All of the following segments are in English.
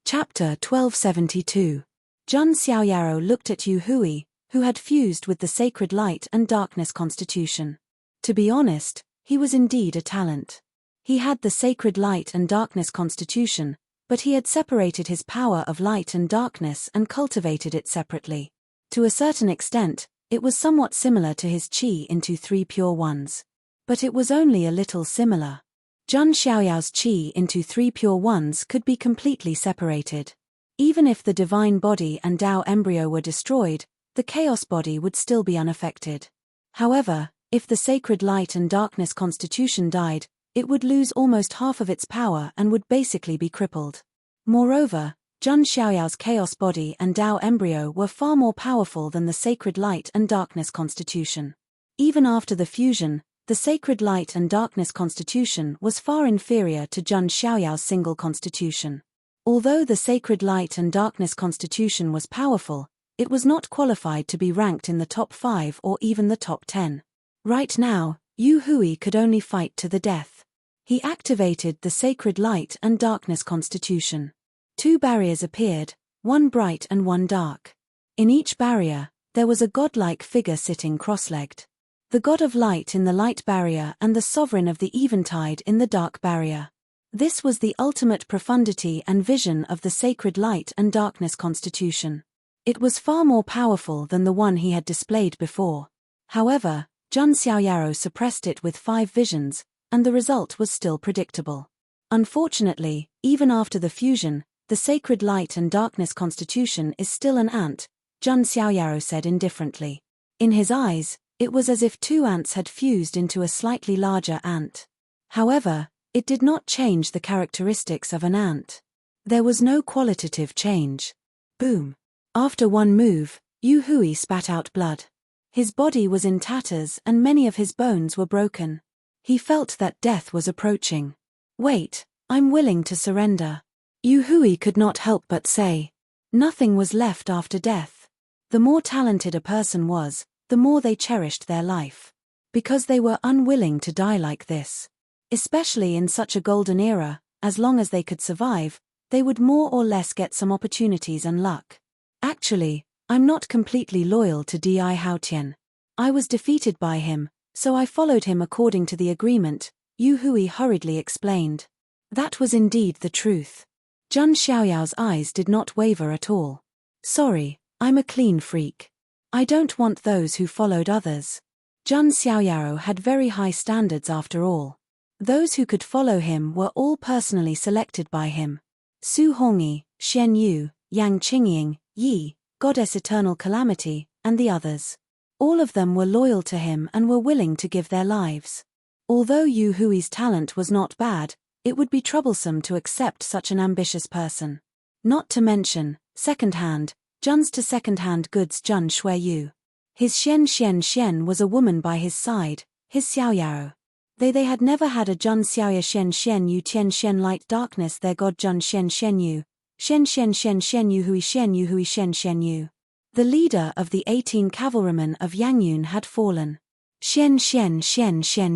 Chapter 1272. Jun Xiaoyaro looked at Yu Hui, who had fused with the sacred light and darkness constitution. To be honest, he was indeed a talent. He had the sacred light and darkness constitution, but he had separated his power of light and darkness and cultivated it separately. To a certain extent, it was somewhat similar to his qi into three pure ones. But it was only a little similar. Jun Xiaoyao's qi into three pure ones could be completely separated. Even if the divine body and Tao embryo were destroyed, the chaos body would still be unaffected. However, if the sacred light and darkness constitution died, it would lose almost half of its power and would basically be crippled. Moreover, Jun Xiaoyao's chaos body and Tao embryo were far more powerful than the sacred light and darkness constitution. Even after the fusion, the sacred light and darkness constitution was far inferior to Jun Xiaoyao's single constitution. Although the sacred light and darkness constitution was powerful, it was not qualified to be ranked in the top 5 or even the top 10. Right now, Yu Hui could only fight to the death. He activated the sacred light and darkness constitution. 2 barriers appeared, one bright and one dark. In each barrier, there was a godlike figure sitting cross-legged. The god of light in the light barrier and the sovereign of the eventide in the dark barrier. This was the ultimate profundity and vision of the sacred light and darkness constitution. It was far more powerful than the one he had displayed before. However, Jun Xiaoyaro suppressed it with 5 visions, and the result was still predictable. Unfortunately, even after the fusion, the sacred light and darkness constitution is still an ant, Jun Xiaoyaro said indifferently. In his eyes, it was as if 2 ants had fused into a slightly larger ant. However, it did not change the characteristics of an ant. There was no qualitative change. Boom. After one move, Yu Hui spat out blood. His body was in tatters and many of his bones were broken. He felt that death was approaching. Wait, I'm willing to surrender. Yu Hui could not help but say. Nothing was left after death. The more talented a person was, the more they cherished their life. Because they were unwilling to die like this. Especially in such a golden era, as long as they could survive, they would more or less get some opportunities and luck. Actually, I'm not completely loyal to Di Haotian. I was defeated by him, so I followed him according to the agreement, Yu Hui hurriedly explained. That was indeed the truth. Jun Xiaoyao's eyes did not waver at all. Sorry, I'm a clean freak. I don't want those who followed others. Jun Xiaoyaro had very high standards after all. Those who could follow him were all personally selected by him. Su Hongyi, Xian Yu, Yang Qingying, Yi, Goddess Eternal Calamity, and the others. All of them were loyal to him and were willing to give their lives. Although Yu Hui's talent was not bad, it would be troublesome to accept such an ambitious person. Not to mention, second-hand, Jun's to second-hand goods Jun Shuiyu. His Xian was a woman by his side, his Xiaoyaro. They had never had a Jun Xiaoya Xian Yu Tian Xian light darkness their god Jun Xian Yu. Xian Yu Hui Xian Yu. The leader of the 18 cavalrymen of Yangyun had fallen. Xian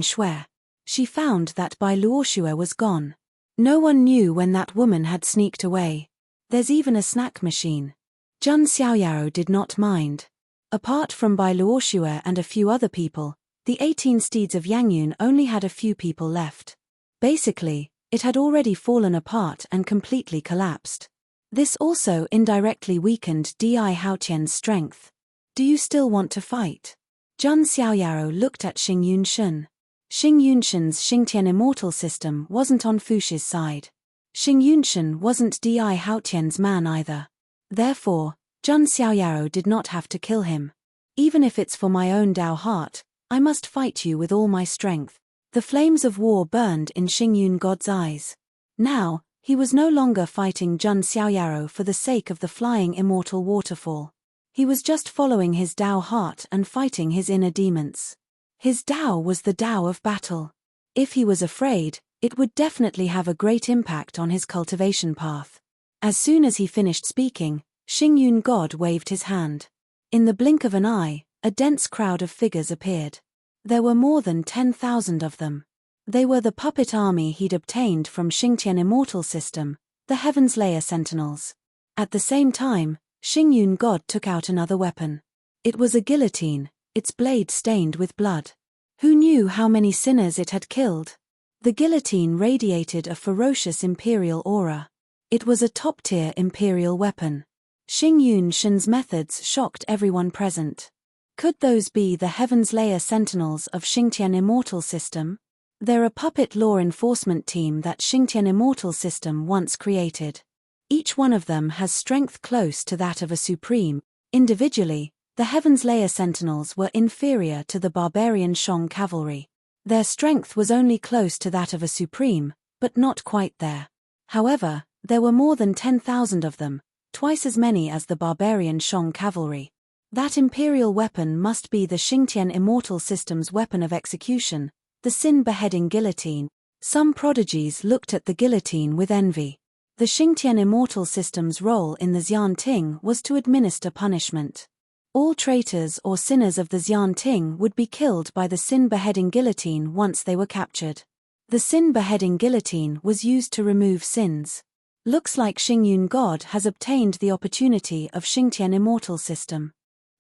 Shui. She found that Bai Luoxue was gone. No one knew when that woman had sneaked away. There's even a snack machine. Jun Xiaoyaro did not mind. Apart from Bai Luoxue and a few other people, the 18 steeds of Yangyun only had a few people left. Basically, it had already fallen apart and completely collapsed. This also indirectly weakened Di Haotian's strength. Do you still want to fight? Jun Xiaoyaro looked at Xing Yunshun. Xing Yunshan's Xingtian immortal system wasn't on Fuxi's side. Xing Yunshun wasn't Di Haotian's man either. Therefore, Jun Xiaoyaro did not have to kill him. Even if it's for my own Dao heart, I must fight you with all my strength. The flames of war burned in Xing Yun God's eyes. Now, he was no longer fighting Jun Xiaoyaro for the sake of the flying immortal waterfall. He was just following his Dao heart and fighting his inner demons. His Dao was the Dao of battle. If he was afraid, it would definitely have a great impact on his cultivation path. As soon as he finished speaking, Xing Yun God waved his hand. In the blink of an eye, a dense crowd of figures appeared. There were more than 10,000 of them. They were the puppet army he'd obtained from Xingtian immortal system, the Heaven's Layer Sentinels. At the same time, Xingyun God took out another weapon. It was a guillotine, its blade stained with blood. Who knew how many sinners it had killed? The guillotine radiated a ferocious imperial aura. It was a top-tier imperial weapon. Xingyun Shen's methods shocked everyone present. Could those be the Heaven's Layer Sentinels of Xingtian Immortal System? They're a puppet law enforcement team that Xingtian Immortal System once created. Each one of them has strength close to that of a supreme. Individually, the Heaven's Layer Sentinels were inferior to the barbarian Shang cavalry. Their strength was only close to that of a supreme, but not quite there. However, there were more than 10,000 of them, twice as many as the barbarian Shang cavalry. That imperial weapon must be the Xingtian Immortal System's weapon of execution, the sin-beheading guillotine. Some prodigies looked at the guillotine with envy. The Xingtian Immortal System's role in the Xian Ting was to administer punishment. All traitors or sinners of the Xian Ting would be killed by the sin-beheading guillotine once they were captured. The sin-beheading guillotine was used to remove sins. Looks like Xingyun God has obtained the opportunity of Xingtian Immortal System.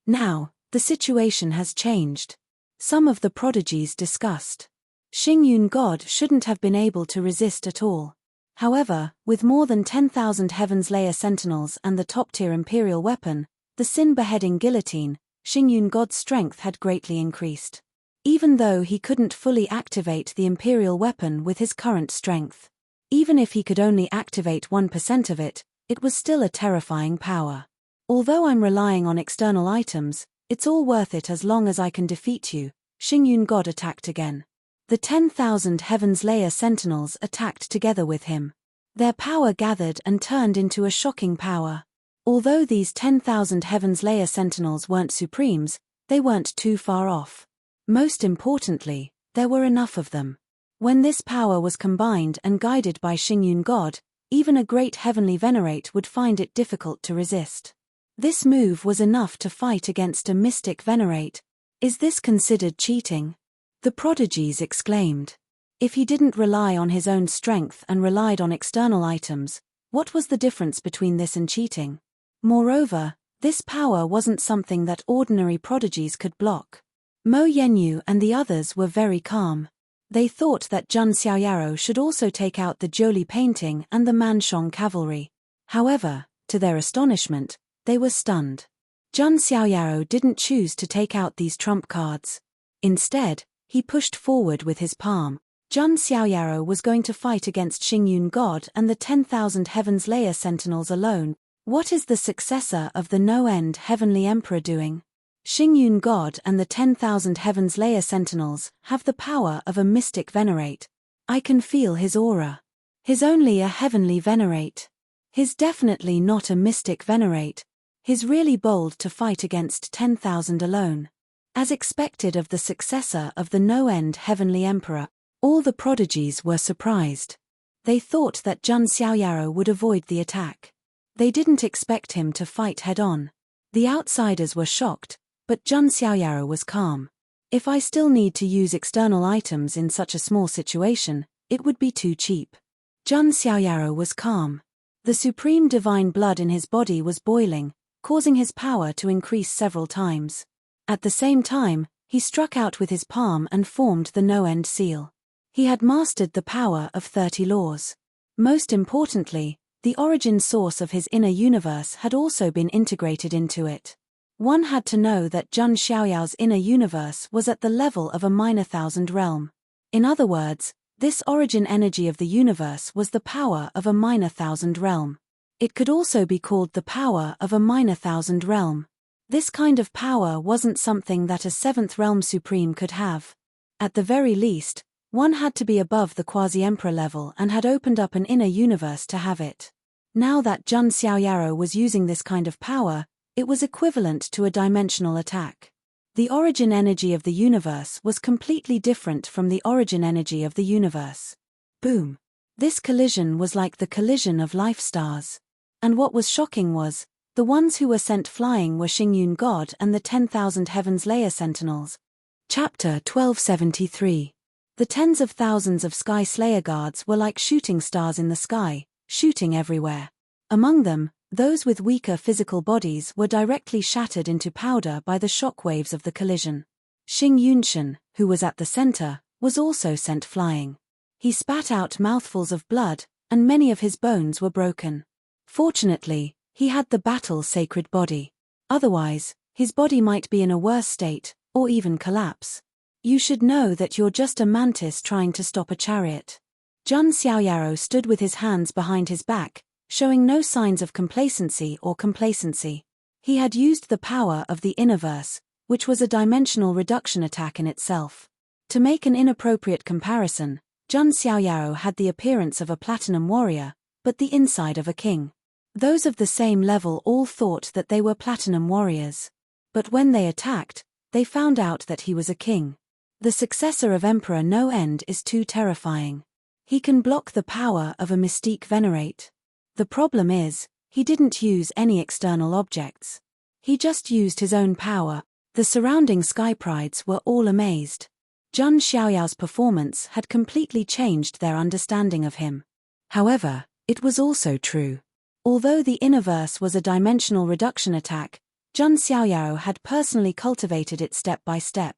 Now, the situation has changed. Some of the prodigies discussed. Xingyun God shouldn't have been able to resist at all. However, with more than 10,000 Heaven's Layer Sentinels and the top-tier imperial weapon, the sin-beheading guillotine, Xingyun God's strength had greatly increased. Even though he couldn't fully activate the imperial weapon with his current strength. Even if he could only activate 1% of it, it was still a terrifying power. Although I'm relying on external items, it's all worth it as long as I can defeat you, Xingyun God attacked again. The 10,000 Heaven's Layer Sentinels attacked together with him. Their power gathered and turned into a shocking power. Although these 10,000 Heaven's Layer Sentinels weren't supremes, they weren't too far off. Most importantly, there were enough of them. When this power was combined and guided by Xingyun God, even a great heavenly venerate would find it difficult to resist. This move was enough to fight against a mystic venerate. Is this considered cheating? The prodigies exclaimed. If he didn't rely on his own strength and relied on external items, what was the difference between this and cheating? Moreover, this power wasn't something that ordinary prodigies could block. Mo Yenyu and the others were very calm. They thought that Jun Xiaoyaro should also take out the Jolie painting and the Manshong cavalry. However, to their astonishment, they were stunned. Jun Xiaoyaro didn't choose to take out these trump cards. Instead, he pushed forward with his palm. Jun Xiaoyaro was going to fight against Xingyun God and the 10,000 Heaven's Layer Sentinels alone. What is the successor of the no-end Heavenly Emperor doing? Xingyun God and the 10,000 Heaven's Layer Sentinels have the power of a mystic venerate. I can feel his aura. He's only a heavenly venerate. He's definitely not a mystic venerate. He's really bold to fight against 10,000 alone. As expected of the successor of the no-end Heavenly Emperor, all the prodigies were surprised. They thought that Jun Xiaoyaro would avoid the attack. They didn't expect him to fight head-on. The outsiders were shocked, but Jun Xiaoyaro was calm. If I still need to use external items in such a small situation, it would be too cheap. Jun Xiaoyaro was calm. The supreme divine blood in his body was boiling, causing his power to increase several times. At the same time, he struck out with his palm and formed the no-end seal. He had mastered the power of 30 laws. Most importantly, the origin source of his inner universe had also been integrated into it. One had to know that Jun Xiaoyao's inner universe was at the level of a minor thousand realm. In other words, this origin energy of the universe was the power of a minor thousand realm. It could also be called the power of a minor thousand realm. This kind of power wasn't something that a seventh realm supreme could have. At the very least, one had to be above the quasi-emperor level and had opened up an inner universe to have it. Now that Jun Xiaoyaro was using this kind of power, it was equivalent to a dimensional attack. The origin energy of the universe was completely different from the origin energy of the universe. Boom! This collision was like the collision of life stars. And what was shocking was, the ones who were sent flying were Xingyun God and the 10,000 Heaven's Layer Sentinels. Chapter 1273. The tens of thousands of Sky Slayer guards were like shooting stars in the sky, shooting everywhere. Among them, those with weaker physical bodies were directly shattered into powder by the shock waves of the collision. Xing Yunshan, who was at the center, was also sent flying. He spat out mouthfuls of blood, and many of his bones were broken. Fortunately, he had the battle-sacred body. Otherwise, his body might be in a worse state, or even collapse. You should know that you're just a mantis trying to stop a chariot. Jun Xiaoyaro stood with his hands behind his back, showing no signs of complacency. He had used the power of the Innerverse, which was a dimensional reduction attack in itself. To make an inappropriate comparison, Jun Xiaoyaro had the appearance of a platinum warrior, but the inside of a king. Those of the same level all thought that they were platinum warriors. But when they attacked, they found out that he was a king. The successor of Emperor No End is too terrifying. He can block the power of a mystique venerate. The problem is, he didn't use any external objects. He just used his own power. The surrounding skyprides were all amazed. Jun Xiaoyao's performance had completely changed their understanding of him. However, it was also true. Although the Innerverse was a dimensional reduction attack, Jun Xiaoyao had personally cultivated it step by step.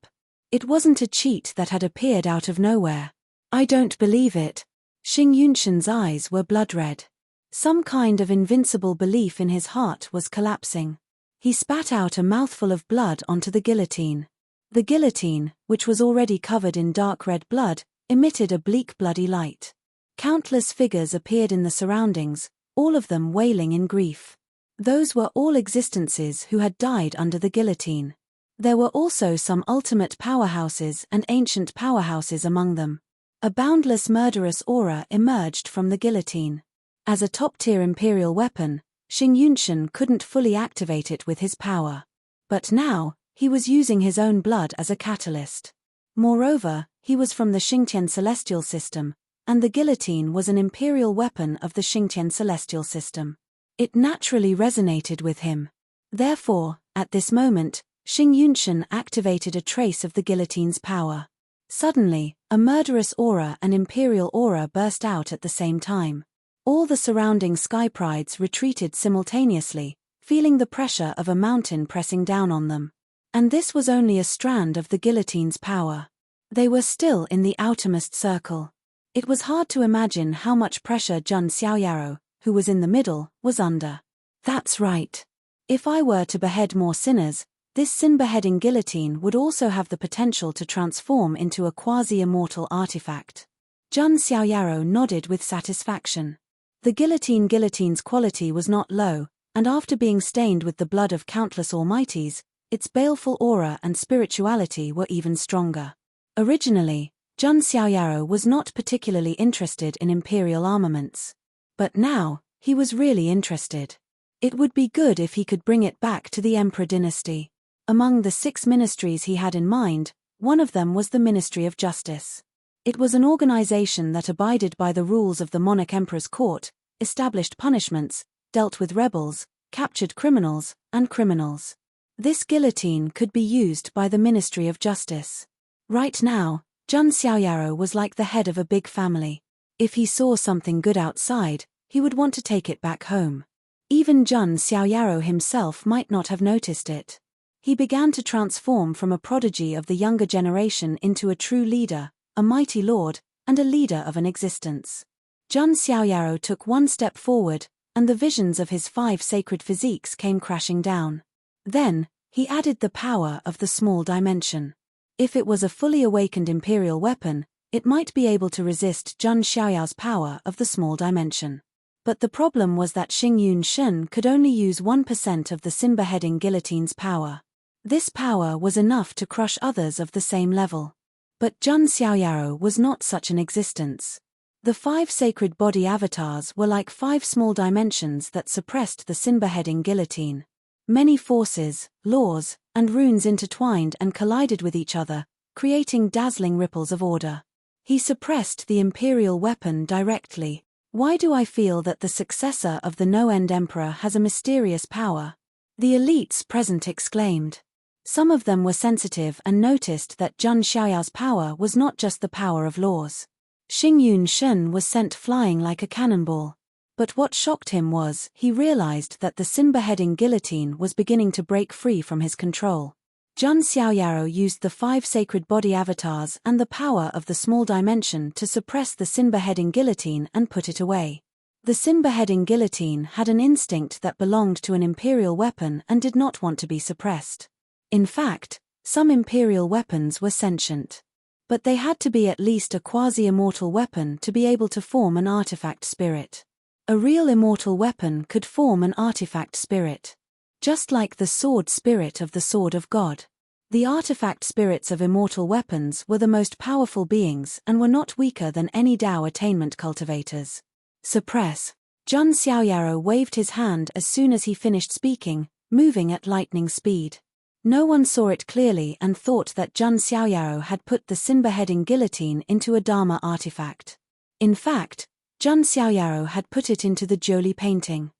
It wasn't a cheat that had appeared out of nowhere. I don't believe it. Xing Yunshan's eyes were blood red. Some kind of invincible belief in his heart was collapsing. He spat out a mouthful of blood onto the guillotine. The guillotine, which was already covered in dark red blood, emitted a bleak bloody light. Countless figures appeared in the surroundings, all of them wailing in grief. Those were all existences who had died under the guillotine. There were also some ultimate powerhouses and ancient powerhouses among them. A boundless murderous aura emerged from the guillotine. As a top-tier imperial weapon, Xing Yunshan couldn't fully activate it with his power. But now, he was using his own blood as a catalyst. Moreover, he was from the Xingtian celestial system, and the guillotine was an imperial weapon of the Xingtian celestial system. It naturally resonated with him. Therefore, at this moment, Xing Yunshan activated a trace of the guillotine's power. Suddenly, a murderous aura and imperial aura burst out at the same time. All the surrounding skyprides retreated simultaneously, feeling the pressure of a mountain pressing down on them. And this was only a strand of the guillotine's power. They were still in the outermost circle. It was hard to imagine how much pressure Jun Xiaoyaro, who was in the middle, was under. That's right. If I were to behead more sinners, this sin-beheading guillotine would also have the potential to transform into a quasi-immortal artifact. Jun Xiaoyaro nodded with satisfaction. The guillotine's quality was not low, and after being stained with the blood of countless almighties, its baleful aura and spirituality were even stronger. Originally, Jun Xiaoyaro was not particularly interested in imperial armaments. But now, he was really interested. It would be good if he could bring it back to the Emperor dynasty. Among the 6 ministries he had in mind, one of them was the Ministry of Justice. It was an organization that abided by the rules of the monarch emperor's court, established punishments, dealt with rebels, captured criminals, and criminals. This guillotine could be used by the Ministry of Justice. Right now, Jun Xiaoyaro was like the head of a big family. If he saw something good outside, he would want to take it back home. Even Jun Xiaoyaro himself might not have noticed it. He began to transform from a prodigy of the younger generation into a true leader, a mighty lord, and a leader of an existence. Jun Xiaoyaro took one step forward, and the visions of his 5 sacred physiques came crashing down. Then, he added the power of the small dimension. If it was a fully awakened imperial weapon, it might be able to resist Jun Xiaoyao's power of the small dimension. But the problem was that Xing Yunshan could only use 1% of the sin-beheading guillotine's power. This power was enough to crush others of the same level. But Jun Xiaoyaro was not such an existence. The 5 sacred body avatars were like 5 small dimensions that suppressed the sin-beheading guillotine. Many forces, laws, and runes intertwined and collided with each other, creating dazzling ripples of order. He suppressed the imperial weapon directly. Why do I feel that the successor of the No-End Emperor has a mysterious power? The elites present exclaimed. Some of them were sensitive and noticed that Jun Xiaoyao's power was not just the power of laws. Xing Yunshan was sent flying like a cannonball. But what shocked him was, he realized that the sin-beheading guillotine was beginning to break free from his control. Jun Xiaoyaro used the 5 sacred body avatars and the power of the small dimension to suppress the sin-beheading guillotine and put it away. The sin-beheading guillotine had an instinct that belonged to an imperial weapon and did not want to be suppressed. In fact, some imperial weapons were sentient. But they had to be at least a quasi-immortal weapon to be able to form an artifact spirit. A real immortal weapon could form an artifact spirit. Just like the sword spirit of the Sword of God. The artifact spirits of immortal weapons were the most powerful beings and were not weaker than any Dao attainment cultivators. Suppress. Jun Xiaoyaro waved his hand as soon as he finished speaking, moving at lightning speed. No one saw it clearly and thought that Jun Xiaoyaro had put the sin-beheading guillotine into a Dharma artifact. In fact, Jun Xiaoyaro had put it into the Jolie painting.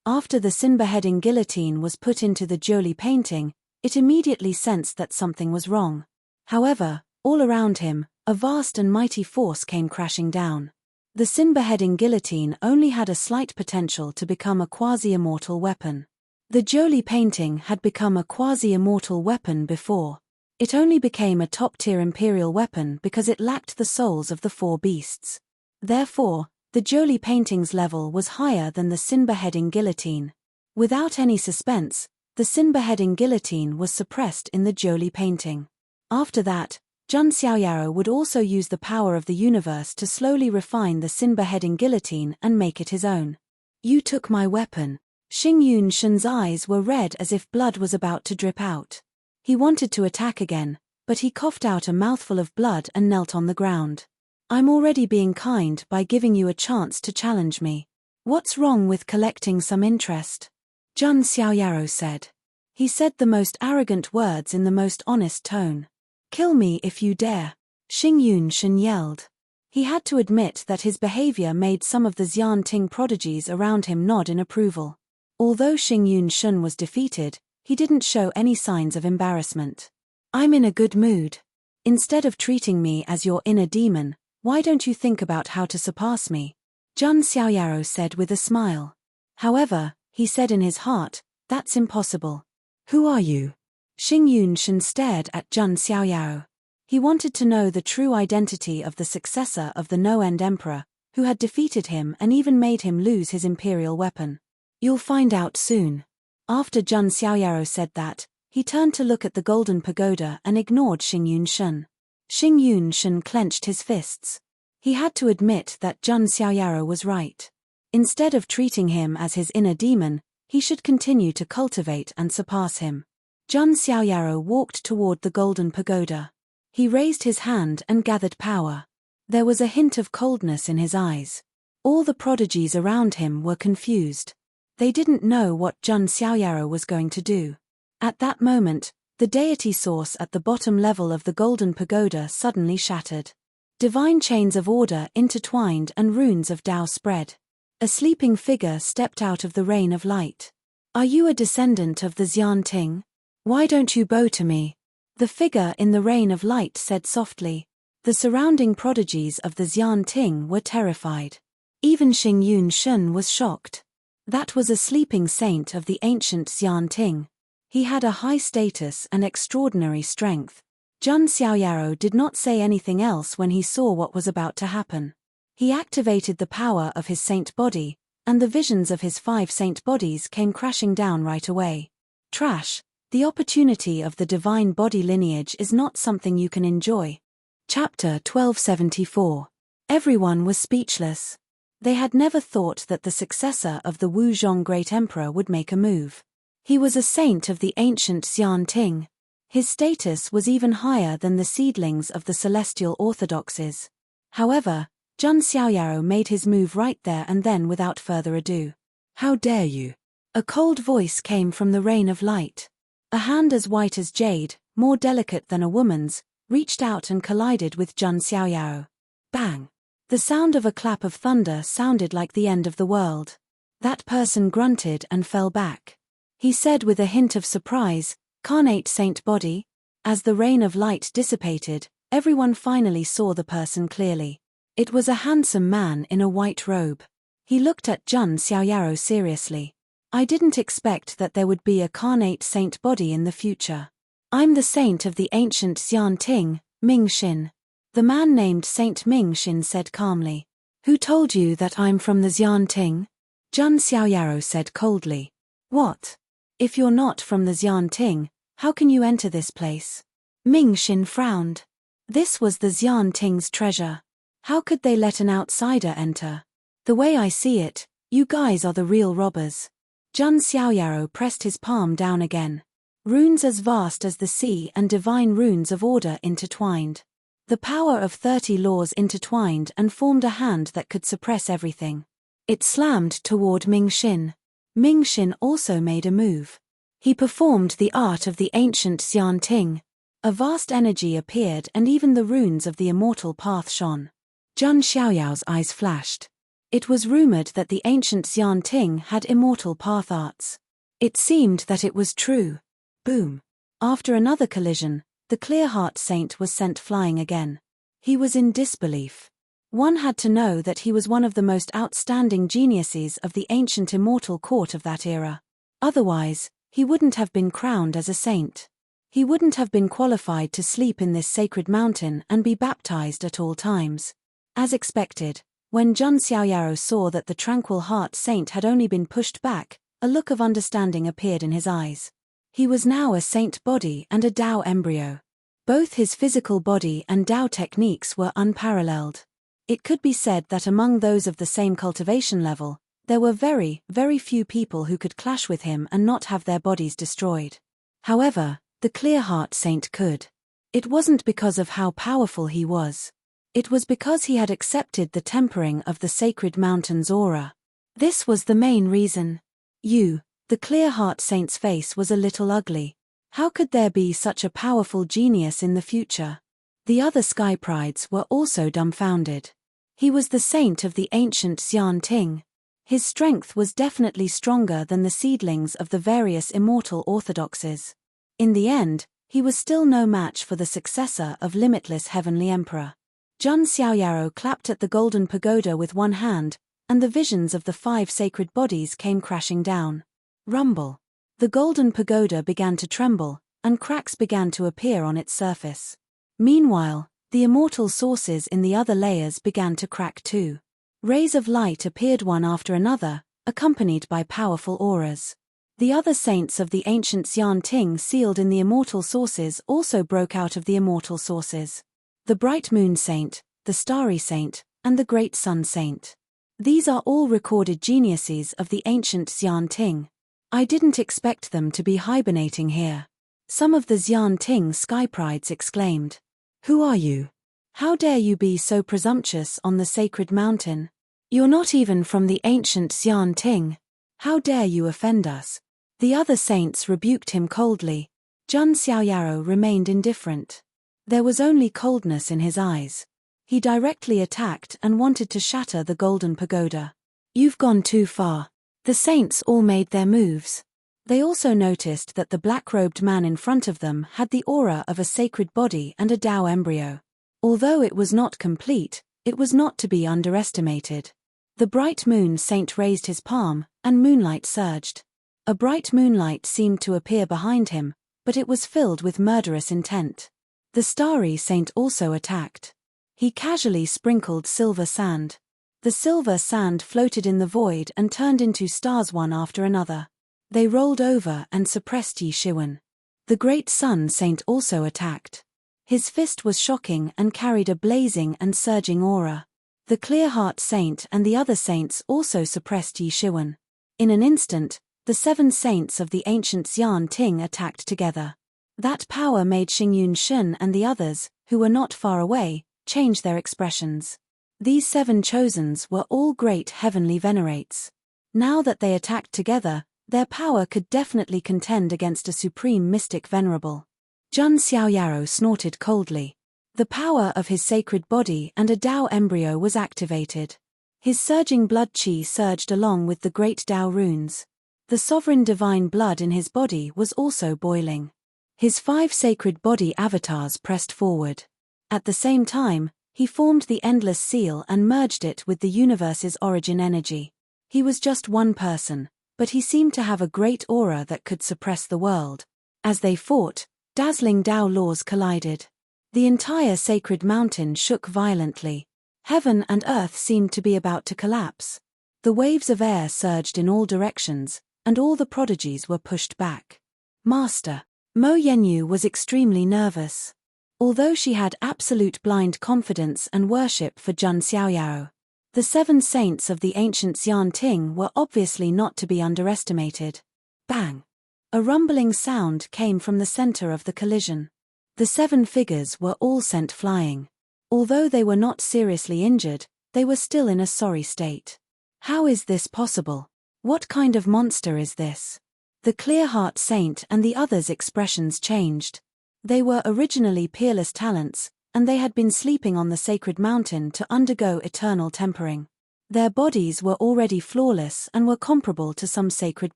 After the sin-beheading guillotine was put into the Jolie painting, it immediately sensed that something was wrong. However, all around him, a vast and mighty force came crashing down. The sin-beheading guillotine only had a slight potential to become a quasi-immortal weapon. The Jolie painting had become a quasi-immortal weapon before. It only became a top-tier imperial weapon because it lacked the souls of the 4 beasts. Therefore, the Jolie painting's level was higher than the sin-beheading guillotine. Without any suspense, the sin-beheading guillotine was suppressed in the Jolie painting. After that, Jun Xiaoyaro would also use the power of the universe to slowly refine the sin-beheading guillotine and make it his own. You took my weapon. Xing Yunshen's eyes were red as if blood was about to drip out. He wanted to attack again, but he coughed out a mouthful of blood and knelt on the ground. I'm already being kind by giving you a chance to challenge me. What's wrong with collecting some interest? Jun Xiaoyaro said. He said the most arrogant words in the most honest tone. Kill me if you dare. Xing Yunshen yelled. He had to admit that his behavior made some of the Xian Ting prodigies around him nod in approval. Although Xing Yunshen was defeated, he didn't show any signs of embarrassment. I'm in a good mood. Instead of treating me as your inner demon, why don't you think about how to surpass me? Jun Xiaoyaro said with a smile. However, he said in his heart, that's impossible. Who are you? Xing Yunshen stared at Jun Xiaoyaro. He wanted to know the true identity of the successor of the No-End Emperor, who had defeated him and even made him lose his imperial weapon. You'll find out soon. After Jun Xiaoyaro said that, he turned to look at the golden pagoda and ignored Xing Yunshen. Xing Yunshen clenched his fists. He had to admit that Jun Xiaoyaro was right. Instead of treating him as his inner demon, he should continue to cultivate and surpass him. Jun Xiaoyaro walked toward the golden pagoda. He raised his hand and gathered power. There was a hint of coldness in his eyes. All the prodigies around him were confused. They didn't know what Jun Xiaoyaro was going to do. At that moment, the deity source at the bottom level of the golden pagoda suddenly shattered. Divine chains of order intertwined and runes of Tao spread. A sleeping figure stepped out of the rain of light. Are you a descendant of the Xian Ting? Why don't you bow to me? The figure in the rain of light said softly. The surrounding prodigies of the Xian Ting were terrified. Even Xing Yunshen was shocked. That was a sleeping saint of the ancient Xian Ting. He had a high status and extraordinary strength. Jun Xiaoyaro did not say anything else when he saw what was about to happen. He activated the power of his saint body, and the visions of his 5 saint bodies came crashing down right away. Trash. The opportunity of the divine body lineage is not something you can enjoy. Chapter 1274. Everyone was speechless. They had never thought that the successor of the Wu Zhong Great Emperor would make a move. He was a saint of the ancient Xian Ting. His status was even higher than the seedlings of the celestial orthodoxies. However, Jun Xiaoyaro made his move right there and then without further ado. How dare you? A cold voice came from the rain of light. A hand as white as jade, more delicate than a woman's, reached out and collided with Jun Xiaoyaro. Bang! The sound of a clap of thunder sounded like the end of the world. That person grunted and fell back. He said with a hint of surprise, "Carnate saint body?" As the rain of light dissipated, everyone finally saw the person clearly. It was a handsome man in a white robe. He looked at Jun Xiaoyaro seriously. I didn't expect that there would be a carnate saint body in the future. I'm the saint of the ancient Xian Ting, Ming Xin. The man named Saint Ming Xin said calmly. Who told you that I'm from the Xian Ting? Jun Xiaoyaro said coldly. What? If you're not from the Xian Ting, how can you enter this place? Ming Xin frowned. This was the Xian Ting's treasure. How could they let an outsider enter? The way I see it, you guys are the real robbers. Jun Xiaoyaro pressed his palm down again. Runes as vast as the sea and divine runes of order intertwined. The power of 30 laws intertwined and formed a hand that could suppress everything. It slammed toward Ming Xin. Ming Xin also made a move. He performed the art of the ancient Xian Ting. A vast energy appeared and even the runes of the immortal path shone. Jun Xiaoyao's eyes flashed. It was rumored that the ancient Xian Ting had immortal path arts. It seemed that it was true. Boom. After another collision, the clear heart saint was sent flying again. He was in disbelief. One had to know that he was one of the most outstanding geniuses of the ancient immortal court of that era. Otherwise, he wouldn't have been crowned as a saint. He wouldn't have been qualified to sleep in this sacred mountain and be baptized at all times. As expected, when Jun Xiaoyaro saw that the tranquil heart saint had only been pushed back, a look of understanding appeared in his eyes. He was now a saint body and a Tao embryo. Both his physical body and Tao techniques were unparalleled. It could be said that among those of the same cultivation level, there were very, very few people who could clash with him and not have their bodies destroyed. However, the clear heart saint could. It wasn't because of how powerful he was. It was because he had accepted the tempering of the sacred mountain's aura. This was the main reason. The clear heart saint's face was a little ugly. How could there be such a powerful genius in the future? The other sky prides were also dumbfounded. He was the saint of the ancient Xian Ting. His strength was definitely stronger than the seedlings of the various immortal orthodoxies. In the end, he was still no match for the successor of limitless heavenly emperor. Jun Xiaoyaro clapped at the golden pagoda with one hand, and the visions of the 5 sacred bodies came crashing down. Rumble. The golden pagoda began to tremble, and cracks began to appear on its surface. Meanwhile, the immortal sources in the other layers began to crack too. Rays of light appeared one after another, accompanied by powerful auras. The other saints of the ancient Xian Ting sealed in the immortal sources also broke out of the immortal sources. The bright moon saint, the starry saint, and the great sun saint. These are all recorded geniuses of the ancient Xian Ting. I didn't expect them to be hibernating here. Some of the Xian Ting sky prides exclaimed. Who are you? How dare you be so presumptuous on the sacred mountain? You're not even from the ancient Xian Ting. How dare you offend us? The other saints rebuked him coldly. Jun Xiaoyaro remained indifferent. There was only coldness in his eyes. He directly attacked and wanted to shatter the golden pagoda. You've gone too far. The saints all made their moves. They also noticed that the black-robed man in front of them had the aura of a sacred body and a Tao embryo. Although it was not complete, it was not to be underestimated. The bright moon saint raised his palm, and moonlight surged. A bright moonlight seemed to appear behind him, but it was filled with murderous intent. The starry saint also attacked. He casually sprinkled silver sand. The silver sand floated in the void and turned into stars one after another. They rolled over and suppressed Yi Shiwen. The great sun saint also attacked. His fist was shocking and carried a blazing and surging aura. The clear heart saint and the other saints also suppressed Yi Shiwen. In an instant, the 7 saints of the ancient Xian Ting attacked together. That power made Xingyun Shen and the others, who were not far away, change their expressions. These 7 chosens were all great heavenly venerates. Now that they attacked together, their power could definitely contend against a supreme mystic venerable. Jun Xiaoyaro snorted coldly. The power of his sacred body and a Tao embryo was activated. His surging blood qi surged along with the great Tao runes. The sovereign divine blood in his body was also boiling. His 5 sacred body avatars pressed forward. At the same time, he formed the endless seal and merged it with the universe's origin energy. He was just one person, but he seemed to have a great aura that could suppress the world. As they fought, dazzling Tao laws collided. The entire sacred mountain shook violently. Heaven and earth seemed to be about to collapse. The waves of air surged in all directions, and all the prodigies were pushed back. Master Mo Yenyu was extremely nervous. Although she had absolute blind confidence and worship for Jun Xiaoyao, the 7 saints of the ancient Xian Ting were obviously not to be underestimated. Bang! A rumbling sound came from the center of the collision. The 7 figures were all sent flying. Although they were not seriously injured, they were still in a sorry state. How is this possible? What kind of monster is this? The Clear-Heart Saint and the others' expressions changed. They were originally peerless talents, and they had been sleeping on the sacred mountain to undergo eternal tempering. Their bodies were already flawless and were comparable to some sacred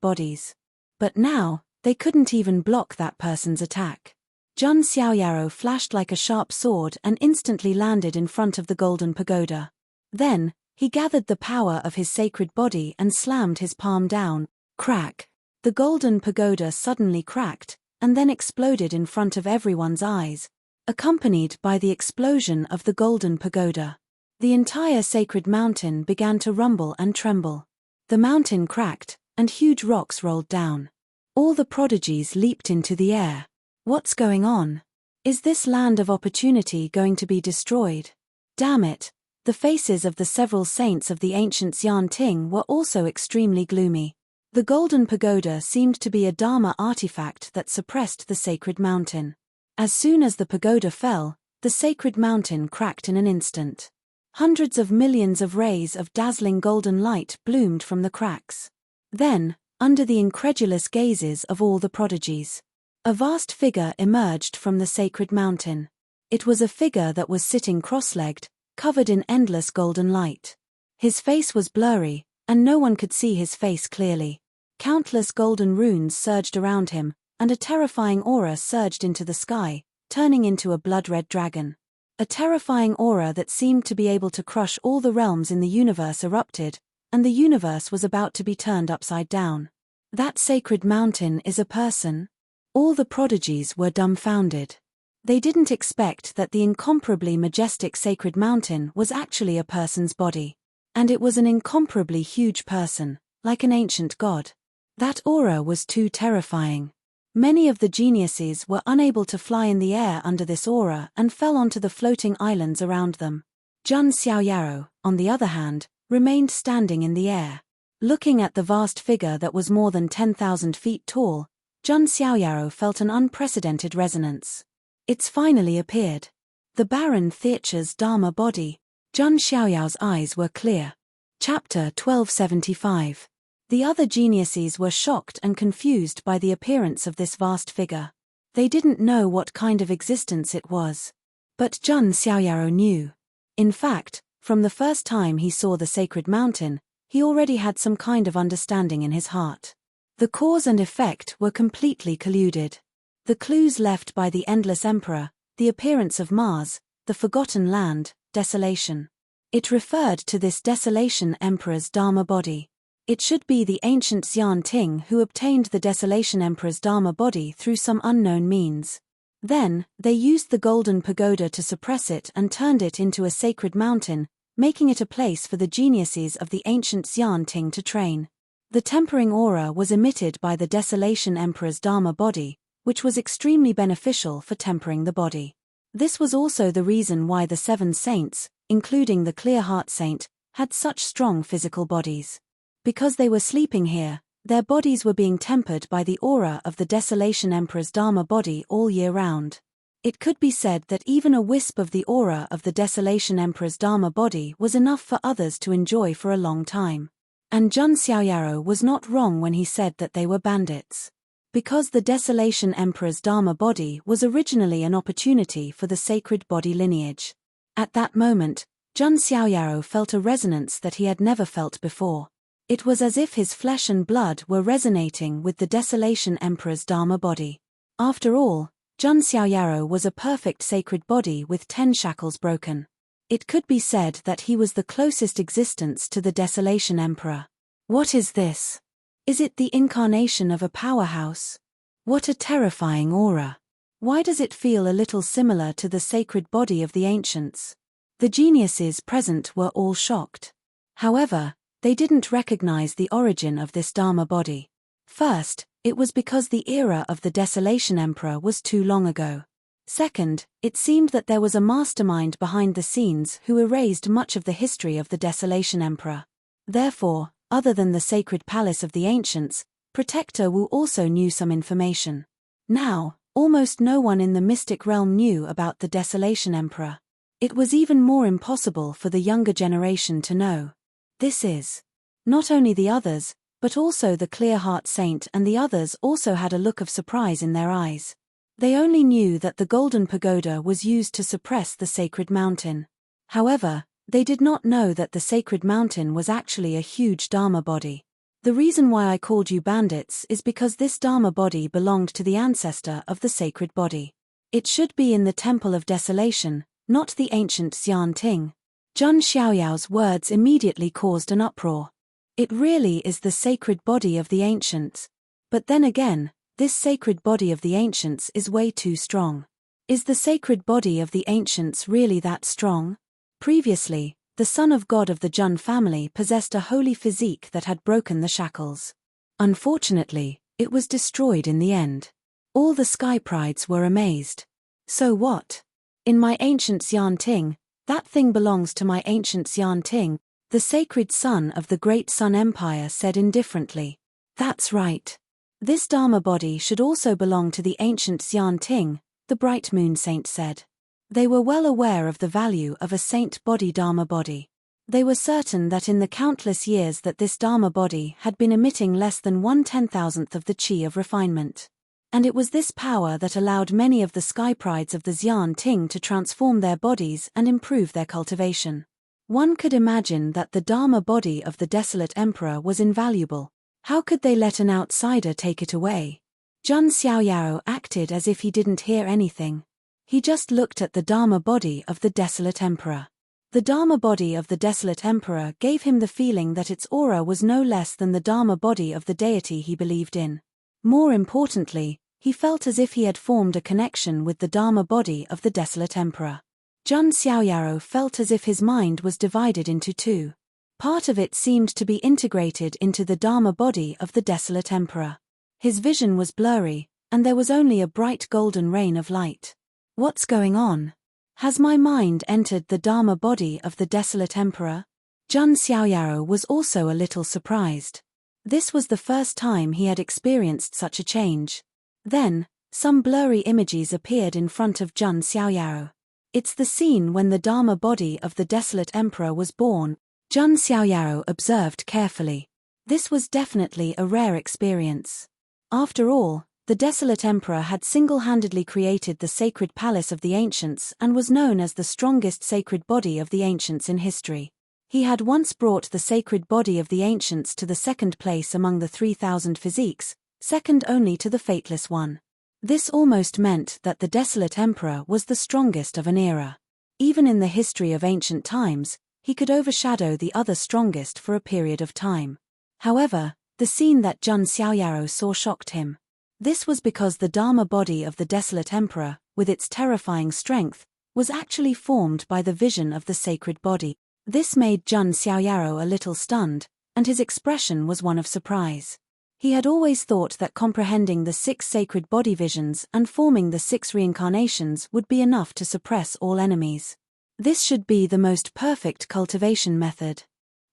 bodies. But now, they couldn't even block that person's attack. Jun Xiaoyao flashed like a sharp sword and instantly landed in front of the golden pagoda. Then, he gathered the power of his sacred body and slammed his palm down. Crack! The golden pagoda suddenly cracked, and then exploded in front of everyone's eyes, accompanied by the explosion of the golden pagoda. The entire sacred mountain began to rumble and tremble. The mountain cracked, and huge rocks rolled down. All the prodigies leaped into the air. What's going on? Is this land of opportunity going to be destroyed? Damn it! The faces of the several saints of the ancient Xian Ting were also extremely gloomy. The golden pagoda seemed to be a Dharma artifact that suppressed the sacred mountain. As soon as the pagoda fell, the sacred mountain cracked in an instant. Hundreds of millions of rays of dazzling golden light bloomed from the cracks. Then, under the incredulous gazes of all the prodigies, a vast figure emerged from the sacred mountain. It was a figure that was sitting cross-legged, covered in endless golden light. His face was blurry, and no one could see his face clearly. Countless golden runes surged around him, and a terrifying aura surged into the sky, turning into a blood-red dragon. A terrifying aura that seemed to be able to crush all the realms in the universe erupted, and the universe was about to be turned upside down. That sacred mountain is a person? All the prodigies were dumbfounded. They didn't expect that the incomparably majestic sacred mountain was actually a person's body. And it was an incomparably huge person, like an ancient god. That aura was too terrifying. Many of the geniuses were unable to fly in the air under this aura and fell onto the floating islands around them. Jun Xiaoyao, on the other hand, remained standing in the air. Looking at the vast figure that was more than 10,000 feet tall, Jun Xiaoyao felt an unprecedented resonance. It's finally appeared. The Baron Theacher's Dharma body. Jun Xiaoyao's eyes were clear. Chapter 1275. The other geniuses were shocked and confused by the appearance of this vast figure. They didn't know what kind of existence it was. But Jun Xiaoyao knew. In fact, from the first time he saw the sacred mountain, he already had some kind of understanding in his heart. The cause and effect were completely colluded. The clues left by the Endless Emperor, the appearance of Mars, the Forgotten Land, desolation. It referred to this Desolation Emperor's Dharma body. It should be the ancient Xian Ting who obtained the Desolation Emperor's Dharma body through some unknown means. Then, they used the golden pagoda to suppress it and turned it into a sacred mountain, making it a place for the geniuses of the ancient Xian Ting to train. The tempering aura was emitted by the Desolation Emperor's Dharma body, which was extremely beneficial for tempering the body. This was also the reason why the 7 saints, including the Clear-Heart Saint, had such strong physical bodies. Because they were sleeping here, their bodies were being tempered by the aura of the Desolation Emperor's Dharma body all year round. It could be said that even a wisp of the aura of the Desolation Emperor's Dharma body was enough for others to enjoy for a long time. And Jun Xiaoyao was not wrong when he said that they were bandits. Because the Desolation Emperor's Dharma body was originally an opportunity for the sacred body lineage. At that moment, Jun Xiaoyao felt a resonance that he had never felt before. It was as if his flesh and blood were resonating with the Desolation Emperor's Dharma body. After all, Jun Xiaoyao was a perfect sacred body with 10 shackles broken. It could be said that he was the closest existence to the Desolation Emperor. What is this? Is it the incarnation of a powerhouse? What a terrifying aura. Why does it feel a little similar to the sacred body of the ancients? The geniuses present were all shocked. However, they didn't recognize the origin of this Dharma body. First, it was because the era of the Desolation Emperor was too long ago. Second, it seemed that there was a mastermind behind the scenes who erased much of the history of the Desolation Emperor. Therefore, other than the sacred palace of the ancients, Protector Wu also knew some information. Now, almost no one in the mystic realm knew about the Desolation Emperor. It was even more impossible for the younger generation to know. This is. Not only the others, but also the Clear-Heart Saint and the others also had a look of surprise in their eyes. They only knew that the Golden Pagoda was used to suppress the sacred mountain. However, they did not know that the sacred mountain was actually a huge Dharma body. The reason why I called you bandits is because this Dharma body belonged to the ancestor of the sacred body. It should be in the Temple of Desolation, not the ancient Xian Ting. Zhun Xiaoyao's words immediately caused an uproar. It really is the sacred body of the ancients. But then again, this sacred body of the ancients is way too strong. Is the sacred body of the ancients really that strong? Previously, the son of God of the Zhun family possessed a holy physique that had broken the shackles. Unfortunately, it was destroyed in the end. All the sky prides were amazed. So what? In my ancient Xian Ting, that thing belongs to my ancient Xian Ting, the sacred son of the great Sun Empire said indifferently. That's right. This Dharma body should also belong to the ancient Xian Ting, the bright moon saint said. They were well aware of the value of a saint body Dharma body. They were certain that in the countless years that this Dharma body had been emitting less than 1/10,000th of the chi of refinement. And it was this power that allowed many of the sky prides of the Xian Ting to transform their bodies and improve their cultivation. One could imagine that the Dharma body of the Desolate Emperor was invaluable. How could they let an outsider take it away? Zhun Xiaoyao acted as if he didn't hear anything. He just looked at the Dharma body of the Desolate Emperor. The Dharma body of the Desolate Emperor gave him the feeling that its aura was no less than the Dharma body of the deity he believed in. More importantly, he felt as if he had formed a connection with the Dharma body of the Desolate Emperor. Zhun Xiaoyao felt as if his mind was divided into two. Part of it seemed to be integrated into the Dharma body of the Desolate Emperor. His vision was blurry, and there was only a bright golden rain of light. What's going on? Has my mind entered the Dharma body of the Desolate Emperor? Zhun Xiaoyao was also a little surprised. This was the first time he had experienced such a change. Then, some blurry images appeared in front of Zhun Xiaoyao. It's the scene when the Dharma body of the Desolate Emperor was born, Zhun Xiaoyao observed carefully. This was definitely a rare experience. After all, the Desolate Emperor had single-handedly created the sacred palace of the ancients and was known as the strongest sacred body of the ancients in history. He had once brought the sacred body of the ancients to the second place among the 3,000 physiques, second only to the fateless one. This almost meant that the Desolate Emperor was the strongest of an era. Even in the history of ancient times, he could overshadow the other strongest for a period of time. However, the scene that Zhun Xiaoyao saw shocked him. This was because the Dharma body of the Desolate Emperor, with its terrifying strength, was actually formed by the vision of the sacred body. This made Zhun Xiaoyao a little stunned, and his expression was one of surprise. He had always thought that comprehending the 6 sacred body visions and forming the 6 reincarnations would be enough to suppress all enemies. This should be the most perfect cultivation method.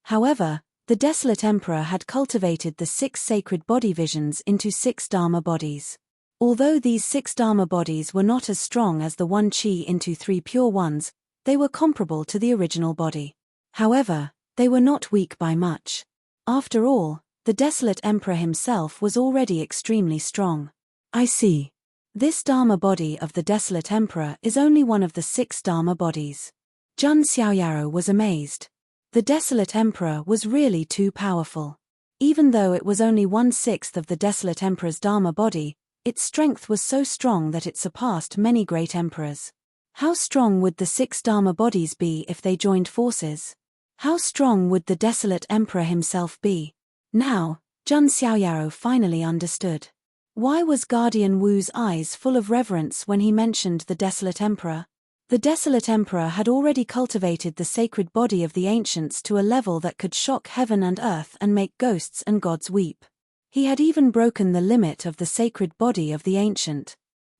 However, the Desolate Emperor had cultivated the 6 sacred body visions into 6 Dharma bodies. Although these 6 Dharma bodies were not as strong as the 1 chi into 3 pure ones, they were comparable to the original body. However, they were not weak by much. After all, the Desolate Emperor himself was already extremely strong. I see. This Dharma body of the Desolate Emperor is only one of the 6 Dharma bodies. Zhun Xiaoyao was amazed. The Desolate Emperor was really too powerful. Even though it was only 1/6 of the Desolate Emperor's Dharma body, its strength was so strong that it surpassed many great emperors. How strong would the 6 Dharma bodies be if they joined forces? How strong would the Desolate Emperor himself be? Now, Jun Xiaoyaro finally understood. Why was Guardian Wu's eyes full of reverence when he mentioned the Desolate Emperor? The Desolate Emperor had already cultivated the sacred body of the ancients to a level that could shock heaven and earth and make ghosts and gods weep. He had even broken the limit of the sacred body of the ancient.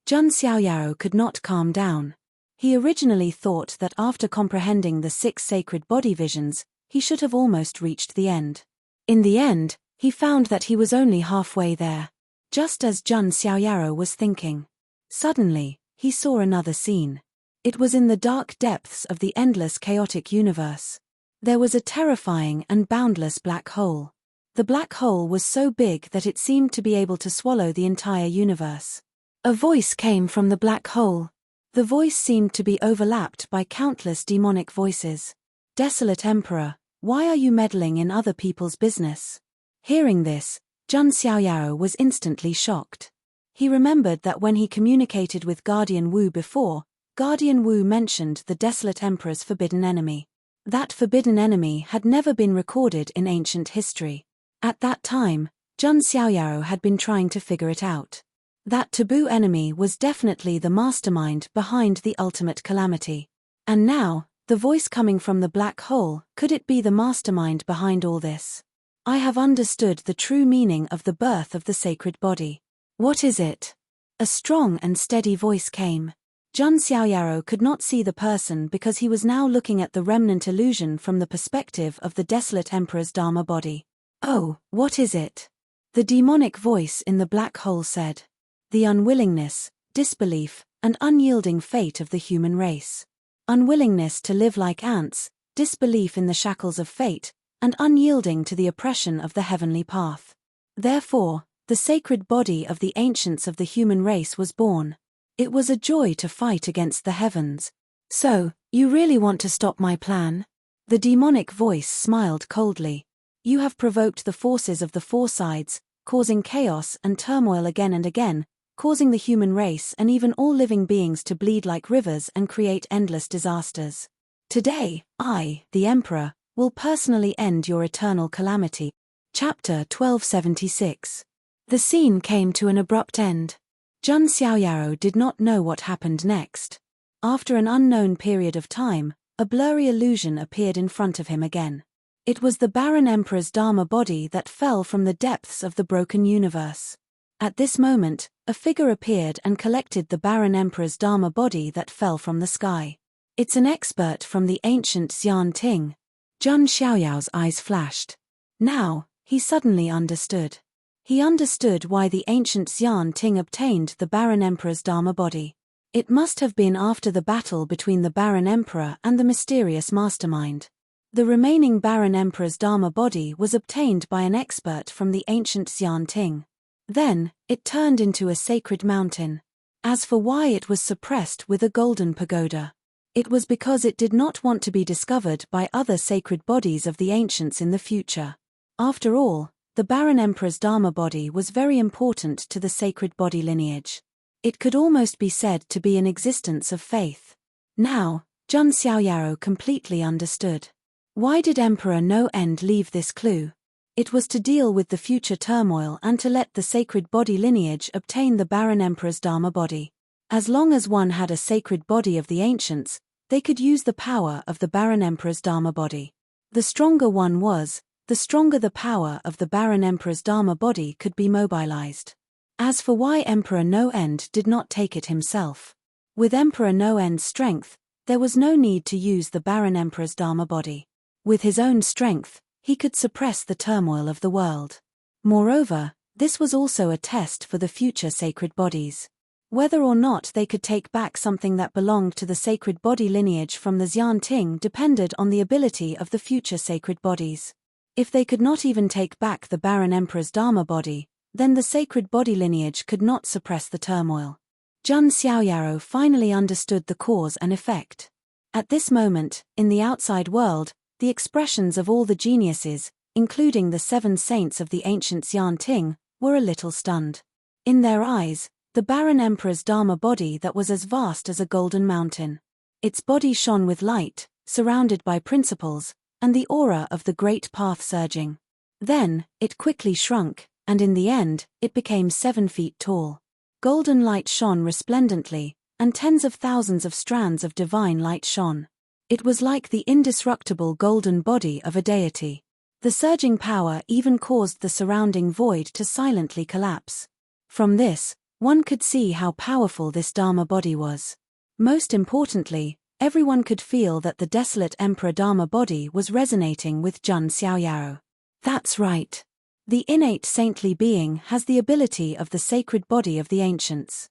Jun Xiaoyaro could not calm down. He originally thought that after comprehending the 6 sacred body visions, he should have almost reached the end. In the end, he found that he was only halfway there. Just as Jun Xiaoyaro was thinking. Suddenly, he saw another scene. It was in the dark depths of the endless chaotic universe. There was a terrifying and boundless black hole. The black hole was so big that it seemed to be able to swallow the entire universe. A voice came from the black hole. The voice seemed to be overlapped by countless demonic voices. Desolate Emperor, why are you meddling in other people's business? Hearing this, Jun Xiaoyaro was instantly shocked. He remembered that when he communicated with Guardian Wu before, Guardian Wu mentioned the Desolate Emperor's forbidden enemy. That forbidden enemy had never been recorded in ancient history. At that time, Jun Xiaoyaro had been trying to figure it out. That taboo enemy was definitely the mastermind behind the ultimate calamity. And now, the voice coming from the black hole, could it be the mastermind behind all this? I have understood the true meaning of the birth of the sacred body. What is it? A strong and steady voice came. Jun Xiaoyaro could not see the person because he was now looking at the remnant illusion from the perspective of the Desolate Emperor's Dharma body. Oh, what is it? The demonic voice in the black hole said. The unwillingness, disbelief, and unyielding fate of the human race. Unwillingness to live like ants, disbelief in the shackles of fate, and unyielding to the oppression of the heavenly path. Therefore, the sacred body of the ancients of the human race was born. It was a joy to fight against the heavens. So, you really want to stop my plan? The demonic voice smiled coldly. You have provoked the forces of the four sides, causing chaos and turmoil again and again, causing the human race and even all living beings to bleed like rivers and create endless disasters. Today, I, the Emperor, will personally end your eternal calamity. Chapter 1276. The scene came to an abrupt end. Jun Xiaoyaro did not know what happened next. After an unknown period of time, a blurry illusion appeared in front of him again. It was the Barren Emperor's Dharma body that fell from the depths of the broken universe. At this moment, a figure appeared and collected the Barren Emperor's Dharma body that fell from the sky. It's an expert from the ancient Xian Ting. Jun Xiaoyao's eyes flashed. Now, he suddenly understood. He understood why the ancient Xian Ting obtained the Barren Emperor's Dharma body. It must have been after the battle between the Barren Emperor and the mysterious mastermind. The remaining Barren Emperor's Dharma body was obtained by an expert from the ancient Xian Ting. Then, it turned into a sacred mountain. As for why it was suppressed with a golden pagoda, it was because it did not want to be discovered by other sacred bodies of the ancients in the future. After all, the Barren Emperor's Dharma body was very important to the sacred body lineage. It could almost be said to be an existence of faith. Now, Jun Xiaoyaro completely understood. Why did Emperor No End leave this clue? It was to deal with the future turmoil and to let the sacred body lineage obtain the Barren Emperor's Dharma body. As long as one had a sacred body of the ancients, they could use the power of the Barren Emperor's Dharma body. The stronger one was, the stronger the power of the Barren Emperor's Dharma body could be mobilized. As for why Emperor No End did not take it himself. With Emperor No End's strength, there was no need to use the Barren Emperor's Dharma body. With his own strength, he could suppress the turmoil of the world. Moreover, this was also a test for the future sacred bodies. Whether or not they could take back something that belonged to the sacred body lineage from the Xian Ting depended on the ability of the future sacred bodies. If they could not even take back the Barren Emperor's Dharma body, then the sacred body lineage could not suppress the turmoil. Jun Xiaoyaro finally understood the cause and effect. At this moment, in the outside world, the expressions of all the geniuses, including the 7 saints of the ancient Xian Ting, were a little stunned. In their eyes, the Barren Emperor's Dharma body that was as vast as a golden mountain. Its body shone with light, surrounded by principles, and the aura of the great path surging. Then, it quickly shrunk, and in the end, it became 7 feet tall. Golden light shone resplendently, and tens of thousands of strands of divine light shone. It was like the indestructible golden body of a deity. The surging power even caused the surrounding void to silently collapse. From this, one could see how powerful this Dharma body was. Most importantly, everyone could feel that the desolate Emperor Dharma body was resonating with Jun Xiaoyaro. That's right. The innate saintly being has the ability of the sacred body of the ancients.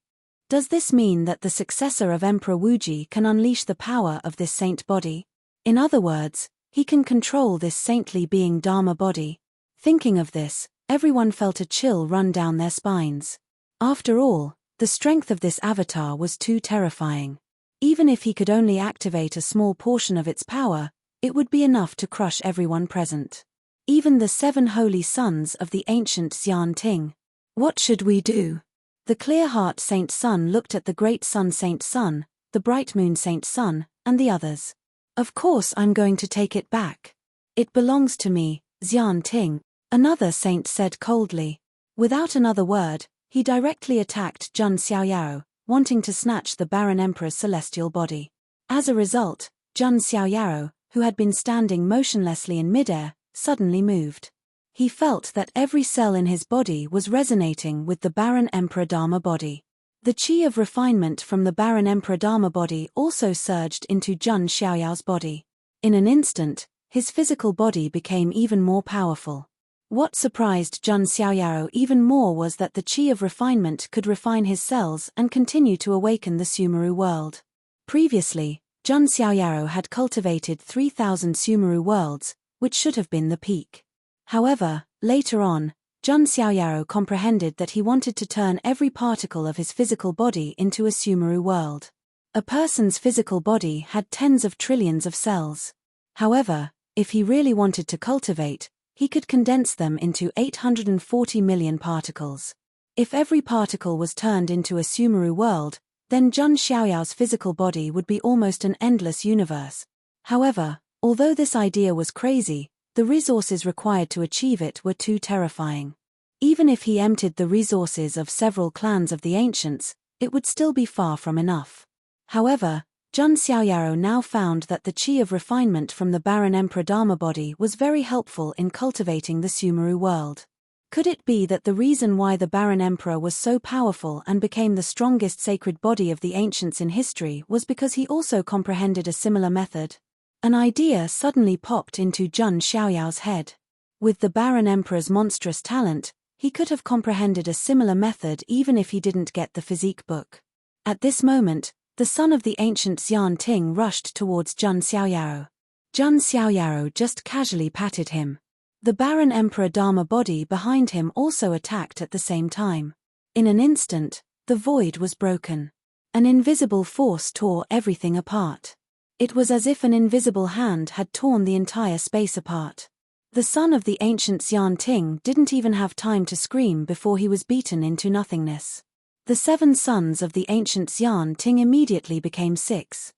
Does this mean that the successor of Emperor Wuji can unleash the power of this saint body? In other words, he can control this saintly being Dharma body. Thinking of this, everyone felt a chill run down their spines. After all, the strength of this avatar was too terrifying. Even if he could only activate a small portion of its power, it would be enough to crush everyone present. Even the 7 holy sons of the ancient Xian Ting. What should we do? The clear heart Saint Sun looked at the great sun Saint Sun, the bright moon Saint Sun, and the others. Of course I'm going to take it back. It belongs to me, Xian Ting, another saint said coldly. Without another word, he directly attacked Jun Xiaoyaro, wanting to snatch the Baron Emperor's celestial body. As a result, Jun Xiaoyaro, who had been standing motionlessly in midair, suddenly moved. He felt that every cell in his body was resonating with the Baron Emperor Dharma body. The chi of refinement from the Baron Emperor Dharma body also surged into Jun Xiaoyao's body. In an instant, his physical body became even more powerful. What surprised Jun Xiaoyaro even more was that the chi of refinement could refine his cells and continue to awaken the Sumeru world. Previously, Jun Xiaoyaro had cultivated 3,000 Sumeru worlds, which should have been the peak. However, later on, Jun Xiaoyaro comprehended that he wanted to turn every particle of his physical body into a Sumeru world. A person's physical body had tens of trillions of cells. However, if he really wanted to cultivate, he could condense them into 840 million particles. If every particle was turned into a Sumeru world, then Jun Xiaoyao's physical body would be almost an endless universe. However, although this idea was crazy, the resources required to achieve it were too terrifying. Even if he emptied the resources of several clans of the ancients, it would still be far from enough. However, Jun Xiaoyaro now found that the chi of refinement from the Baron Emperor Dharma body was very helpful in cultivating the Sumeru world. Could it be that the reason why the Baron Emperor was so powerful and became the strongest sacred body of the ancients in history was because he also comprehended a similar method? An idea suddenly popped into Jun Xiaoyao's head. With the Baron Emperor's monstrous talent, he could have comprehended a similar method even if he didn't get the Physique book. At this moment, the son of the ancient Xian Ting rushed towards Jun Xiaoyaro. Jun Xiaoyaro just casually patted him. The Baron Emperor Dharma body behind him also attacked at the same time. In an instant, the void was broken. An invisible force tore everything apart. It was as if an invisible hand had torn the entire space apart. The son of the ancient Xian Ting didn't even have time to scream before he was beaten into nothingness. The 7 sons of the ancient Xian Ting immediately became 6.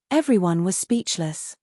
Everyone was speechless.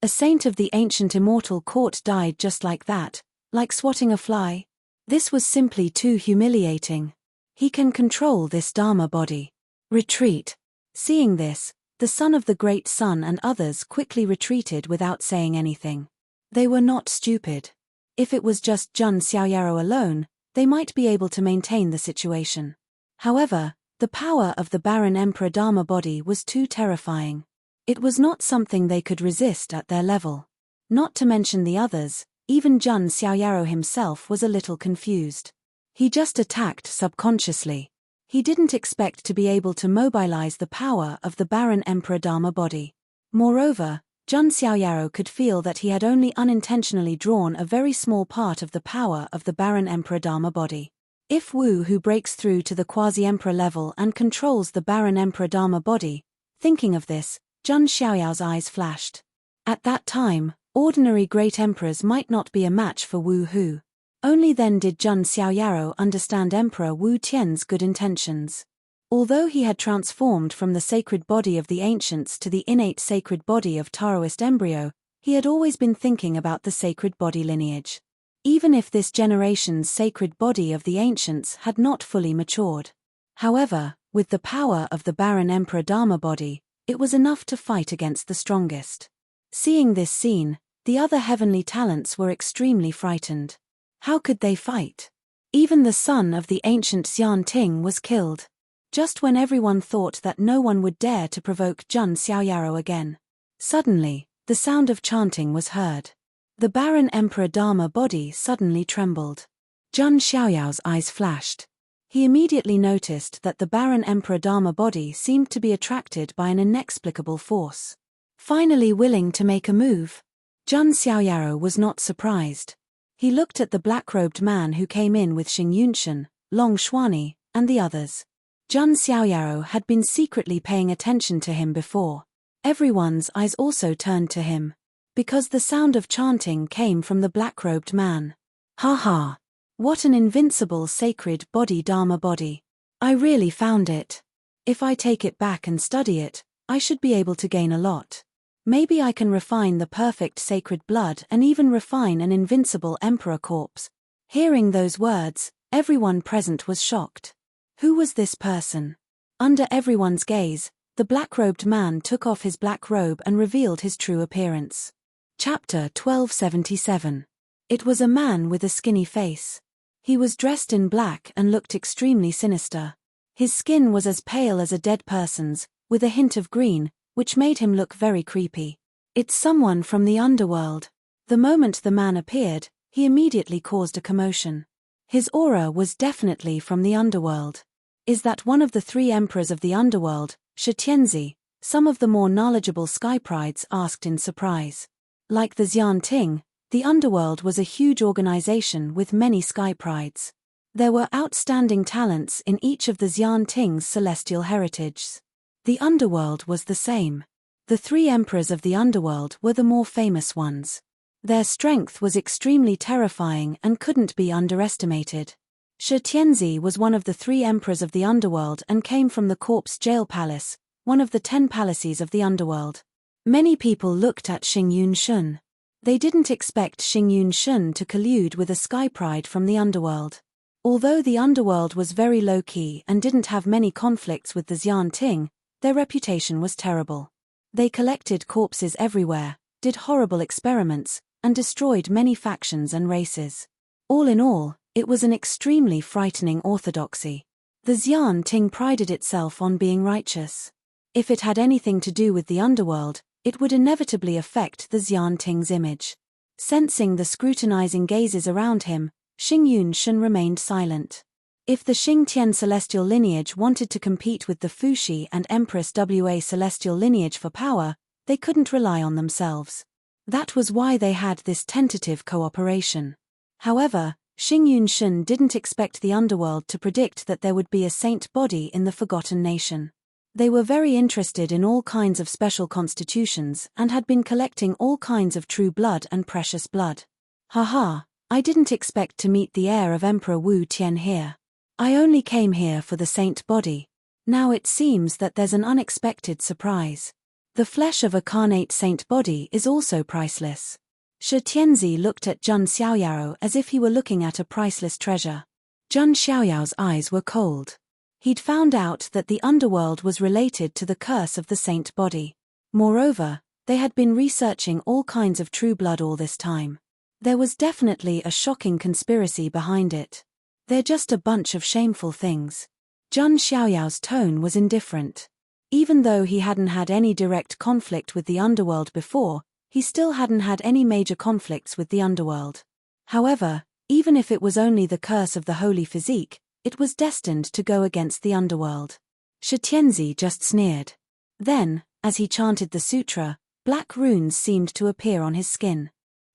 A saint of the ancient immortal court died just like that, like swatting a fly. This was simply too humiliating. He can control this Dharma body. Retreat. Seeing this, the son of the great sun and others quickly retreated without saying anything. They were not stupid. If it was just Jun Xiaoyaro alone, they might be able to maintain the situation. However, the power of the Baron Emperor Dharma body was too terrifying. It was not something they could resist at their level. Not to mention the others, even Jun Xiaoyaro himself was a little confused. He just attacked subconsciously. He didn't expect to be able to mobilize the power of the Baron Emperor Dharma body. Moreover, Jun Xiaoyaro could feel that he had only unintentionally drawn a very small part of the power of the Baron Emperor Dharma body. If Wu Hu breaks through to the quasi-emperor level and controls the Baron Emperor Dharma body, thinking of this, Jun Xiaoyao's eyes flashed. At that time, ordinary great emperors might not be a match for Wu Hu. Only then did Jun Xiaoyaro understand Emperor Wu Tian's good intentions. Although he had transformed from the sacred body of the ancients to the innate sacred body of Taoist embryo, he had always been thinking about the sacred body lineage. even if this generation's sacred body of the ancients had not fully matured. However, with the power of the barren Emperor Dharma body, it was enough to fight against the strongest. Seeing this scene, the other heavenly talents were extremely frightened. How could they fight? Even the son of the ancient Xian Ting was killed. Just when everyone thought that no one would dare to provoke Jun Xiaoyaro again. Suddenly, the sound of chanting was heard. The barren Emperor Dharma body suddenly trembled. Jun Xiaoyao's eyes flashed. He immediately noticed that the barren Emperor Dharma body seemed to be attracted by an inexplicable force. Finally willing to make a move, Jun Xiaoyaro was not surprised. He looked at the black-robed man who came in with Xing Yunshan, Long Xuani, and the others. Jun Xiaoyaro had been secretly paying attention to him before. Everyone's eyes also turned to him, because the sound of chanting came from the black-robed man. Ha ha! What an invincible sacred body Dharma body. I really found it. If I take it back and study it, I should be able to gain a lot. Maybe I can refine the perfect sacred blood and even refine an invincible emperor corpse. Hearing those words, everyone present was shocked. Who was this person? Under everyone's gaze, the black-robed man took off his black robe and revealed his true appearance. Chapter 1277. It was a man with a skinny face. He was dressed in black and looked extremely sinister. His skin was as pale as a dead person's, with a hint of green, which made him look very creepy. It's someone from the underworld. The moment the man appeared, he immediately caused a commotion. His aura was definitely from the underworld. Is that one of the 3 emperors of the underworld, Shi Tianzi? Some of the more knowledgeable sky prides asked in surprise. Like the Xian Ting, the underworld was a huge organization with many sky prides. There were outstanding talents in each of the Xian Ting's celestial heritages. The underworld was the same. The 3 emperors of the underworld were the more famous ones. Their strength was extremely terrifying and couldn't be underestimated. Shi Tianzi was one of the 3 emperors of the underworld and came from the Corpse Jail Palace, one of the 10 palaces of the underworld. Many people looked at Xing Yunshan. They didn't expect Xing Yunshan to collude with a sky pride from the underworld. Although the underworld was very low-key and didn't have many conflicts with the Xian Ting, their reputation was terrible. They collected corpses everywhere, did horrible experiments, and destroyed many factions and races. All in all, it was an extremely frightening orthodoxy. The Xian Ting prided itself on being righteous. If it had anything to do with the underworld, it would inevitably affect the Xian Ting's image. Sensing the scrutinizing gazes around him, Xing Yunshan remained silent. If the Xing Tian celestial lineage wanted to compete with the Fuxi and Empress Wa celestial lineage for power, they couldn't rely on themselves. That was why they had this tentative cooperation. However, Xing Yunshan didn't expect the underworld to predict that there would be a saint body in the Forgotten Nation. They were very interested in all kinds of special constitutions and had been collecting all kinds of true blood and precious blood. Haha, I didn't expect to meet the heir of Emperor Wu Tian here. I only came here for the saint body. Now it seems that there's an unexpected surprise. The flesh of a carnate saint body is also priceless. Shi Tianzi looked at Jun Xiaoyaro as if he were looking at a priceless treasure. Jun Xiaoyao's eyes were cold. He'd found out that the underworld was related to the curse of the saint body. Moreover, they had been researching all kinds of true blood all this time. There was definitely a shocking conspiracy behind it. They're just a bunch of shameful things. Jun Xiaoyao's tone was indifferent. Even though he hadn't had any direct conflict with the underworld before, he still hadn't had any major conflicts with the underworld. However, even if it was only the curse of the holy Physique, it was destined to go against the underworld. Shi Tianzi just sneered. Then, as he chanted the sutra, black runes seemed to appear on his skin.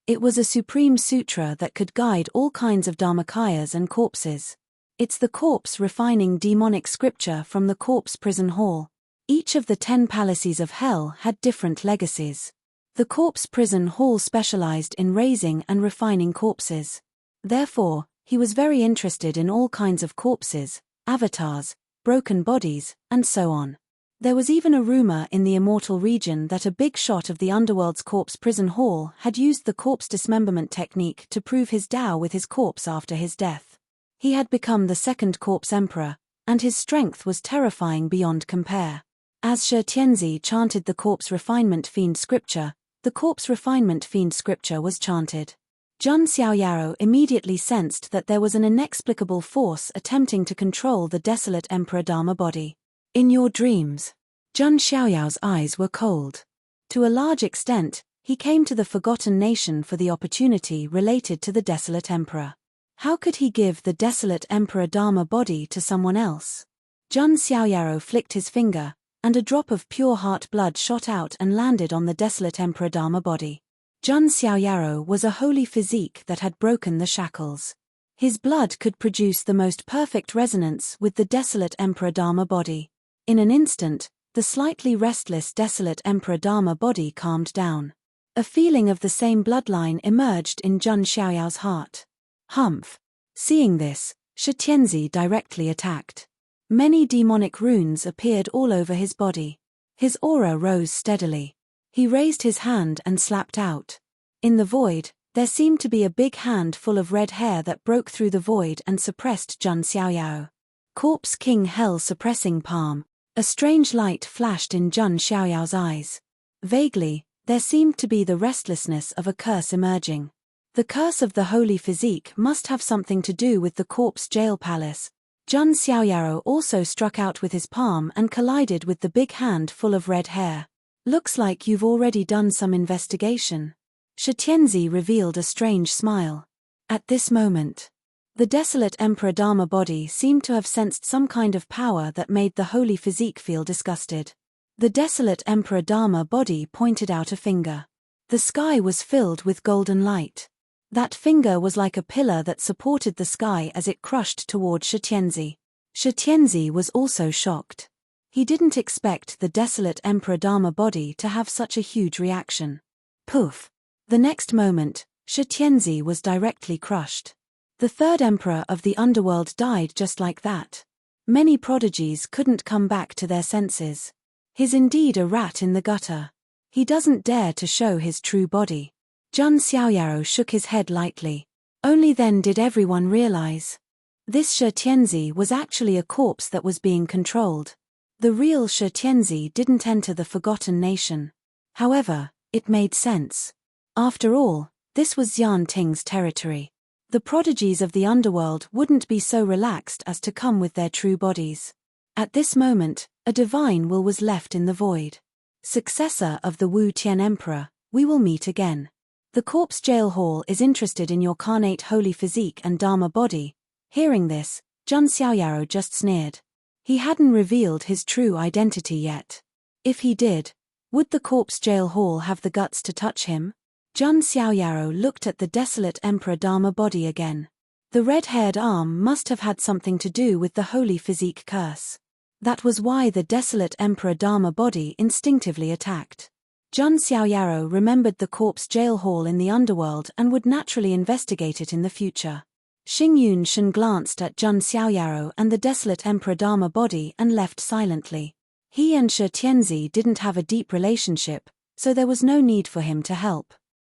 It was a supreme sutra that could guide all kinds of dharmakayas and corpses. It's the corpse refining demonic scripture from the corpse prison hall. Each of the 10 palaces of hell had different legacies. The corpse prison hall specialized in raising and refining corpses. Therefore, he was very interested in all kinds of corpses, avatars, broken bodies, and so on. There was even a rumor in the immortal region that a big shot of the underworld's corpse prison hall had used the corpse dismemberment technique to prove his Tao with his corpse after his death. He had become the second corpse emperor, and his strength was terrifying beyond compare. As Shi Tianzi chanted the corpse refinement fiend scripture, the corpse refinement fiend scripture was chanted. Zhang Xiaoyaro immediately sensed that there was an inexplicable force attempting to control the desolate Emperor Dharma body. In your dreams. Zhang Xiaoyao's eyes were cold. To a large extent, he came to the forgotten nation for the opportunity related to the desolate emperor. How could he give the desolate Emperor Dharma body to someone else? Zhang Xiaoyaro flicked his finger, and a drop of pure heart blood shot out and landed on the desolate Emperor Dharma body. Zhang Xiaoyaro was a holy physique that had broken the shackles. His blood could produce the most perfect resonance with the desolate Emperor Dharma body. In an instant, the slightly restless desolate Emperor Dharma body calmed down. A feeling of the same bloodline emerged in Zhang Xiaoyao's heart. Humph. Seeing this, Shi Tianzi directly attacked. Many demonic runes appeared all over his body. His aura rose steadily. He raised his hand and slapped out. In the void, there seemed to be a big hand full of red hair that broke through the void and suppressed Zhang Xiaoyao. Corpse King Hell suppressing palm. A strange light flashed in Zhang Xiaoyao's eyes. Vaguely, there seemed to be the restlessness of a curse emerging. The curse of the holy physique must have something to do with the corpse jail palace. Zhang Xiaoyaro also struck out with his palm and collided with the big hand full of red hair. Looks like you've already done some investigation. Shi Tianzi revealed a strange smile. At this moment, the desolate Emperor Dharma body seemed to have sensed some kind of power that made the holy physique feel disgusted. The desolate Emperor Dharma body pointed out a finger. The sky was filled with golden light. That finger was like a pillar that supported the sky as it crushed toward Shi Tianzi. Shi Tianzi was also shocked. He didn't expect the desolate Emperor Dharma body to have such a huge reaction. Poof! The next moment, Shi Tianzi was directly crushed. The third emperor of the underworld died just like that. Many prodigies couldn't come back to their senses. He's indeed a rat in the gutter. He doesn't dare to show his true body. Zhang Xiaoyaro shook his head lightly. Only then did everyone realize. This Shi Tianzi was actually a corpse that was being controlled. The real Shi Tianzi didn't enter the forgotten nation. However, it made sense. After all, this was Xian Ting's territory. The prodigies of the underworld wouldn't be so relaxed as to come with their true bodies. At this moment, a divine will was left in the void. Successor of the Wu Tian Emperor, we will meet again. The corpse jail hall is interested in your carnate holy physique and Dharma body. Hearing this, Zhang Xiaoyaro just sneered. He hadn't revealed his true identity yet. If he did, would the corpse jail hall have the guts to touch him? Zhang Xiaoyaro looked at the desolate Emperor Dharma body again. The red-haired arm must have had something to do with the holy physique curse. That was why the desolate Emperor Dharma body instinctively attacked. Zhang Xiaoyaro remembered the corpse jail hall in the underworld and would naturally investigate it in the future. Xing Yunshan glanced at Zhang Xiaoyaro and the desolate Emperor Dharma body and left silently. He and Shi Tianzi didn't have a deep relationship, so there was no need for him to help.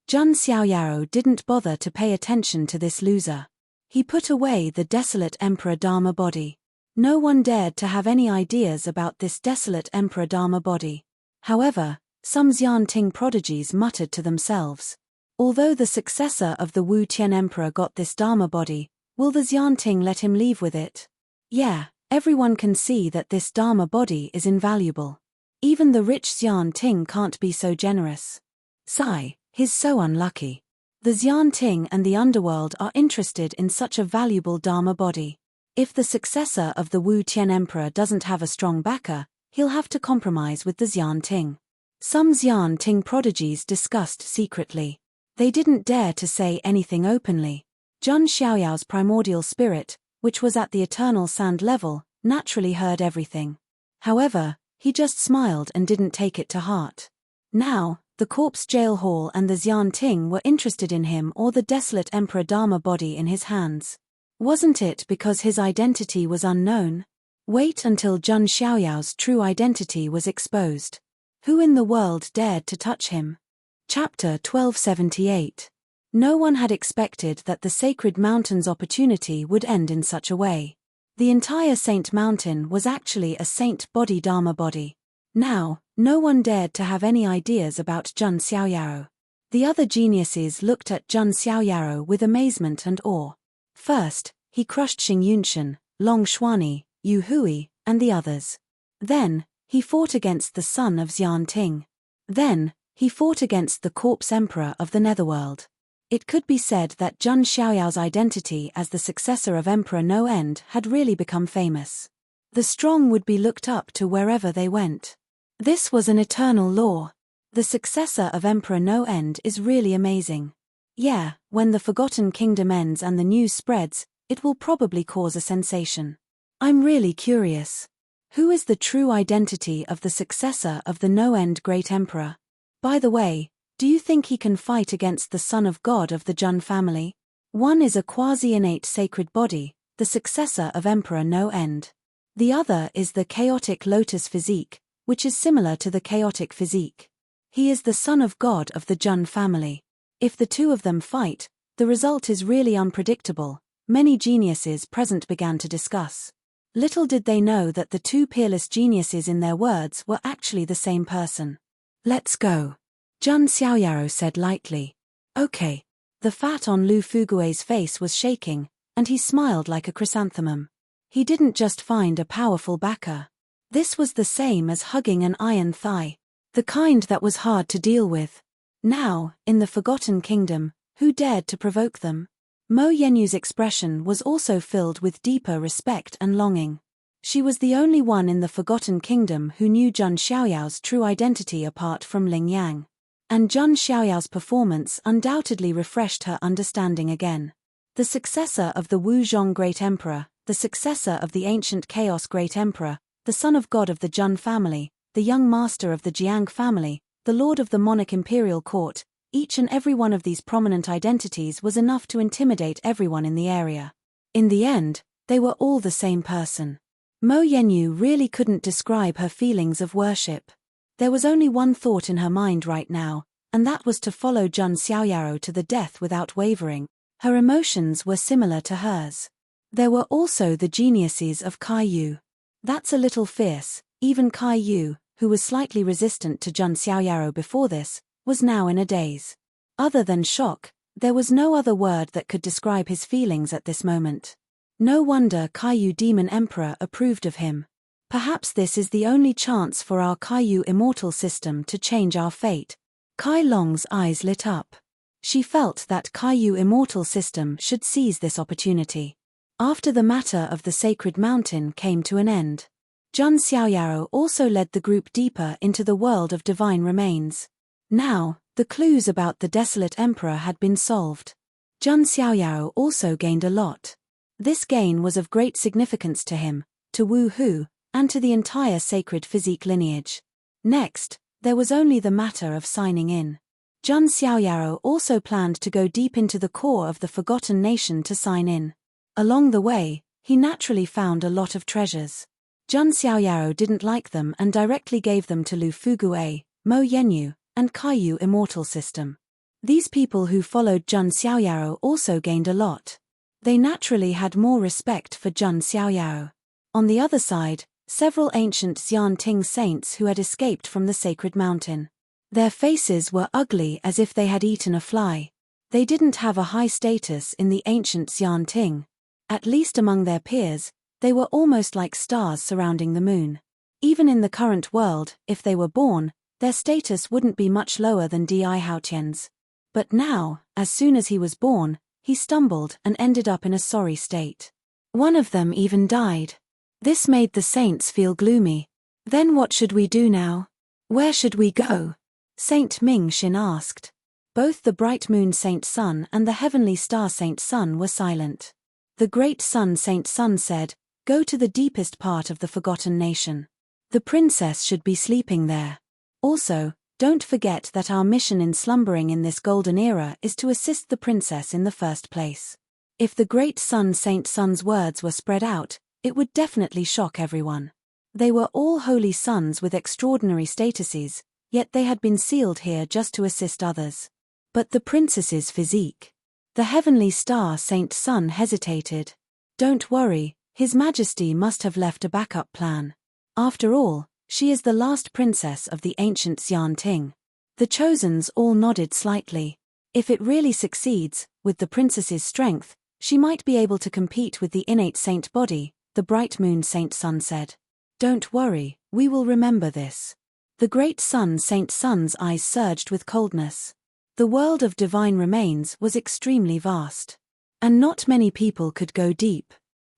Zhang Xiaoyaro didn't bother to pay attention to this loser. He put away the desolate Emperor Dharma body. No one dared to have any ideas about this desolate Emperor Dharma body. However, some Xian Ting prodigies muttered to themselves. Although the successor of the Wu Tian Emperor got this Dharma body, will the Xian Ting let him leave with it? Yeah, everyone can see that this Dharma body is invaluable. Even the rich Xian Ting can't be so generous. Sigh, he's so unlucky. The Xian Ting and the underworld are interested in such a valuable Dharma body. If the successor of the Wu Tian Emperor doesn't have a strong backer, he'll have to compromise with the Xian Ting. Some Xian Ting prodigies discussed secretly. They didn't dare to say anything openly. Zhang Xiaoyao's primordial spirit, which was at the eternal sand level, naturally heard everything. However, he just smiled and didn't take it to heart. Now, the corpse jail hall and the Xian Ting were interested in him or the desolate Emperor Dharma body in his hands. Wasn't it because his identity was unknown? Wait until Zheng Xiaoyao's true identity was exposed. Who in the world dared to touch him? Chapter 1278. No one had expected that the Sacred Mountain's opportunity would end in such a way. The entire Saint Mountain was actually a Saint Body Dharma body. Now, no one dared to have any ideas about Zheng Xiaoyao. The other geniuses looked at Zheng Xiaoyao with amazement and awe. First, he crushed Xing Yunshan, Long Xuani, Yu Hui, and the others. Then, he fought against the son of Xian Ting. Then, he fought against the corpse emperor of the Netherworld. It could be said that Zheng Xiaoyao's identity as the successor of Emperor No End had really become famous. The strong would be looked up to wherever they went. This was an eternal law. The successor of Emperor No End is really amazing. Yeah, when the Forgotten Kingdom ends and the news spreads, it will probably cause a sensation. I'm really curious. Who is the true identity of the successor of the No End Great Emperor? By the way, do you think he can fight against the Son of God of the Jun family? One is a quasi-innate sacred body, the successor of Emperor No End. The other is the chaotic lotus physique, which is similar to the chaotic physique. He is the Son of God of the Jun family. If the two of them fight, the result is really unpredictable. Many geniuses present began to discuss. Little did they know that the two peerless geniuses in their words were actually the same person. Let's go. Zheng Xiaoyao said lightly. Okay. The fat on Lu Fugue's face was shaking, and he smiled like a chrysanthemum. He didn't just find a powerful backer. This was the same as hugging an iron thigh. The kind that was hard to deal with. Now, in the Forgotten Kingdom, who dared to provoke them? Mo Yenyu's expression was also filled with deeper respect and longing. She was the only one in the Forgotten Kingdom who knew Zheng Xiaoyao's true identity apart from Ling Yang. And Zheng Xiaoyao's performance undoubtedly refreshed her understanding again. The successor of the Wu Zhong Great Emperor, the successor of the ancient Chaos Great Emperor, the son of God of the Jun family, the young master of the Jiang family, the lord of the monarch imperial court, each and every one of these prominent identities was enough to intimidate everyone in the area. In the end, they were all the same person. Mo Yenyu really couldn't describe her feelings of worship. There was only one thought in her mind right now, and that was to follow Zheng Xiaoyao to the death without wavering. Her emotions were similar to hers. There were also the geniuses of Kai Yu. That's a little fierce. Even Kai Yu, who was slightly resistant to Zheng Xiaoyao before this, was now in a daze. Other than shock, there was no other word that could describe his feelings at this moment. No wonder Kaiyu Demon Emperor approved of him. Perhaps this is the only chance for our Kaiyu immortal system to change our fate. Kai Long's eyes lit up. She felt that Kaiyu immortal system should seize this opportunity. After the matter of the Sacred Mountain came to an end, Zheng Xiaoyao also led the group deeper into the world of divine remains. Now, the clues about the desolate emperor had been solved. Zheng Xiaoyao also gained a lot. This gain was of great significance to him, to Wu Hu, and to the entire sacred Physique lineage. Next, there was only the matter of signing in. Zheng Xiaoyao also planned to go deep into the core of the Forgotten Nation to sign in. Along the way, he naturally found a lot of treasures. Zheng Xiaoyao didn't like them and directly gave them to Lu Fugue, Mo Yenyu, and Kaiyu Immortal System. These people who followed Zheng Xiaoyao also gained a lot. They naturally had more respect for Zheng Xiaoyao. On the other side, several ancient Xian Ting saints who had escaped from the Sacred Mountain. Their faces were ugly as if they had eaten a fly. They didn't have a high status in the ancient Xian Ting. At least among their peers, they were almost like stars surrounding the moon. Even in the current world, if they were born, their status wouldn't be much lower than Di Haotian's. But now, as soon as he was born, he stumbled and ended up in a sorry state. One of them even died. This made the saints feel gloomy. Then what should we do now? Where should we go? Saint Ming Xin asked. Both the bright moon Saint Sun and the heavenly star Saint Sun were silent. The great sun Saint Sun said, "Go to the deepest part of the Forgotten Nation. The princess should be sleeping there. Also, don't forget that our mission in slumbering in this golden era is to assist the princess in the first place." If the great sun Saint Sun's words were spread out, It would definitely shock everyone. They were all holy sons with extraordinary statuses, yet they had been sealed here just to assist others. But the princess's physique. The heavenly star Saint Sun hesitated. Don't worry, His Majesty must have left a backup plan. After all, she is the last princess of the ancient Xian Ting. The Chosens all nodded slightly. If it really succeeds, with the princess's strength, she might be able to compete with the innate saint body, the bright moon Saint Sun said. Don't worry, we will remember this. The great sun Saint Sun's eyes surged with coldness. The world of divine remains was extremely vast. And not many people could go deep.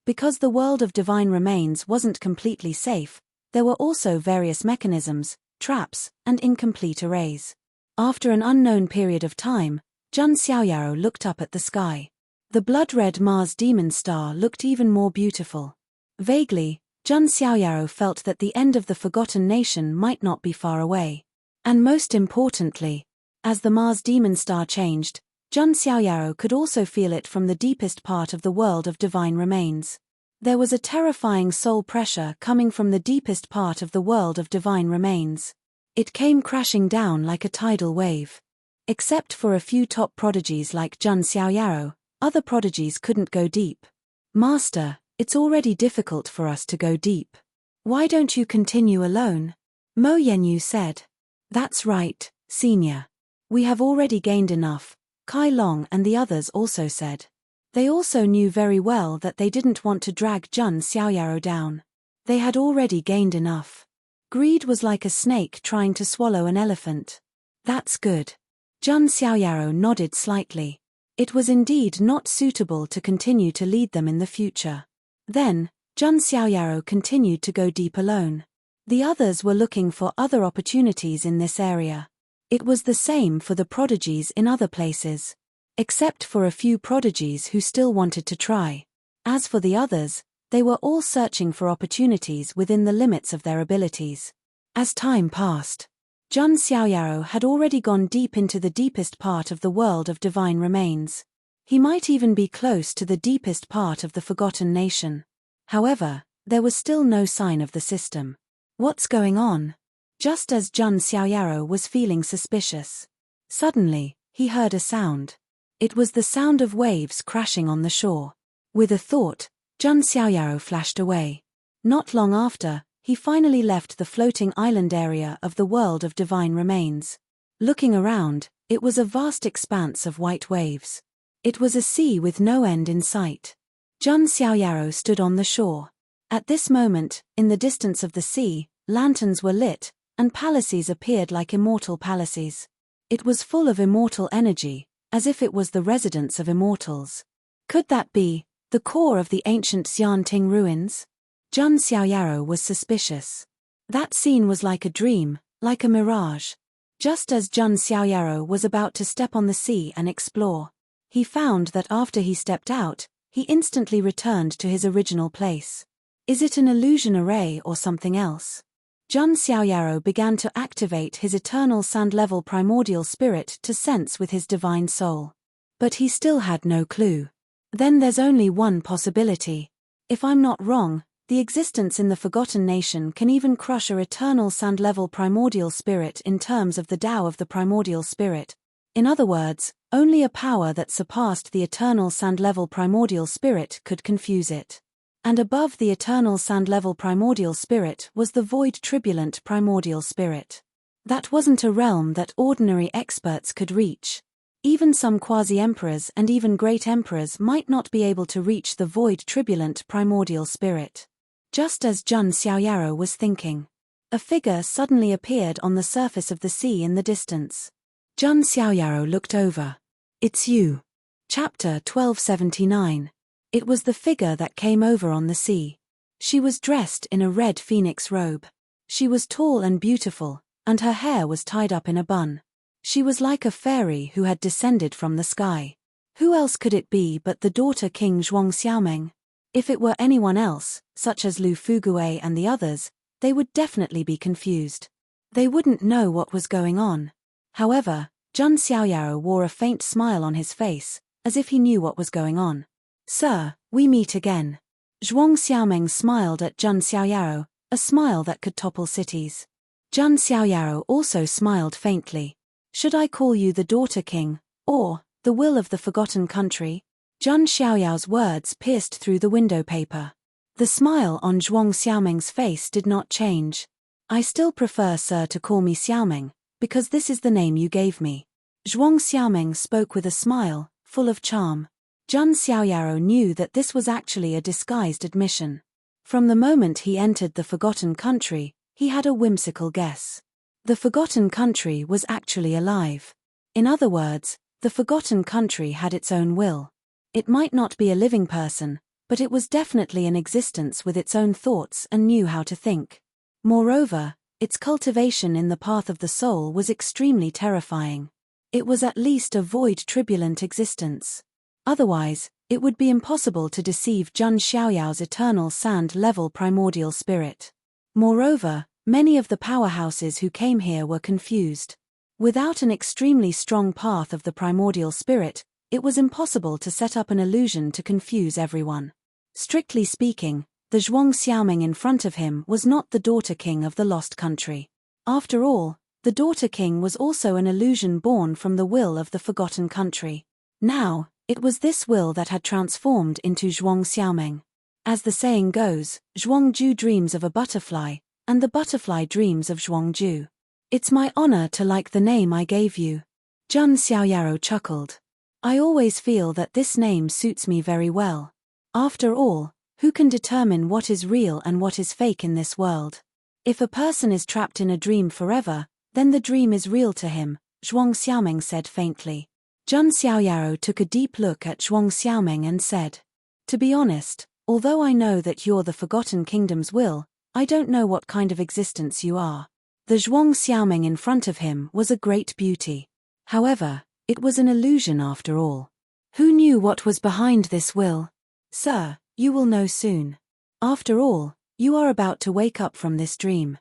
Because the world of divine remains wasn't completely safe, there were also various mechanisms, traps, and incomplete arrays. After an unknown period of time, Jun Xiaoyaro looked up at the sky. The blood-red Mars demon star looked even more beautiful. Vaguely, Jun Xiaoyaro felt that the end of the forgotten nation might not be far away. And most importantly, as the Mars demon star changed, Jun Xiaoyaro could also feel it from the deepest part of the world of divine remains. There was a terrifying soul pressure coming from the deepest part of the world of divine remains. It came crashing down like a tidal wave. Except for a few top prodigies like Jun Xiaoyaro, other prodigies couldn't go deep. Master, it's already difficult for us to go deep. Why don't you continue alone? Mo Yenyu said. That's right, Senior. We have already gained enough, Kai Long and the others also said. They also knew very well that they didn't want to drag Jun Xiaoyaro down. They had already gained enough. Greed was like a snake trying to swallow an elephant. That's good. Jun Xiaoyaro nodded slightly. It was indeed not suitable to continue to lead them in the future. Then, Jun Xiaoyaro continued to go deep alone. The others were looking for other opportunities in this area. It was the same for the prodigies in other places. Except for a few prodigies who still wanted to try. As for the others, they were all searching for opportunities within the limits of their abilities. As time passed, Jun Xiaoyaro had already gone deep into the deepest part of the world of divine remains. He might even be close to the deepest part of the forgotten nation. However, there was still no sign of the system. What's going on? Just as Jun Xiaoyaro was feeling suspicious. Suddenly, he heard a sound. It was the sound of waves crashing on the shore. With a thought, Jun Xiaoyaro flashed away. Not long after, he finally left the floating island area of the world of divine remains. Looking around, it was a vast expanse of white waves. It was a sea with no end in sight. Jun Xiaoyaro stood on the shore. At this moment, in the distance of the sea, lanterns were lit, and palaces appeared like immortal palaces. It was full of immortal energy, as if it was the residence of immortals. Could that be the core of the ancient Xianting ruins? Jun Xiaoyaro was suspicious. That scene was like a dream, like a mirage. Just as Jun Xiaoyaro was about to step on the sea and explore, he found that after he stepped out, he instantly returned to his original place. Is it an illusion array or something else? Jun Xiaoyaro began to activate his eternal sand-level primordial spirit to sense with his divine soul. But he still had no clue. Then there's only one possibility. If I'm not wrong, the existence in the Forgotten Nation can even crush a eternal sand-level primordial spirit in terms of the Tao of the primordial spirit. In other words, only a power that surpassed the eternal sand-level primordial spirit could confuse it. And above the eternal sand-level primordial spirit was the void turbulent primordial spirit. That wasn't a realm that ordinary experts could reach. Even some quasi-emperors and even great emperors might not be able to reach the void turbulent primordial spirit. Just as Jun Xiaoyaro was thinking, a figure suddenly appeared on the surface of the sea in the distance. Jun Xiaoyaro looked over. It's you. Chapter 1279. It was the figure that came over on the sea. She was dressed in a red phoenix robe. She was tall and beautiful, and her hair was tied up in a bun. She was like a fairy who had descended from the sky. Who else could it be but the daughter King Zhuang Xiaomeng? If it were anyone else, such as Lu Fugui and the others, they would definitely be confused. They wouldn't know what was going on. However, Jun Xiaoyaro wore a faint smile on his face, as if he knew what was going on. Sir, we meet again. Zhuang Xiaoming smiled at Zhun Xiaoyaro, a smile that could topple cities. Zhun Xiaoyaro also smiled faintly. Should I call you the Daughter King, or the Will of the Forgotten Country? Zhun Xiaoyao's words pierced through the window paper. The smile on Zhuang Xiaoming's face did not change. I still prefer, sir, to call me Xiaoming, because this is the name you gave me. Zhuang Xiaoming spoke with a smile, full of charm. Zhun Xiaoyaro knew that this was actually a disguised admission. From the moment he entered the Forgotten Country, he had a whimsical guess. The Forgotten Country was actually alive. In other words, the Forgotten Country had its own will. It might not be a living person, but it was definitely in existence with its own thoughts and knew how to think. Moreover, its cultivation in the path of the soul was extremely terrifying. It was at least a void turbulent existence. Otherwise, it would be impossible to deceive Zhun Xiaoyao's eternal sand-level primordial spirit. Moreover, many of the powerhouses who came here were confused. Without an extremely strong path of the primordial spirit, it was impossible to set up an illusion to confuse everyone. Strictly speaking, the Zhuang Xiaoming in front of him was not the Daughter King of the Lost Country. After all, the Daughter King was also an illusion born from the will of the Forgotten Country. Now, it was this will that had transformed into Zhuang Xiaoming. As the saying goes, Zhuangju dreams of a butterfly, and the butterfly dreams of Zhuangju. It's my honor to like the name I gave you. Zhun Xiaoyaro chuckled. I always feel that this name suits me very well. After all, who can determine what is real and what is fake in this world? If a person is trapped in a dream forever, then the dream is real to him, Zhuang Xiaoming said faintly. Zhun Xiaoyaro took a deep look at Zhuang Xiaoming and said, to be honest, although I know that you're the Forgotten Kingdom's will, I don't know what kind of existence you are. The Zhuang Xiaoming in front of him was a great beauty. However, it was an illusion after all. Who knew what was behind this will? Sir, you will know soon. After all, you are about to wake up from this dream.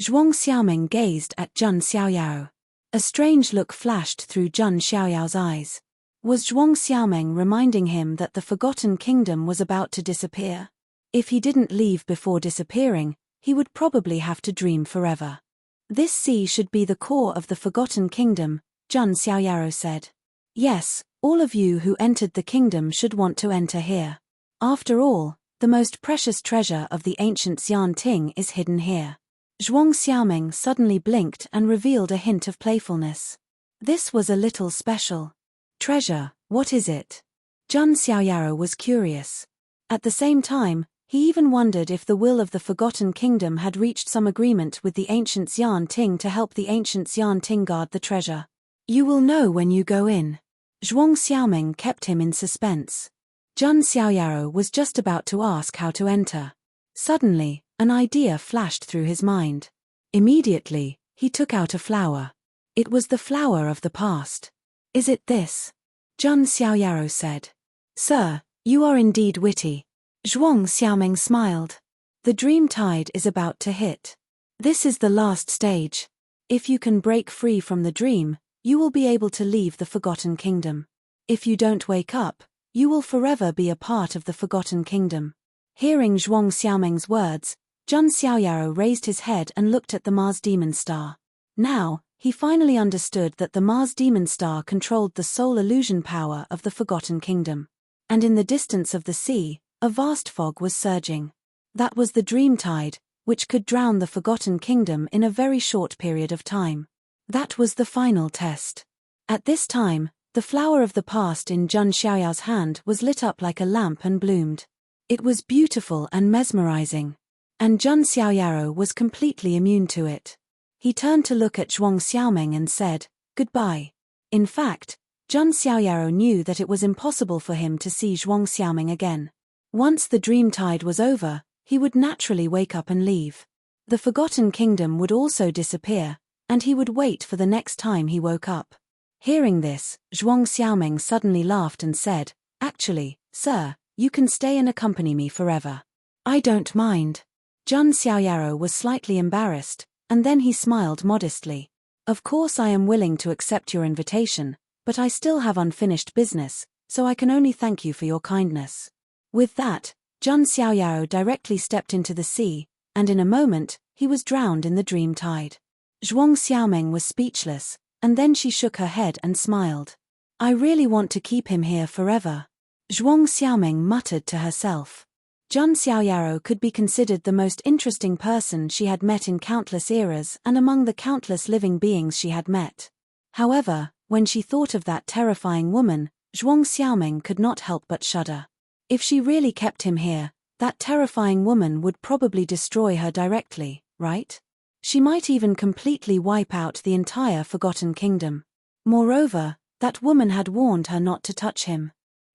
Zhuang Xiaoming gazed at Zhun Xiaoyaro. A strange look flashed through Zhun Xiaoyao's eyes. Was Zhuang Xiaoming reminding him that the Forgotten Kingdom was about to disappear? If he didn't leave before disappearing, he would probably have to dream forever. This sea should be the core of the Forgotten Kingdom, Zhun Xiaoyaro said. Yes, all of you who entered the kingdom should want to enter here. After all, the most precious treasure of the ancient Xian Ting is hidden here. Zhuang Xiaoming suddenly blinked and revealed a hint of playfulness. This was a little special. Treasure, what is it? Zhun Xiaoyaro was curious. At the same time, he even wondered if the will of the Forgotten Kingdom had reached some agreement with the ancient Xian Ting to help the ancient Xian Ting guard the treasure. You will know when you go in. Zhuang Xiaoming kept him in suspense. Zhun Xiaoyaro was just about to ask how to enter. Suddenly, an idea flashed through his mind. Immediately, he took out a flower. It was the flower of the past. Is it this? Zhun Xiaoyaro said. Sir, you are indeed witty. Zhuang Xiaoming smiled. The dream tide is about to hit. This is the last stage. If you can break free from the dream, you will be able to leave the Forgotten Kingdom. If you don't wake up, you will forever be a part of the Forgotten Kingdom. Hearing Zhuang Xiaoming's words, Zhun Xiaoyaro raised his head and looked at the Mars Demon Star. Now, he finally understood that the Mars Demon Star controlled the soul illusion power of the Forgotten Kingdom. And in the distance of the sea, a vast fog was surging. That was the dream tide, which could drown the Forgotten Kingdom in a very short period of time. That was the final test. At this time, the flower of the past in Zhun Xiaoyao's hand was lit up like a lamp and bloomed. It was beautiful and mesmerizing. And Zhun Xiaoyaro was completely immune to it. He turned to look at Zhuang Xiaoming and said, goodbye. In fact, Zhun Xiaoyaro knew that it was impossible for him to see Zhuang Xiaoming again. Once the dream tide was over, he would naturally wake up and leave. The Forgotten Kingdom would also disappear, and he would wait for the next time he woke up. Hearing this, Zhuang Xiaoming suddenly laughed and said, actually, sir, you can stay and accompany me forever. I don't mind. Zhun Xiaoyaro was slightly embarrassed, and then he smiled modestly. Of course I am willing to accept your invitation, but I still have unfinished business, so I can only thank you for your kindness. With that, Jun Xiaoyao directly stepped into the sea, and in a moment, he was drowned in the dream tide. Zhuang Xiaomeng was speechless, and then she shook her head and smiled. I really want to keep him here forever. Zhuang Xiaomeng muttered to herself. Jun Xiaoyao could be considered the most interesting person she had met in countless eras and among the countless living beings she had met. However, when she thought of that terrifying woman, Zhuang Xiaomeng could not help but shudder. If she really kept him here, that terrifying woman would probably destroy her directly, right? She might even completely wipe out the entire Forgotten Kingdom. Moreover, that woman had warned her not to touch him.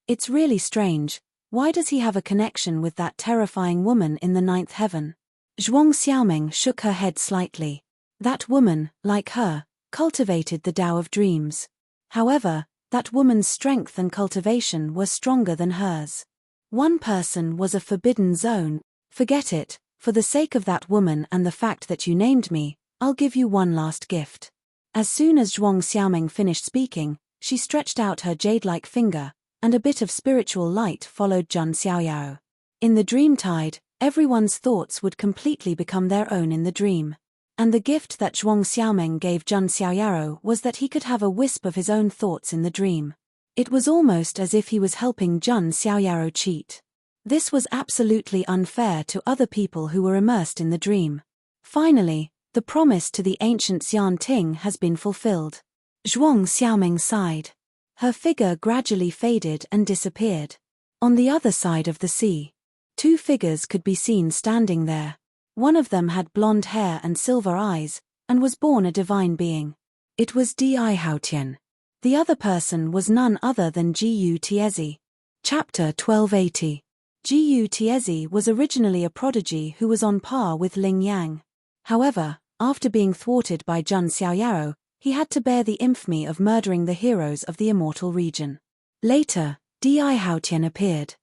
It's really strange. Why does he have a connection with that terrifying woman in the ninth heaven? Zhuang Xiaomeng shook her head slightly. That woman, like her, cultivated the Tao of dreams. However, that woman's strength and cultivation were stronger than hers. One person was a forbidden zone. Forget it, for the sake of that woman and the fact that you named me, I'll give you one last gift. As soon as Zhuang Xiaomeng finished speaking, she stretched out her jade-like finger, and a bit of spiritual light followed Jun Xiaoyao. In the dream tide, everyone's thoughts would completely become their own in the dream. And the gift that Zhuang Xiaomeng gave Jun Xiaoyao was that he could have a wisp of his own thoughts in the dream. It was almost as if he was helping Jun Xiaoyao cheat. This was absolutely unfair to other people who were immersed in the dream. Finally, the promise to the ancient Xian Ting has been fulfilled. Zhuang Xiaomeng sighed. Her figure gradually faded and disappeared. On the other side of the sea, two figures could be seen standing there. One of them had blonde hair and silver eyes, and was born a divine being. It was Di Haotian. The other person was none other than Gu Tiezi. Chapter 1280. Gu Tiezi was originally a prodigy who was on par with Ling Yang. However, after being thwarted by Jun Xiaoyao, he had to bear the infamy of murdering the heroes of the immortal region. Later, Di Haotian appeared.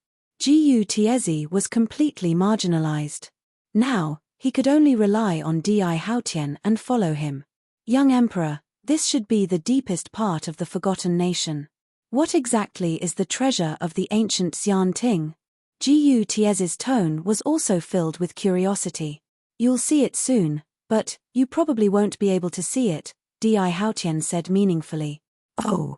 Gu Tiezi was completely marginalized. Now, he could only rely on Di Haotian and follow him. Young Emperor, this should be the deepest part of the Forgotten Nation. What exactly is the treasure of the ancient Xian Ting? Gu Tiezi's tone was also filled with curiosity. You'll see it soon, but you probably won't be able to see it, Di Haotian said meaningfully. Oh.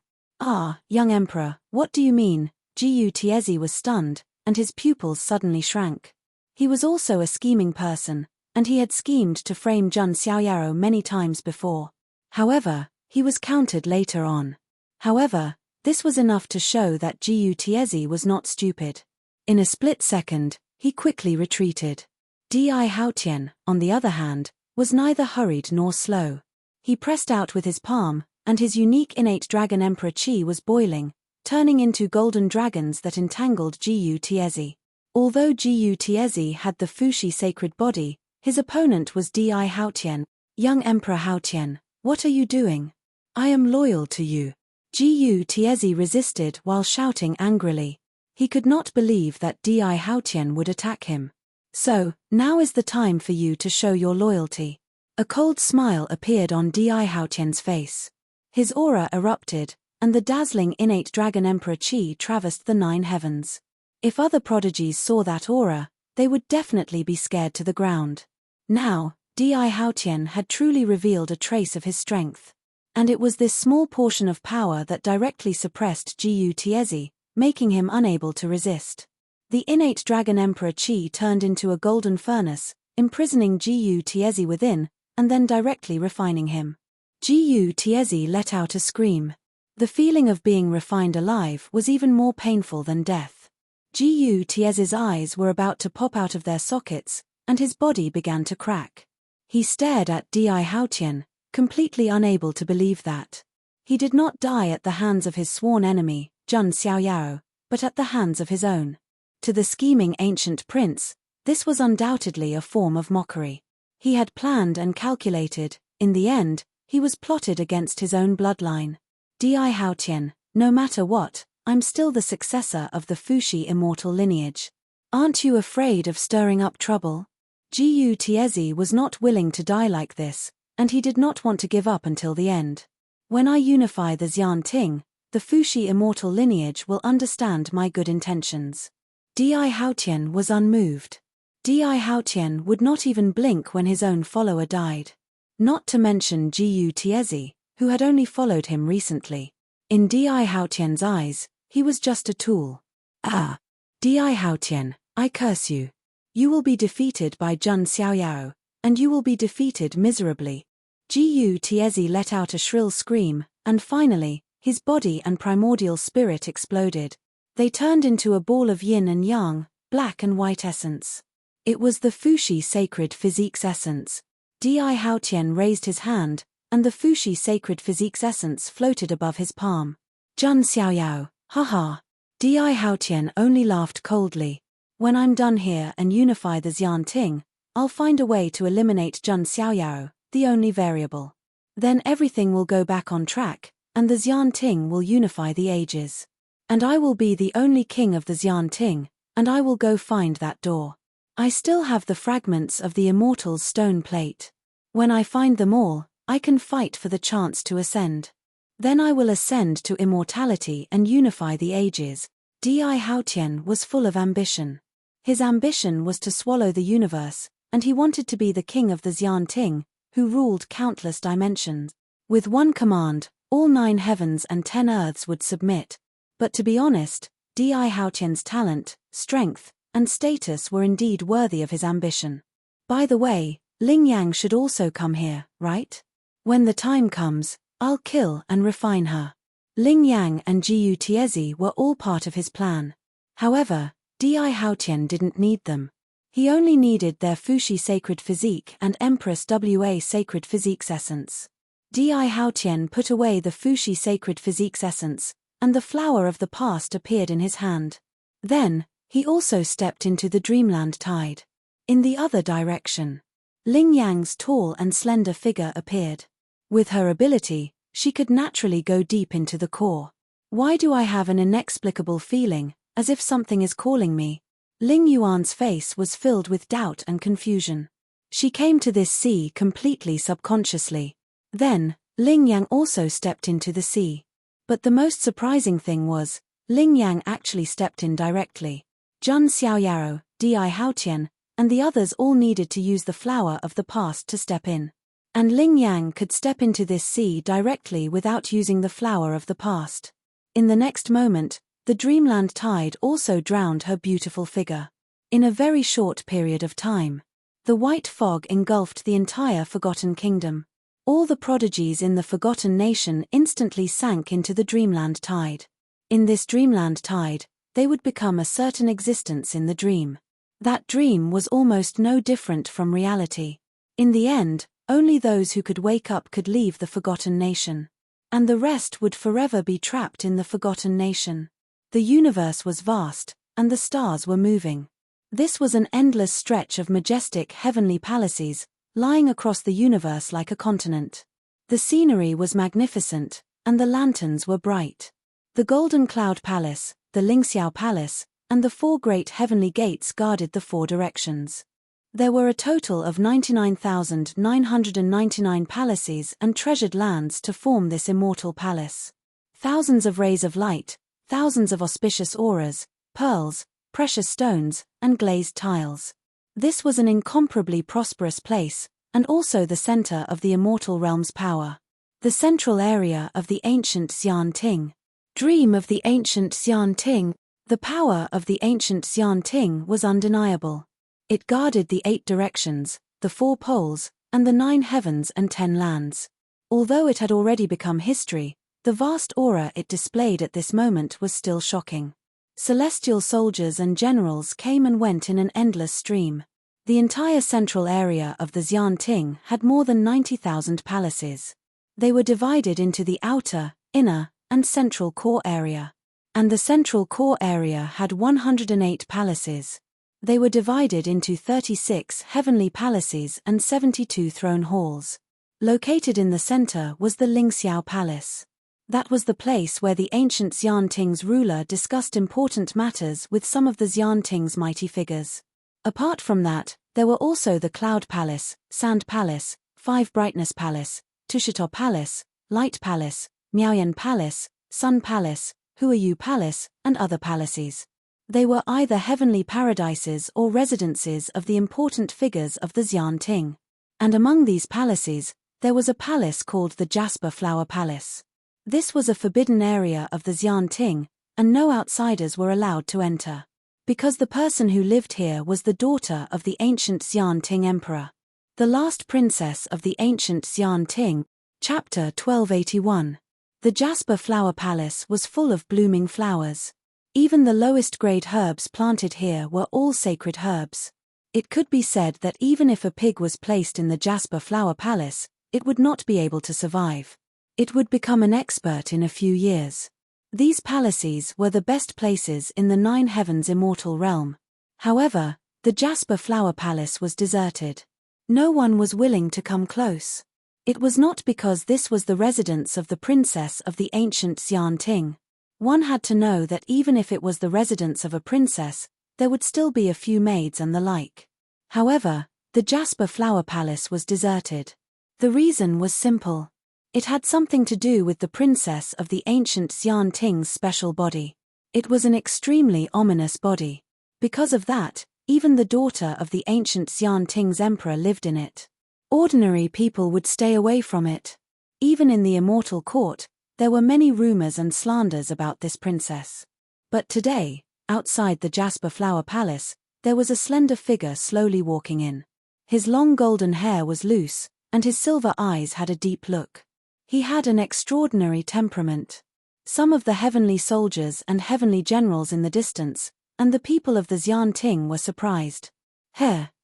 Young Emperor, what do you mean? Gu Tiezi was stunned, and his pupils suddenly shrank. He was also a scheming person, and he had schemed to frame Jun Xiaoyao many times before. However, he was countered later on. However, this was enough to show that Gu Tiezi was not stupid. In a split second, he quickly retreated. Di Haotian, on the other hand, was neither hurried nor slow. He pressed out with his palm, and his unique innate Dragon Emperor Qi was boiling, turning into golden dragons that entangled Gu Tiezi. Although Gu Tiezi had the Fushi sacred body, his opponent was Di Haotian. Young Emperor Haotian, what are you doing? I am loyal to you. Gu Tiezi resisted while shouting angrily. He could not believe that Di Haotian would attack him. So, now is the time for you to show your loyalty. A cold smile appeared on Di Haotian's face. His aura erupted, and the dazzling innate Dragon Emperor Qi traversed the 9 heavens. If other prodigies saw that aura, they would definitely be scared to the ground. Now, Di Haotian had truly revealed a trace of his strength. And it was this small portion of power that directly suppressed Gu Tiezi, making him unable to resist. The innate Dragon Emperor Qi turned into a golden furnace, imprisoning Gu Tiezi within, and then directly refining him. Gu Tiezi let out a scream. The feeling of being refined alive was even more painful than death. Gu Tiezi's eyes were about to pop out of their sockets, and his body began to crack. He stared at Di Haotian, completely unable to believe that. He did not die at the hands of his sworn enemy, Jun Xiaoyao, but at the hands of his own. To the scheming ancient prince, this was undoubtedly a form of mockery. He had planned and calculated. In the end, he was plotted against his own bloodline. Di Haotian, no matter what, I'm still the successor of the Fushi immortal lineage. Aren't you afraid of stirring up trouble? Gu Tiezi was not willing to die like this, and he did not want to give up until the end. When I unify the Xian Ting, the Fushi immortal lineage will understand my good intentions. Di Haotian was unmoved. Di Haotian would not even blink when his own follower died. Not to mention Gu Tiezi, who had only followed him recently. In Di Haotian's eyes, he was just a tool. Ah! Di Haotian, I curse you. You will be defeated by Jun Xiaoyao, and you will be defeated miserably. Gu Tiezi let out a shrill scream, and finally, his body and primordial spirit exploded. They turned into a ball of yin and yang, black and white essence. It was the Fuxi sacred physique's essence. Di Haotian raised his hand, and the Fuxi sacred physique's essence floated above his palm. Jun Xiaoyao, haha. Di Haotian only laughed coldly. When I'm done here and unify the Xian Ting, I'll find a way to eliminate Jun Xiaoyao, the only variable. Then everything will go back on track, and the Xian Ting will unify the ages. And I will be the only king of the Xian Ting, and I will go find that door. I still have the fragments of the immortal's stone plate. When I find them all, I can fight for the chance to ascend. Then I will ascend to immortality and unify the ages. Di Haotian was full of ambition. His ambition was to swallow the universe, and he wanted to be the king of the Xian Ting, who ruled countless dimensions. With one command, all 9 heavens and 10 earths would submit. But to be honest, Di Haotian's talent, strength, and status were indeed worthy of his ambition. By the way, Ling Yang should also come here, right? When the time comes, I'll kill and refine her. Ling Yang and Gu Tiezi were all part of his plan. However, Di Haotian didn't need them. He only needed their Fuxi sacred physique and Empress Wa sacred physique's essence. Di Haotian put away the Fuxi sacred physique's essence, and the flower of the past appeared in his hand. Then, he also stepped into the dreamland tide. In the other direction, Ling Yang's tall and slender figure appeared. With her ability, she could naturally go deep into the core. Why do I have an inexplicable feeling, as if something is calling me? Ling Yuan's face was filled with doubt and confusion. She came to this sea completely subconsciously. Then, Ling Yang also stepped into the sea. But the most surprising thing was, Ling Yang actually stepped in directly. Jun Xiaoyao, Di Haotian, and the others all needed to use the flower of the past to step in. And Ling Yang could step into this sea directly without using the flower of the past. In the next moment, the dreamland tide also drowned her beautiful figure. In a very short period of time, the white fog engulfed the entire Forgotten Kingdom. All the prodigies in the Forgotten Nation instantly sank into the dreamland tide. In this dreamland tide, they would become a certain existence in the dream. That dream was almost no different from reality. In the end, only those who could wake up could leave the Forgotten Nation. And the rest would forever be trapped in the Forgotten Nation. The universe was vast, and the stars were moving. This was an endless stretch of majestic heavenly palaces, lying across the universe like a continent. The scenery was magnificent, and the lanterns were bright. The Golden Cloud Palace, the Lingxiao Palace, and the 4 great heavenly gates guarded the 4 directions. There were a total of 99,999 palaces and treasured lands to form this immortal palace. Thousands of rays of light, thousands of auspicious auras, pearls, precious stones, and glazed tiles. This was an incomparably prosperous place, and also the center of the immortal realm's power. The central area of the ancient Xian Ting. Dream of the ancient Xian Ting. The power of the ancient Xian Ting was undeniable. It guarded the 8 directions, the 4 poles, and the 9 heavens and 10 lands. Although it had already become history, the vast aura it displayed at this moment was still shocking. Celestial soldiers and generals came and went in an endless stream. The entire central area of the Xian Ting had more than 90,000 palaces. They were divided into the outer, inner, and central core area. And the central core area had 108 palaces. They were divided into 36 heavenly palaces and 72 throne halls. Located in the center was the Lingxiao Palace. That was the place where the ancient Xian Ting's ruler discussed important matters with some of the Xian Ting's mighty figures. Apart from that, there were also the Cloud Palace, Sand Palace, 5 Brightness Palace, Tushito Palace, Light Palace, Miaoyan Palace, Sun Palace, Huayu Palace, and other palaces. They were either heavenly paradises or residences of the important figures of the Xianting. And among these palaces, there was a palace called the Jasper Flower Palace. This was a forbidden area of the Xianting, and no outsiders were allowed to enter. Because the person who lived here was the daughter of the ancient Xianting emperor. The last princess of the ancient Xianting, chapter 1281. The Jasper Flower Palace was full of blooming flowers. Even the lowest grade herbs planted here were all sacred herbs. It could be said that even if a pig was placed in the Jasper Flower Palace, it would not be able to survive. It would become an expert in a few years. These palaces were the best places in the 9 heavens immortal realm. However, the Jasper Flower Palace was deserted. No one was willing to come close. It was not because this was the residence of the princess of the ancient Xianting. One had to know that even if it was the residence of a princess, there would still be a few maids and the like. However, the Jasper Flower Palace was deserted. The reason was simple. It had something to do with the princess of the ancient Xianting's special body. It was an extremely ominous body. Because of that, even the daughter of the ancient Xianting's emperor lived in it. Ordinary people would stay away from it. Even in the immortal court, there were many rumors and slanders about this princess. But today, outside the Jasper Flower Palace, there was a slender figure slowly walking in. His long golden hair was loose, and his silver eyes had a deep look. He had an extraordinary temperament. Some of the heavenly soldiers and heavenly generals in the distance, and the people of the Xianting were surprised.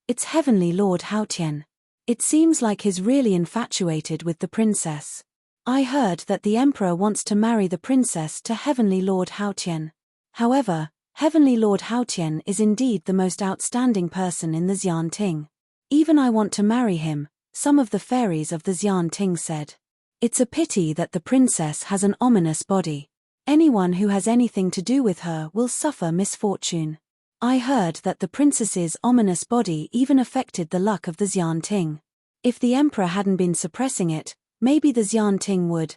It's Heavenly Lord Haotian. It seems like he's really infatuated with the princess. I heard that the emperor wants to marry the princess to Heavenly Lord Haotian. However, Heavenly Lord Haotian is indeed the most outstanding person in the Xianting. Even I want to marry him, some of the fairies of the Xianting said. It's a pity that the princess has an ominous body. Anyone who has anything to do with her will suffer misfortune. I heard that the princess's ominous body even affected the luck of the Xianting. If the emperor hadn't been suppressing it, maybe the Xianting would.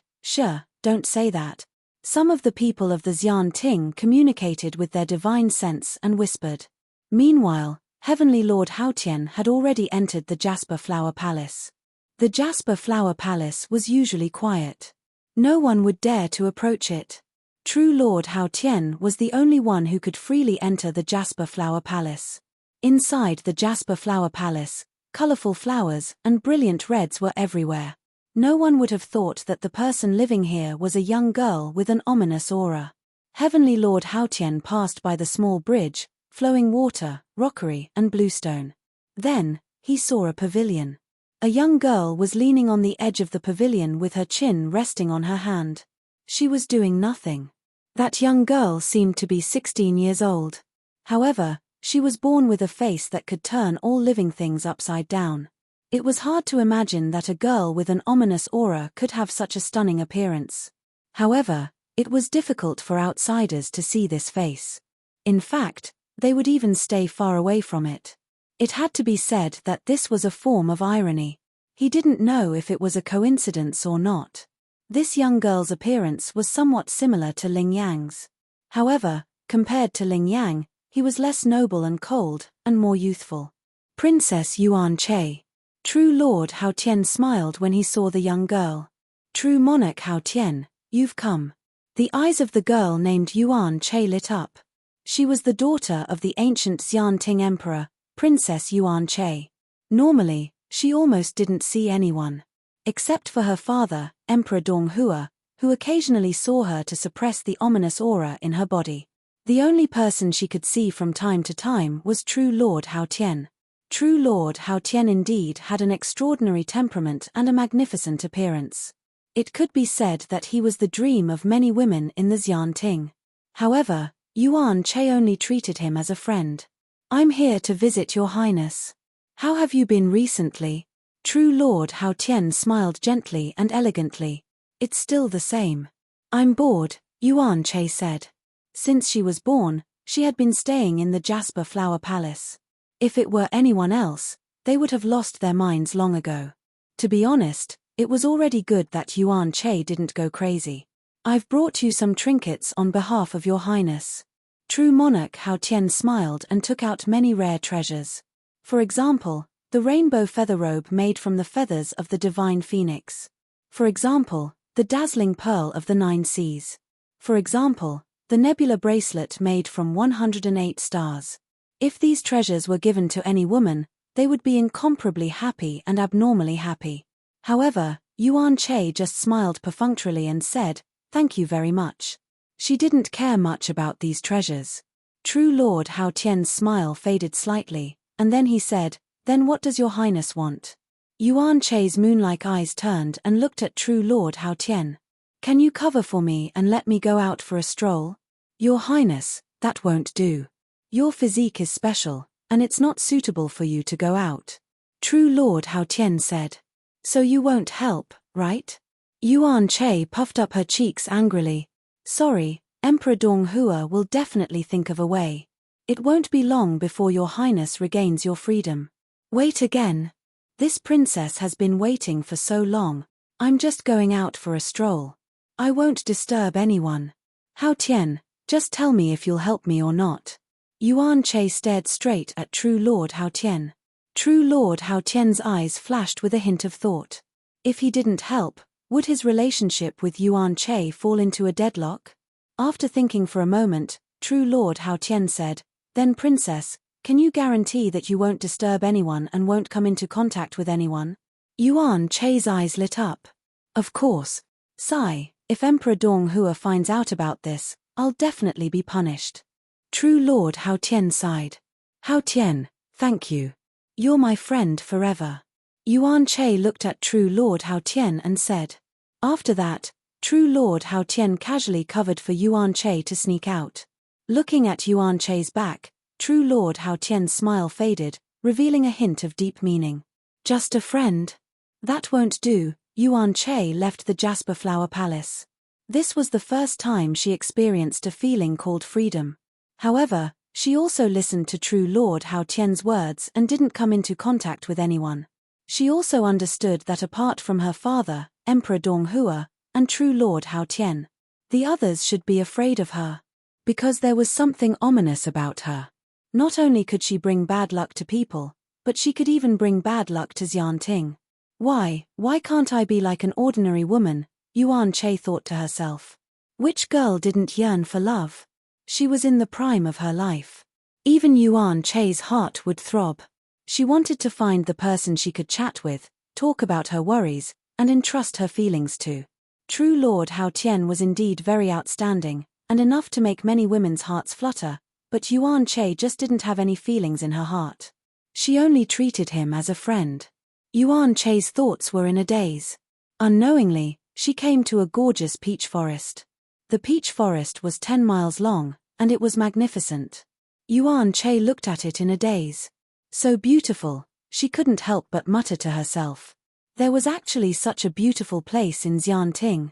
Don't say that. Some of the people of the Xianting communicated with their divine sense and whispered. Meanwhile, Heavenly Lord Haotian had already entered the Jasper Flower Palace. The Jasper Flower Palace was usually quiet. No one would dare to approach it. True Lord Haotian was the only one who could freely enter the Jasper Flower Palace. Inside the Jasper Flower Palace, colorful flowers and brilliant reds were everywhere. No one would have thought that the person living here was a young girl with an ominous aura. Heavenly Lord Haotian passed by the small bridge, flowing water, rockery, and bluestone. Then, he saw a pavilion. A young girl was leaning on the edge of the pavilion with her chin resting on her hand. She was doing nothing. That young girl seemed to be 16 years old. However, she was born with a face that could turn all living things upside down. It was hard to imagine that a girl with an ominous aura could have such a stunning appearance. However, it was difficult for outsiders to see this face. In fact, they would even stay far away from it. It had to be said that this was a form of irony. He didn't know if it was a coincidence or not. This young girl's appearance was somewhat similar to Ling Yang's. However, compared to Ling Yang, he was less noble and cold, and more youthful. Princess Yuan Che. True Lord Haotian smiled when he saw the young girl. True Monarch Haotian, you've come. The eyes of the girl named Yuan Che lit up. She was the daughter of the ancient Xianting Emperor, Princess Yuan Che. Normally, she almost didn't see anyone. Except for her father, Emperor Donghua, who occasionally saw her to suppress the ominous aura in her body. The only person she could see from time to time was True Lord Haotian. True Lord Haotian indeed had an extraordinary temperament and a magnificent appearance. It could be said that he was the dream of many women in the Xianting. However, Yuan Che only treated him as a friend. I'm here to visit your highness. How have you been recently? True Lord Haotian smiled gently and elegantly. It's still the same. I'm bored, Yuan Che said. Since she was born, she had been staying in the Jasper Flower Palace. If it were anyone else, they would have lost their minds long ago. To be honest, it was already good that Yuan Che didn't go crazy. I've brought you some trinkets on behalf of your highness. True monarch Hao Tian smiled and took out many rare treasures. For example, the rainbow feather robe made from the feathers of the divine phoenix. For example, the dazzling pearl of the 9 seas. For example, the nebula bracelet made from 108 stars. If these treasures were given to any woman, they would be incomparably happy and abnormally happy. However, Yuan Che just smiled perfunctorily and said, "Thank you very much." She didn't care much about these treasures. True Lord Hao Tian's smile faded slightly, and then he said, "Then what does your highness want?" Yuan Che's moon-like eyes turned and looked at True Lord Hao Tian. "Can you cover for me and let me go out for a stroll?" "Your highness, that won't do. Your physique is special, and it's not suitable for you to go out." True Lord Hao Tian said. "So you won't help, right?" Yuan Che puffed up her cheeks angrily. "Sorry, Emperor Donghua will definitely think of a way. It won't be long before your highness regains your freedom." "Wait again. This princess has been waiting for so long. I'm just going out for a stroll. I won't disturb anyone. Hao Tian, just tell me if you'll help me or not." Yuan Che stared straight at True Lord Hao Tian. True Lord Hao Tian's eyes flashed with a hint of thought. If he didn't help, would his relationship with Yuan Che fall into a deadlock? After thinking for a moment, True Lord Hao Tian said, "Then princess, can you guarantee that you won't disturb anyone and won't come into contact with anyone?" Yuan Che's eyes lit up. "Of course. Sai, if Emperor Donghua finds out about this, I'll definitely be punished." True Lord Hao Tian sighed. "Hao Tian, thank you. You're my friend forever." Yuan Che looked at True Lord Hao Tian and said. After that, True Lord Hao Tian casually covered for Yuan Che to sneak out. Looking at Yuan Che's back, True Lord Hao Tian's smile faded, revealing a hint of deep meaning. "Just a friend? That won't do." Yuan Che left the Jasper Flower Palace. This was the first time she experienced a feeling called freedom. However, she also listened to True Lord Hao Tian's words and didn't come into contact with anyone. She also understood that apart from her father, Emperor Donghua, and True Lord Hao Tian, the others should be afraid of her. Because there was something ominous about her. Not only could she bring bad luck to people, but she could even bring bad luck to Xianting. Why can't I be like an ordinary woman? Yuan Che thought to herself. Which girl didn't yearn for love? She was in the prime of her life. Even Yuan Che's heart would throb. She wanted to find the person she could chat with, talk about her worries, and entrust her feelings to. True Lord Hao Tian was indeed very outstanding, and enough to make many women's hearts flutter, but Yuan Che just didn't have any feelings in her heart. She only treated him as a friend. Yuan Che's thoughts were in a daze. Unknowingly, she came to a gorgeous peach forest. The peach forest was 10 miles long, and it was magnificent. Yuan Che looked at it in a daze. So beautiful, she couldn't help but mutter to herself. There was actually such a beautiful place in Xianting.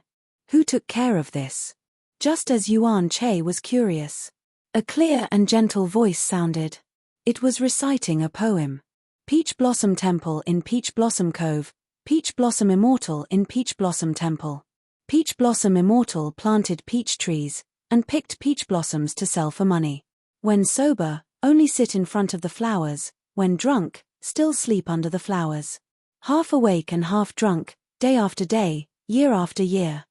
Who took care of this? Just as Yuan Che was curious, a clear and gentle voice sounded. It was reciting a poem. Peach Blossom Temple in Peach Blossom Cove, Peach Blossom Immortal in Peach Blossom Temple. Peach Blossom Immortal planted peach trees, and picked peach blossoms to sell for money. When sober, only sit in front of the flowers, when drunk, still sleep under the flowers. Half awake and half drunk, day after day, year after year.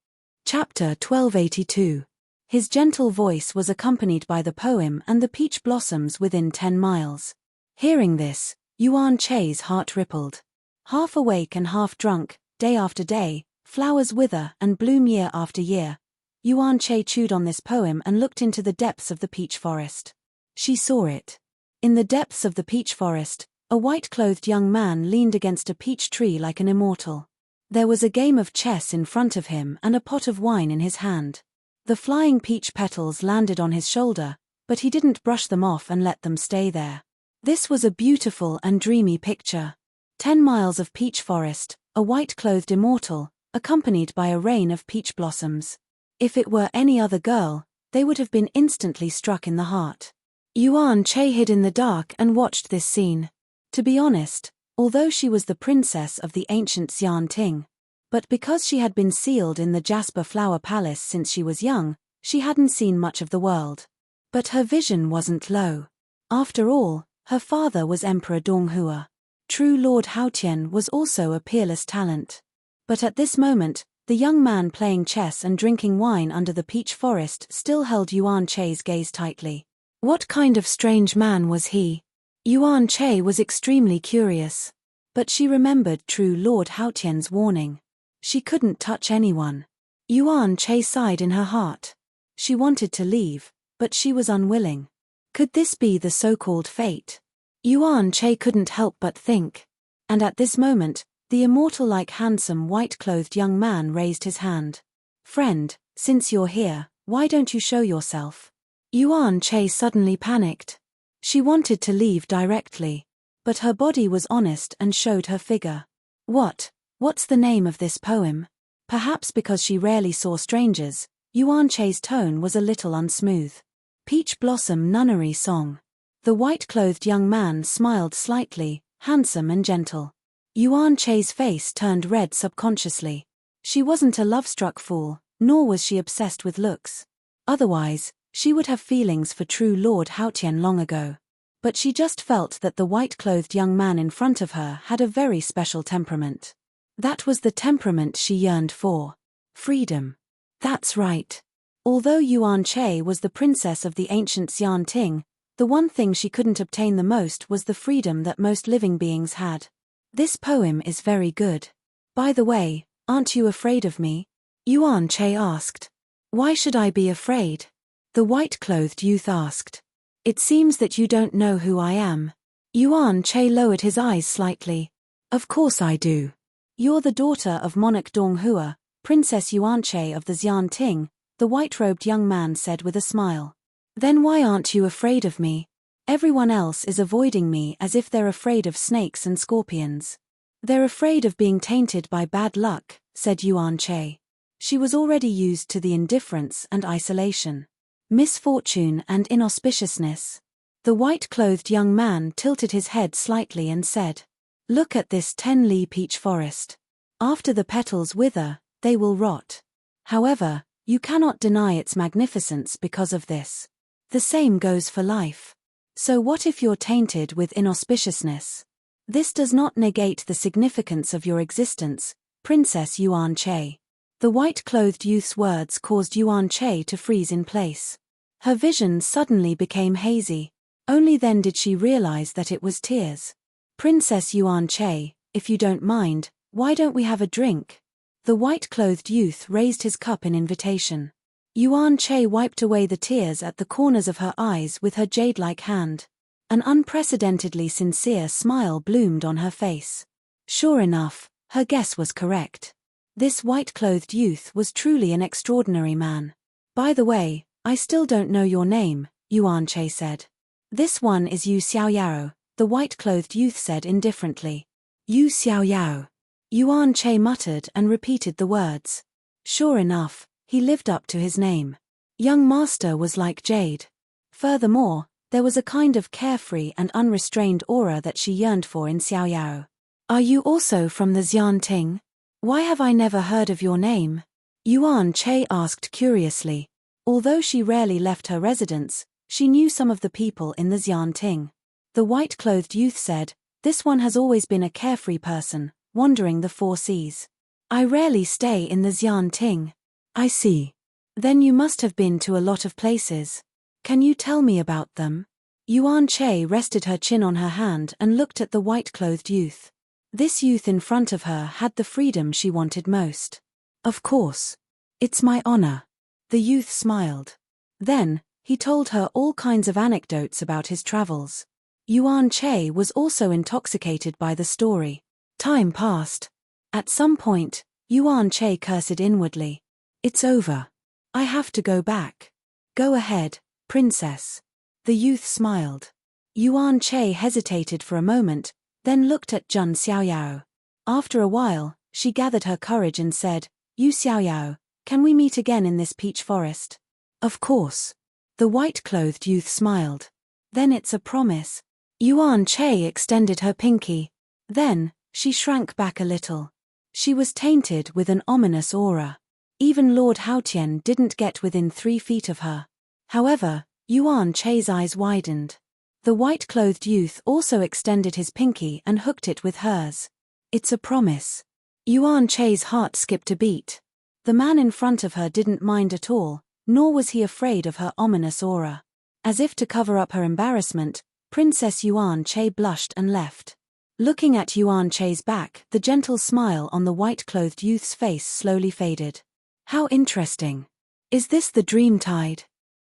Chapter 1282. His gentle voice was accompanied by the poem and the peach blossoms within 10 miles. Hearing this, Yuan Che's heart rippled. Half awake and half drunk, day after day, flowers wither and bloom year after year. Yuan Che chewed on this poem and looked into the depths of the peach forest. She saw it. In the depths of the peach forest, a white-clothed young man leaned against a peach tree like an immortal. There was a game of chess in front of him and a pot of wine in his hand. The flying peach petals landed on his shoulder, but he didn't brush them off and let them stay there. This was a beautiful and dreamy picture. 10 miles of peach forest, a white-clothed immortal, accompanied by a rain of peach blossoms. If it were any other girl, they would have been instantly struck in the heart. Yuan Che hid in the dark and watched this scene. To be honest, although she was the princess of the ancient Xianting, but because she had been sealed in the Jasper Flower Palace since she was young, she hadn't seen much of the world. But her vision wasn't low. After all, her father was Emperor Donghua. True Lord Haotian was also a peerless talent. But at this moment, the young man playing chess and drinking wine under the peach forest still held Yuan Che's gaze tightly. What kind of strange man was he? Yuan Che was extremely curious. But she remembered True Lord Haotian's warning. She couldn't touch anyone. Yuan Che sighed in her heart. She wanted to leave, but she was unwilling. Could this be the so-called fate? Yuan Che couldn't help but think. And at this moment, the immortal-like handsome white-clothed young man raised his hand. Friend, since you're here, why don't you show yourself? Yuan Che suddenly panicked. She wanted to leave directly. But her body was honest and showed her figure. What's the name of this poem? Perhaps because she rarely saw strangers, Yuan Che's tone was a little unsmooth. Peach Blossom Nunnery Song. The white-clothed young man smiled slightly, handsome and gentle. Yuan Che's face turned red subconsciously. She wasn't a love-struck fool, nor was she obsessed with looks. Otherwise, she would have feelings for True Lord Haotian long ago. But she just felt that the white-clothed young man in front of her had a very special temperament. That was the temperament she yearned for. Freedom. That's right. Although Yuan Che was the princess of the ancient Xian Ting, the one thing she couldn't obtain the most was the freedom that most living beings had. This poem is very good. By the way, aren't you afraid of me? Yuan Che asked. Why should I be afraid? The white-clothed youth asked. It seems that you don't know who I am. Yuan Che lowered his eyes slightly. Of course I do. You're the daughter of Monarch Donghua, Princess Yuan Che of the Xian Ting, the white-robed young man said with a smile. Then why aren't you afraid of me? Everyone else is avoiding me as if they're afraid of snakes and scorpions. They're afraid of being tainted by bad luck, said Yuan Che. She was already used to the indifference and isolation. Misfortune and inauspiciousness. The white-clothed young man tilted his head slightly and said, Look at this 10-li peach forest. After the petals wither, they will rot. However, you cannot deny its magnificence because of this. The same goes for life. So what if you're tainted with inauspiciousness? This does not negate the significance of your existence, Princess Yuan Che. The white-clothed youth's words caused Yuan Che to freeze in place. Her vision suddenly became hazy. Only then did she realize that it was tears. Princess Yuan Che, if you don't mind, why don't we have a drink? The white-clothed youth raised his cup in invitation. Yuan Che wiped away the tears at the corners of her eyes with her jade-like hand. An unprecedentedly sincere smile bloomed on her face. Sure enough, her guess was correct. This white-clothed youth was truly an extraordinary man. By the way, I still don't know your name, Yuan Che said. This one is Yu Xiaoyao, the white-clothed youth said indifferently. Yu Xiaoyao. Yuan Che muttered and repeated the words. Sure enough, he lived up to his name. Young master was like jade. Furthermore, there was a kind of carefree and unrestrained aura that she yearned for in Xiaoyao. Are you also from the Xian Ting? Why have I never heard of your name? Yuan Che asked curiously. Although she rarely left her residence, she knew some of the people in the Xian Ting. The white-clothed youth said, This one has always been a carefree person, wandering the 4 seas. I rarely stay in the Xian Ting. I see. Then you must have been to a lot of places. Can you tell me about them? Yuan Che rested her chin on her hand and looked at the white-clothed youth. This youth in front of her had the freedom she wanted most. Of course. It's my honor. The youth smiled. Then, he told her all kinds of anecdotes about his travels. Yuan Che was also intoxicated by the story. Time passed. At some point, Yuan Che cursed inwardly. It's over. I have to go back. Go ahead, princess. The youth smiled. Yuan Che hesitated for a moment, then looked at Jun Xiaoyao. After a while, she gathered her courage and said, Yu Xiaoyao, can we meet again in this peach forest? Of course. The white-clothed youth smiled. Then it's a promise. Yuan Che extended her pinky. Then, she shrank back a little. She was tainted with an ominous aura. Even Lord Haotian didn't get within 3 feet of her. However, Yuan Che's eyes widened. The white-clothed youth also extended his pinky and hooked it with hers. It's a promise. Yuan Che's heart skipped a beat. The man in front of her didn't mind at all, nor was he afraid of her ominous aura. As if to cover up her embarrassment, Princess Yuan Che blushed and left. Looking at Yuan Che's back, the gentle smile on the white-clothed youth's face slowly faded. How interesting. Is this the dream tide?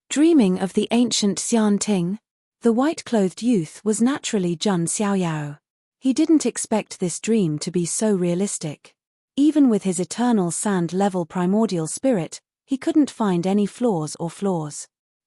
Dreaming of the ancient Xianting? The white-clothed youth was naturally Jun Xiaoyao. He didn't expect this dream to be so realistic. Even with his eternal sand-level primordial spirit, he couldn't find any flaws.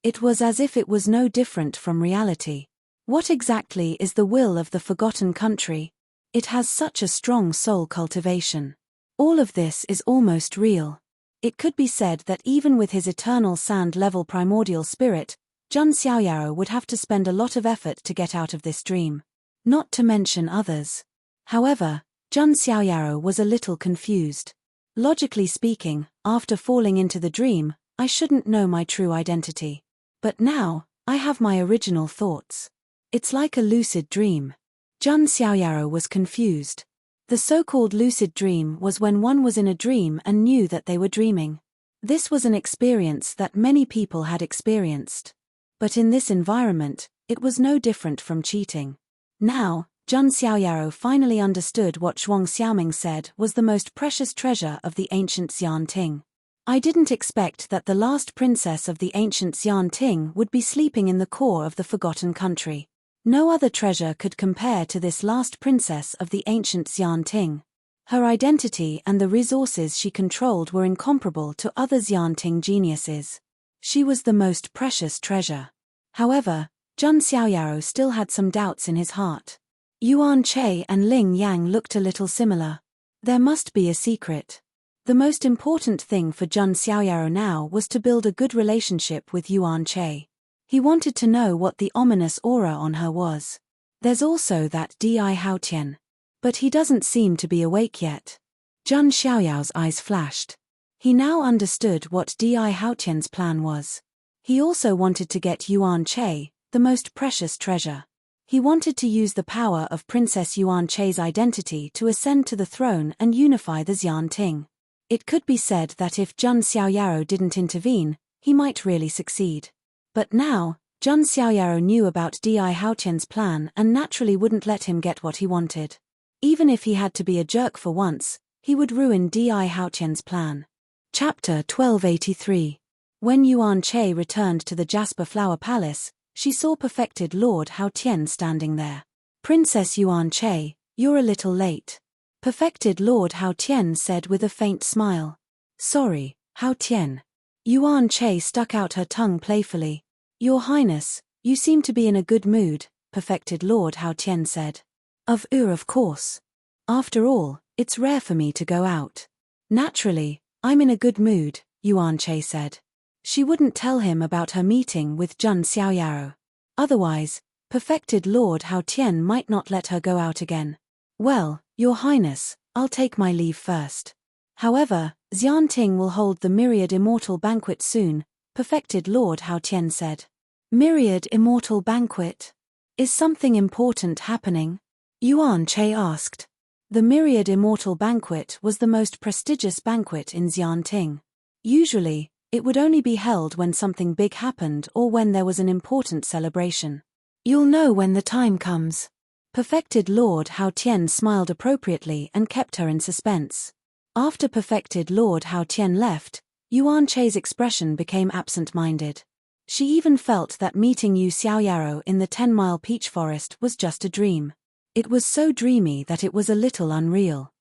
It was as if it was no different from reality. What exactly is the will of the forgotten country? It has such a strong soul cultivation. All of this is almost real. It could be said that even with his eternal sand-level primordial spirit, Jun Xiaoyao would have to spend a lot of effort to get out of this dream. Not to mention others. However, Jun Xiaoyao was a little confused. Logically speaking, after falling into the dream, I shouldn't know my true identity. But now, I have my original thoughts. It's like a lucid dream. Jun Xiaoyao was confused. The so-called lucid dream was when one was in a dream and knew that they were dreaming. This was an experience that many people had experienced. But in this environment, it was no different from cheating. Now, Jun Xiaoyao finally understood what Zhuang Xiaoming said was the most precious treasure of the ancient Xianting. I didn't expect that the last princess of the ancient Xianting would be sleeping in the core of the forgotten country. No other treasure could compare to this last princess of the ancient Xianting. Her identity and the resources she controlled were incomparable to other Xianting geniuses. She was the most precious treasure. However, Jun Xiaoyao still had some doubts in his heart. Yuan Che and Ling Yang looked a little similar. There must be a secret. The most important thing for Jun Xiaoyao now was to build a good relationship with Yuan Che. He wanted to know what the ominous aura on her was. There's also that Di Haotian. But he doesn't seem to be awake yet. Jun Xiaoyao's eyes flashed. He now understood what Di Haotian's plan was. He also wanted to get Yuan Che, the most precious treasure. He wanted to use the power of Princess Yuan Che's identity to ascend to the throne and unify the Xianting. It could be said that if Jun Xiaoyao didn't intervene, he might really succeed. But now, Jun Xiaoyao knew about Di Haotian's plan and naturally wouldn't let him get what he wanted. Even if he had to be a jerk for once, he would ruin Di Haotian's plan. Chapter 1283. When Yuan Che returned to the Jasper Flower Palace, she saw perfected Lord Haotian standing there. Princess Yuan Che, you're a little late. Perfected Lord Haotian said with a faint smile. Sorry, Haotian. Yuan Che stuck out her tongue playfully. Your Highness, you seem to be in a good mood, perfected Lord Haotian said. Of course. After all, it's rare for me to go out. Naturally, I'm in a good mood, Yuan Che said. She wouldn't tell him about her meeting with Jun Xiaoyao. Otherwise, perfected Lord Haotian might not let her go out again. Well, Your Highness, I'll take my leave first. However, Xianting will hold the Myriad Immortal Banquet soon, perfected Lord Haotian said. Myriad Immortal Banquet? Is something important happening? Yuan Che asked. The Myriad Immortal Banquet was the most prestigious banquet in Xianting. Usually, it would only be held when something big happened or when there was an important celebration. You'll know when the time comes. Perfected Lord Haotian smiled appropriately and kept her in suspense. After perfected Lord Haotian left, Yuan Che's expression became absent-minded. She even felt that meeting Yu Xiaoyao in the 10-mile peach forest was just a dream. It was so dreamy that it was a little unreal.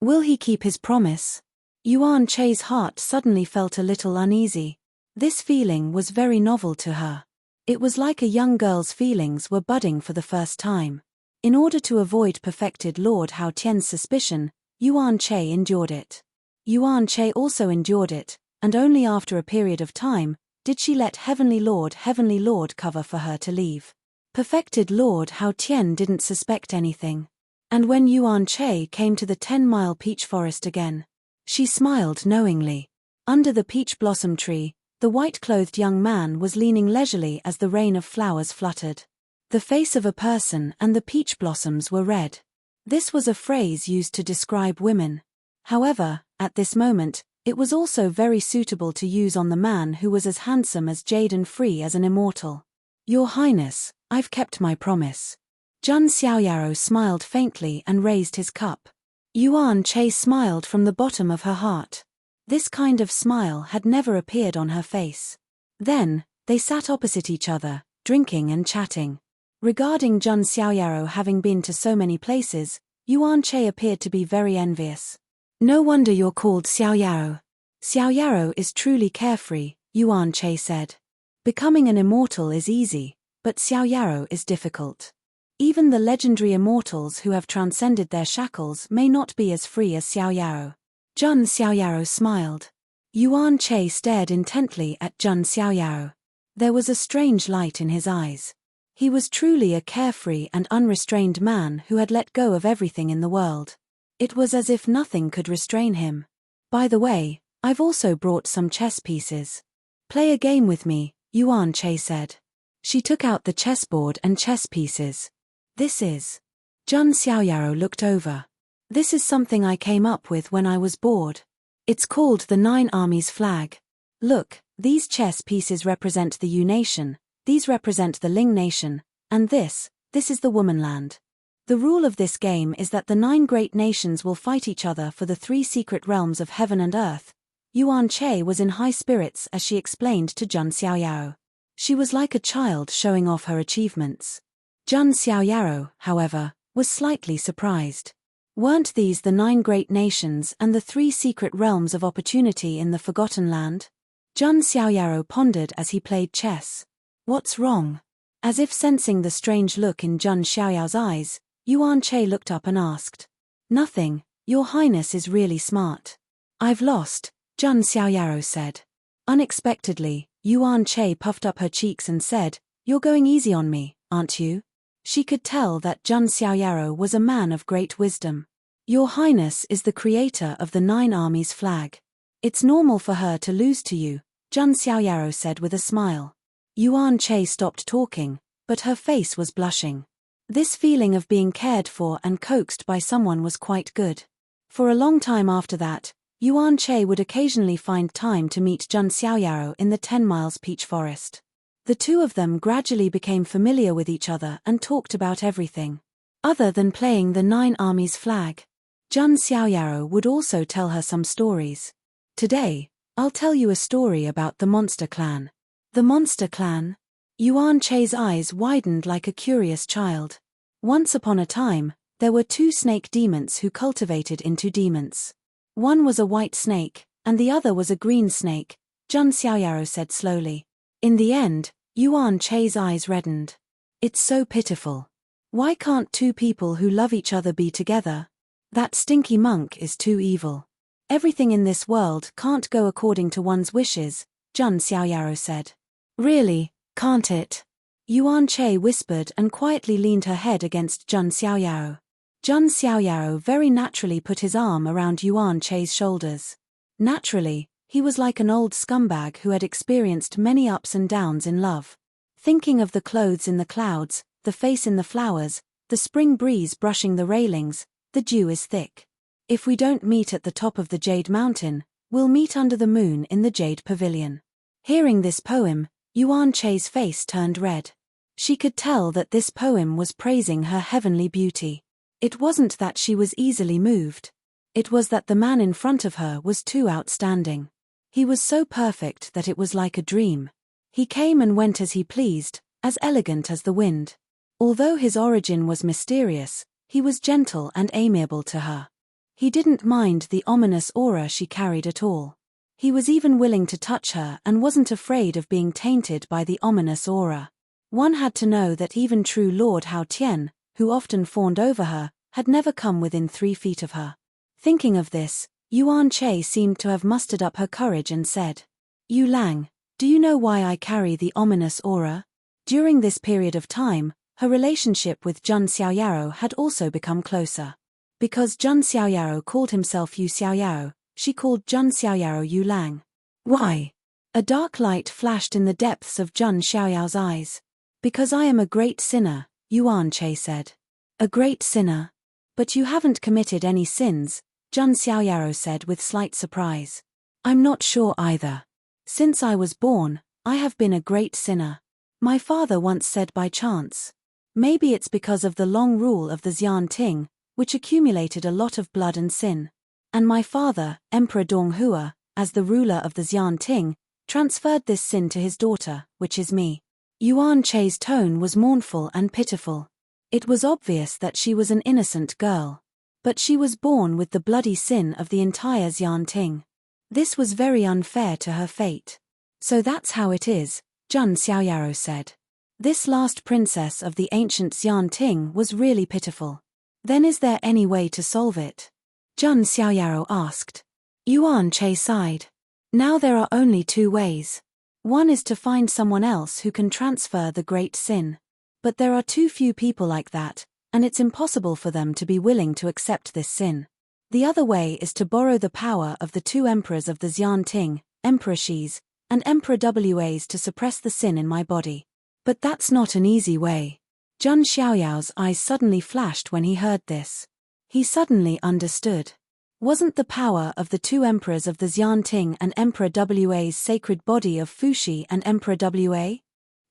Will he keep his promise? Yuan Che's heart suddenly felt a little uneasy. This feeling was very novel to her. It was like a young girl's feelings were budding for the first time. In order to avoid perfected Lord Haotian's suspicion, Yuan Che endured it. Yuan Che also endured it, and only after a period of time did she let Heavenly Lord cover for her to leave. Perfected Lord Haotian didn't suspect anything. And when Yuan Che came to the 10-mile peach forest again, she smiled knowingly. Under the peach blossom tree, The white-clothed young man was leaning leisurely as the rain of flowers fluttered. The face of a person and the peach blossoms were red. This was a phrase used to describe women. However, at this moment, it was also very suitable to use on the man who was as handsome as jade and free as an immortal. Your Highness, I've kept my promise. Jun Xiaoyaro smiled faintly and raised his cup. Yuan Che smiled from the bottom of her heart. This kind of smile had never appeared on her face. Then, they sat opposite each other, drinking and chatting. Regarding Jun Xiaoyaro having been to so many places, Yuan Che appeared to be very envious. No wonder you're called Xiaoyaro. Xiaoyaro is truly carefree, Yuan Che said. Becoming an immortal is easy, but Xiaoyaro is difficult. Even the legendary immortals who have transcended their shackles may not be as free as Xiaoyaro. Jun Xiaoyaro smiled. Yuan Che stared intently at Jun Xiaoyaro. There was a strange light in his eyes. He was truly a carefree and unrestrained man who had let go of everything in the world. It was as if nothing could restrain him. By the way, I've also brought some chess pieces. Play a game with me, Yuan Che said. She took out the chessboard and chess pieces. This is. Jun Xiaoyaro looked over. This is something I came up with when I was bored. It's called the Nine Armies flag. Look, these chess pieces represent the Yu nation, these represent the Ling nation, and this is the Womanland. The rule of this game is that the 9 great nations will fight each other for the 3 secret realms of heaven and earth. Yuan Che was in high spirits as she explained to Jun Xiaoyaro. She was like a child showing off her achievements. Jun Xiaoyaro, however, was slightly surprised. Weren't these the 9 great nations and the 3 secret realms of opportunity in the Forgotten Land? Jun Xiaoyaro pondered as he played chess. What's wrong? As if sensing the strange look in Jun Xiaoyao's eyes, Yuan Che looked up and asked. Nothing, Your Highness is really smart. I've lost, Jun Xiaoyaro said. Unexpectedly, Yuan Che puffed up her cheeks and said, You're going easy on me, aren't you? She could tell that Jun Xiaoyaro was a man of great wisdom. Your Highness is the creator of the 9 armies flag. It's normal for her to lose to you, Jun Xiaoyaro said with a smile. Yuan Che stopped talking, but her face was blushing. This feeling of being cared for and coaxed by someone was quite good. For a long time after that, Yuan Che would occasionally find time to meet Jun Xiaoyaro in the 10 Miles Peach Forest. The two of them gradually became familiar with each other and talked about everything. Other than playing the 9 armies flag, Jun Xiaoyaro would also tell her some stories. Today, I'll tell you a story about the Monster Clan. The Monster Clan? Yuan Che's eyes widened like a curious child. Once upon a time, there were 2 snake demons who cultivated into demons. One was a white snake, and the other was a green snake, Jun Xiaoyaro said slowly. In the end, Yuan Che's eyes reddened. It's so pitiful. Why can't 2 people who love each other be together? That stinky monk is too evil. Everything in this world can't go according to one's wishes, Jun Xiaoyaro said. Really, can't it? Yuan Che whispered and quietly leaned her head against Jun Xiaoyaro. Jun Xiaoyaro very naturally put his arm around Yuan Che's shoulders. Naturally, he was like an old scumbag who had experienced many ups and downs in love. Thinking of the clothes in the clouds, the face in the flowers, the spring breeze brushing the railings, the dew is thick. If we don't meet at the top of the Jade Mountain, we'll meet under the moon in the Jade Pavilion. Hearing this poem, Yuan Che's face turned red. She could tell that this poem was praising her heavenly beauty. It wasn't that she was easily moved. It was that the man in front of her was too outstanding. He was so perfect that it was like a dream. He came and went as he pleased, as elegant as the wind. Although his origin was mysterious, he was gentle and amiable to her. He didn't mind the ominous aura she carried at all. He was even willing to touch her and wasn't afraid of being tainted by the ominous aura. One had to know that even true Lord Hao Tian, who often fawned over her, had never come within 3 feet of her. Thinking of this, Yuan Che seemed to have mustered up her courage and said, Yu Lang, do you know why I carry the ominous aura? During this period of time, her relationship with Jun Xiaoyaro had also become closer. Because Jun Xiaoyaro called himself Yu Xiaoyaro, she called Jun Xiaoyaro Yu Lang. Why? A dark light flashed in the depths of Jun Xiaoyao's eyes. Because I am a great sinner, Yuan Che said. A great sinner? But you haven't committed any sins, Jun Xiaoyao said with slight surprise. I'm not sure either. Since I was born, I have been a great sinner. My father once said by chance. Maybe it's because of the long rule of the Xian Ting, which accumulated a lot of blood and sin. And my father, Emperor Donghua, as the ruler of the Xian Ting, transferred this sin to his daughter, which is me. Yuan Che's tone was mournful and pitiful. It was obvious that she was an innocent girl. But she was born with the bloody sin of the entire Xian Ting. This was very unfair to her fate. So that's how it is, Jun Xiaoyao said. This last princess of the ancient Xian Ting was really pitiful. Then is there any way to solve it? Jun Xiaoyao asked. Yuan Che sighed. Now there are only two ways. One is to find someone else who can transfer the great sin. But there are too few people like that, and it's impossible for them to be willing to accept this sin. The other way is to borrow the power of the two emperors of the Xian Ting, Emperor Shi's, and Emperor Wa's to suppress the sin in my body. But that's not an easy way. Jun Xiaoyao's eyes suddenly flashed when he heard this. He suddenly understood. Wasn't the power of the two emperors of the Xian Ting and Emperor Wa's sacred body of Fuxi and Emperor Wa?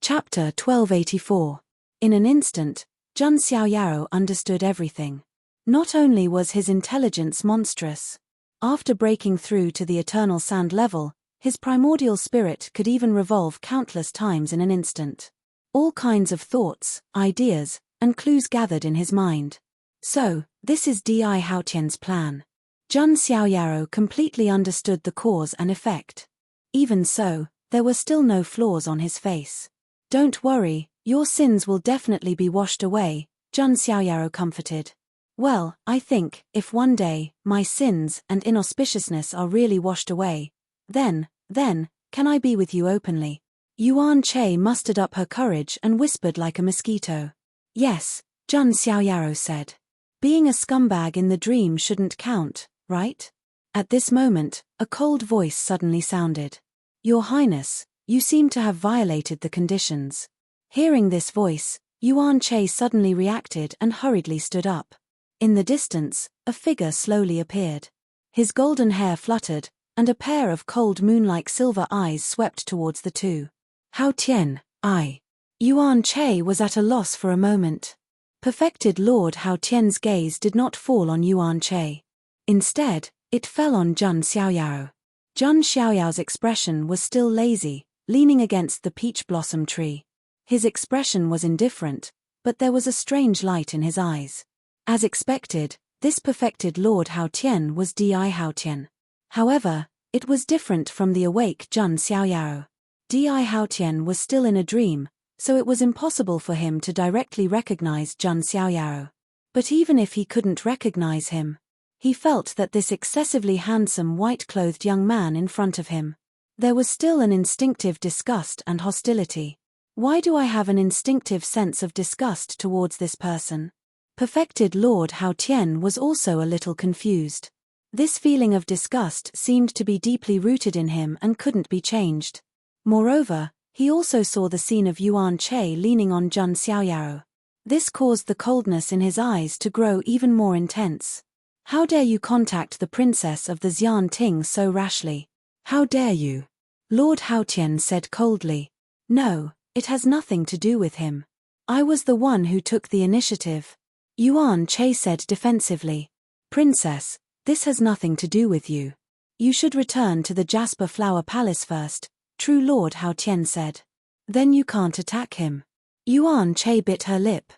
Chapter 1284. In an instant, Jun Xiaoyao understood everything. Not only was his intelligence monstrous. After breaking through to the eternal sand level, his primordial spirit could even revolve countless times in an instant. All kinds of thoughts, ideas, and clues gathered in his mind. So, this is Di Haotian's plan. Jun Xiaoyao completely understood the cause and effect. Even so, there were still no flaws on his face. Don't worry, your sins will definitely be washed away, Jun Xiaoyao comforted. Well, I think, if one day, my sins and inauspiciousness are really washed away, then, can I be with you openly? Yuan Che mustered up her courage and whispered like a mosquito. Yes, Jun Xiaoyao said. Being a scumbag in the dream shouldn't count, right? At this moment, a cold voice suddenly sounded. Your Highness, you seem to have violated the conditions. Hearing this voice, Yuan Che suddenly reacted and hurriedly stood up. In the distance, a figure slowly appeared. His golden hair fluttered, and a pair of cold moon-like silver eyes swept towards the two. Hao Tian, I. Yuan Che was at a loss for a moment. Perfected Lord Hao Tian's gaze did not fall on Yuan Che. Instead, it fell on Jun Xiaoyao. Jun Xiaoyao's expression was still lazy, leaning against the peach blossom tree. His expression was indifferent, but there was a strange light in his eyes. As expected, this perfected Lord Hao Tian was Di Haotian. However, it was different from the awake Jun Xiaoyao. Di Haotian was still in a dream, so it was impossible for him to directly recognize Jun Xiaoyao. But even if he couldn't recognize him, he felt that this excessively handsome white-clothed young man in front of him. There was still an instinctive disgust and hostility. Why do I have an instinctive sense of disgust towards this person? Perfected Lord Hao Tian was also a little confused. This feeling of disgust seemed to be deeply rooted in him and couldn't be changed. Moreover, he also saw the scene of Yuan Che leaning on Jun Xiaoyao. This caused the coldness in his eyes to grow even more intense. How dare you contact the princess of the Xian Ting so rashly? How dare you? Lord Hao Tian said coldly. No, it has nothing to do with him. I was the one who took the initiative. Yuan Che said defensively. Princess, this has nothing to do with you. You should return to the Jasper Flower Palace first, True Lord Hao Tian said. Then you can't attack him. Yuan Che bit her lip.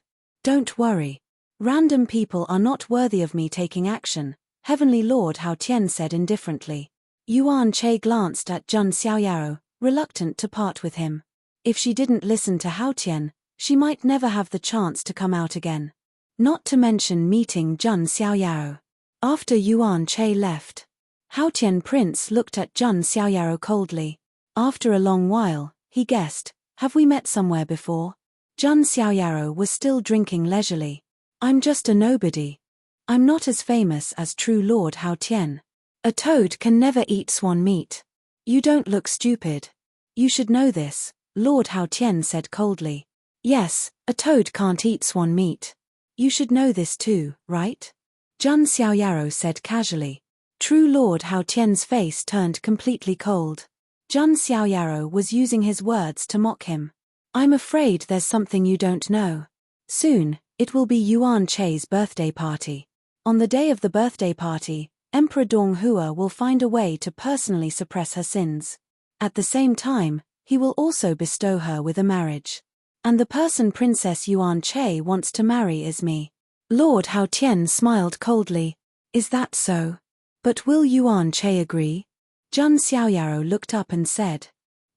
Don't worry. Random people are not worthy of me taking action, Heavenly Lord Hao Tian said indifferently. Yuan Che glanced at Jun Xiaoyao, reluctant to part with him. If she didn't listen to Hao Tian, she might never have the chance to come out again. Not to mention meeting Jun Xiaoyao. After Yuan Che left, Hao Tian Prince looked at Jun Xiaoyao coldly. After a long while, he guessed, have we met somewhere before? Jun Xiaoyao was still drinking leisurely. I'm just a nobody. I'm not as famous as True Lord Hao Tian. A toad can never eat swan meat. You don't look stupid, You should know this, Lord Hao Tian said coldly. Yes, a toad can't eat swan meat. You should know this too, right? Zhang Xiaoyaro said casually. True Lord Hao Tian's face turned completely cold. Zhang Xiaoyaro was using his words to mock him. I'm afraid there's something you don't know. Soon, it will be Yuan Chei's birthday party. On the day of the birthday party, Emperor Donghua will find a way to personally suppress her sins. At the same time, he will also bestow her with a marriage. And the person Princess Yuan Chei wants to marry is me. Lord Hao Tian smiled coldly. Is that so? But will Yuan Chei agree? Zhang Xiaoyaro looked up and said.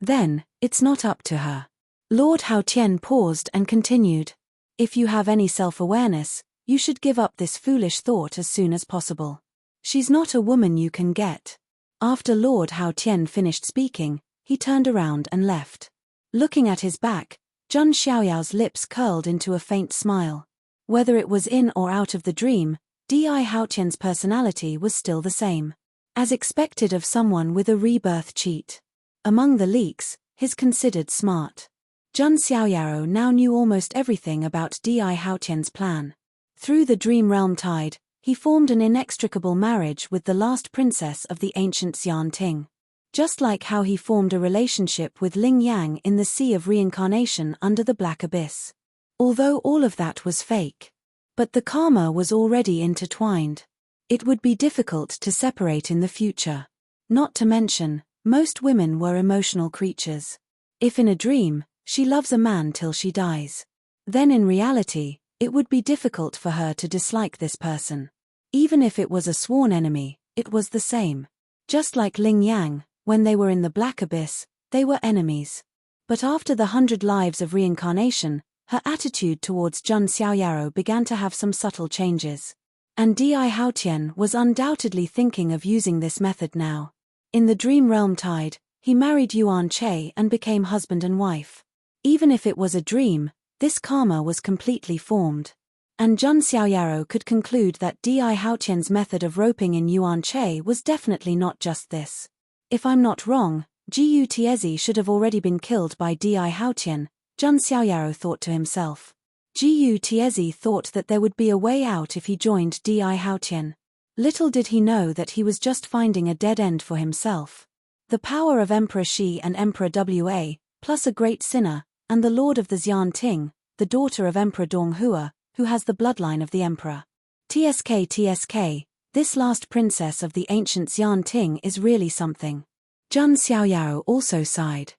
Then, it's not up to her. Lord Hao Tian paused and continued. If you have any self-awareness, you should give up this foolish thought as soon as possible. She's not a woman you can get. After Lord Hao Tian finished speaking, he turned around and left. Looking at his back, Zhang Xiaoyao's lips curled into a faint smile. Whether it was in or out of the dream, Di Haotian's personality was still the same. As expected of someone with a rebirth cheat. Among the leaks, he's considered smart. Zhang Xiaoyaro now knew almost everything about Di Haotian's plan. Through the dream realm tide, he formed an inextricable marriage with the last princess of the ancient Xian Ting. Just like how he formed a relationship with Ling Yang in the Sea of Reincarnation under the Black Abyss. Although all of that was fake. But the karma was already intertwined. It would be difficult to separate in the future. Not to mention, most women were emotional creatures. If in a dream, she loves a man till she dies. Then in reality, it would be difficult for her to dislike this person. Even if it was a sworn enemy, it was the same. Just like Ling Yang, when they were in the Black Abyss, they were enemies. But after the 100 lives of reincarnation, her attitude towards Zhang Xiaoyaro began to have some subtle changes. And Di Haotian was undoubtedly thinking of using this method now. In the dream realm tide, he married Yuan Chei and became husband and wife. Even if it was a dream, this karma was completely formed. And Zhang Xiaoyaro could conclude that Di Haotian's method of roping in Yuan Chei was definitely not just this. If I'm not wrong, Jiu Tiezi should have already been killed by Di Haotian, Zhang Xiaoyaro thought to himself. Jiu Tiezi thought that there would be a way out if he joined Di Haotian. Little did he know that he was just finding a dead end for himself. The power of Emperor Shi and Emperor Wa, plus a great sinner, and the Lord of the Xian Ting, the daughter of Emperor Donghua, who has the bloodline of the Emperor. TSK, this last princess of the ancient Xian Ting is really something. Zhang Xiaoyaro also sighed.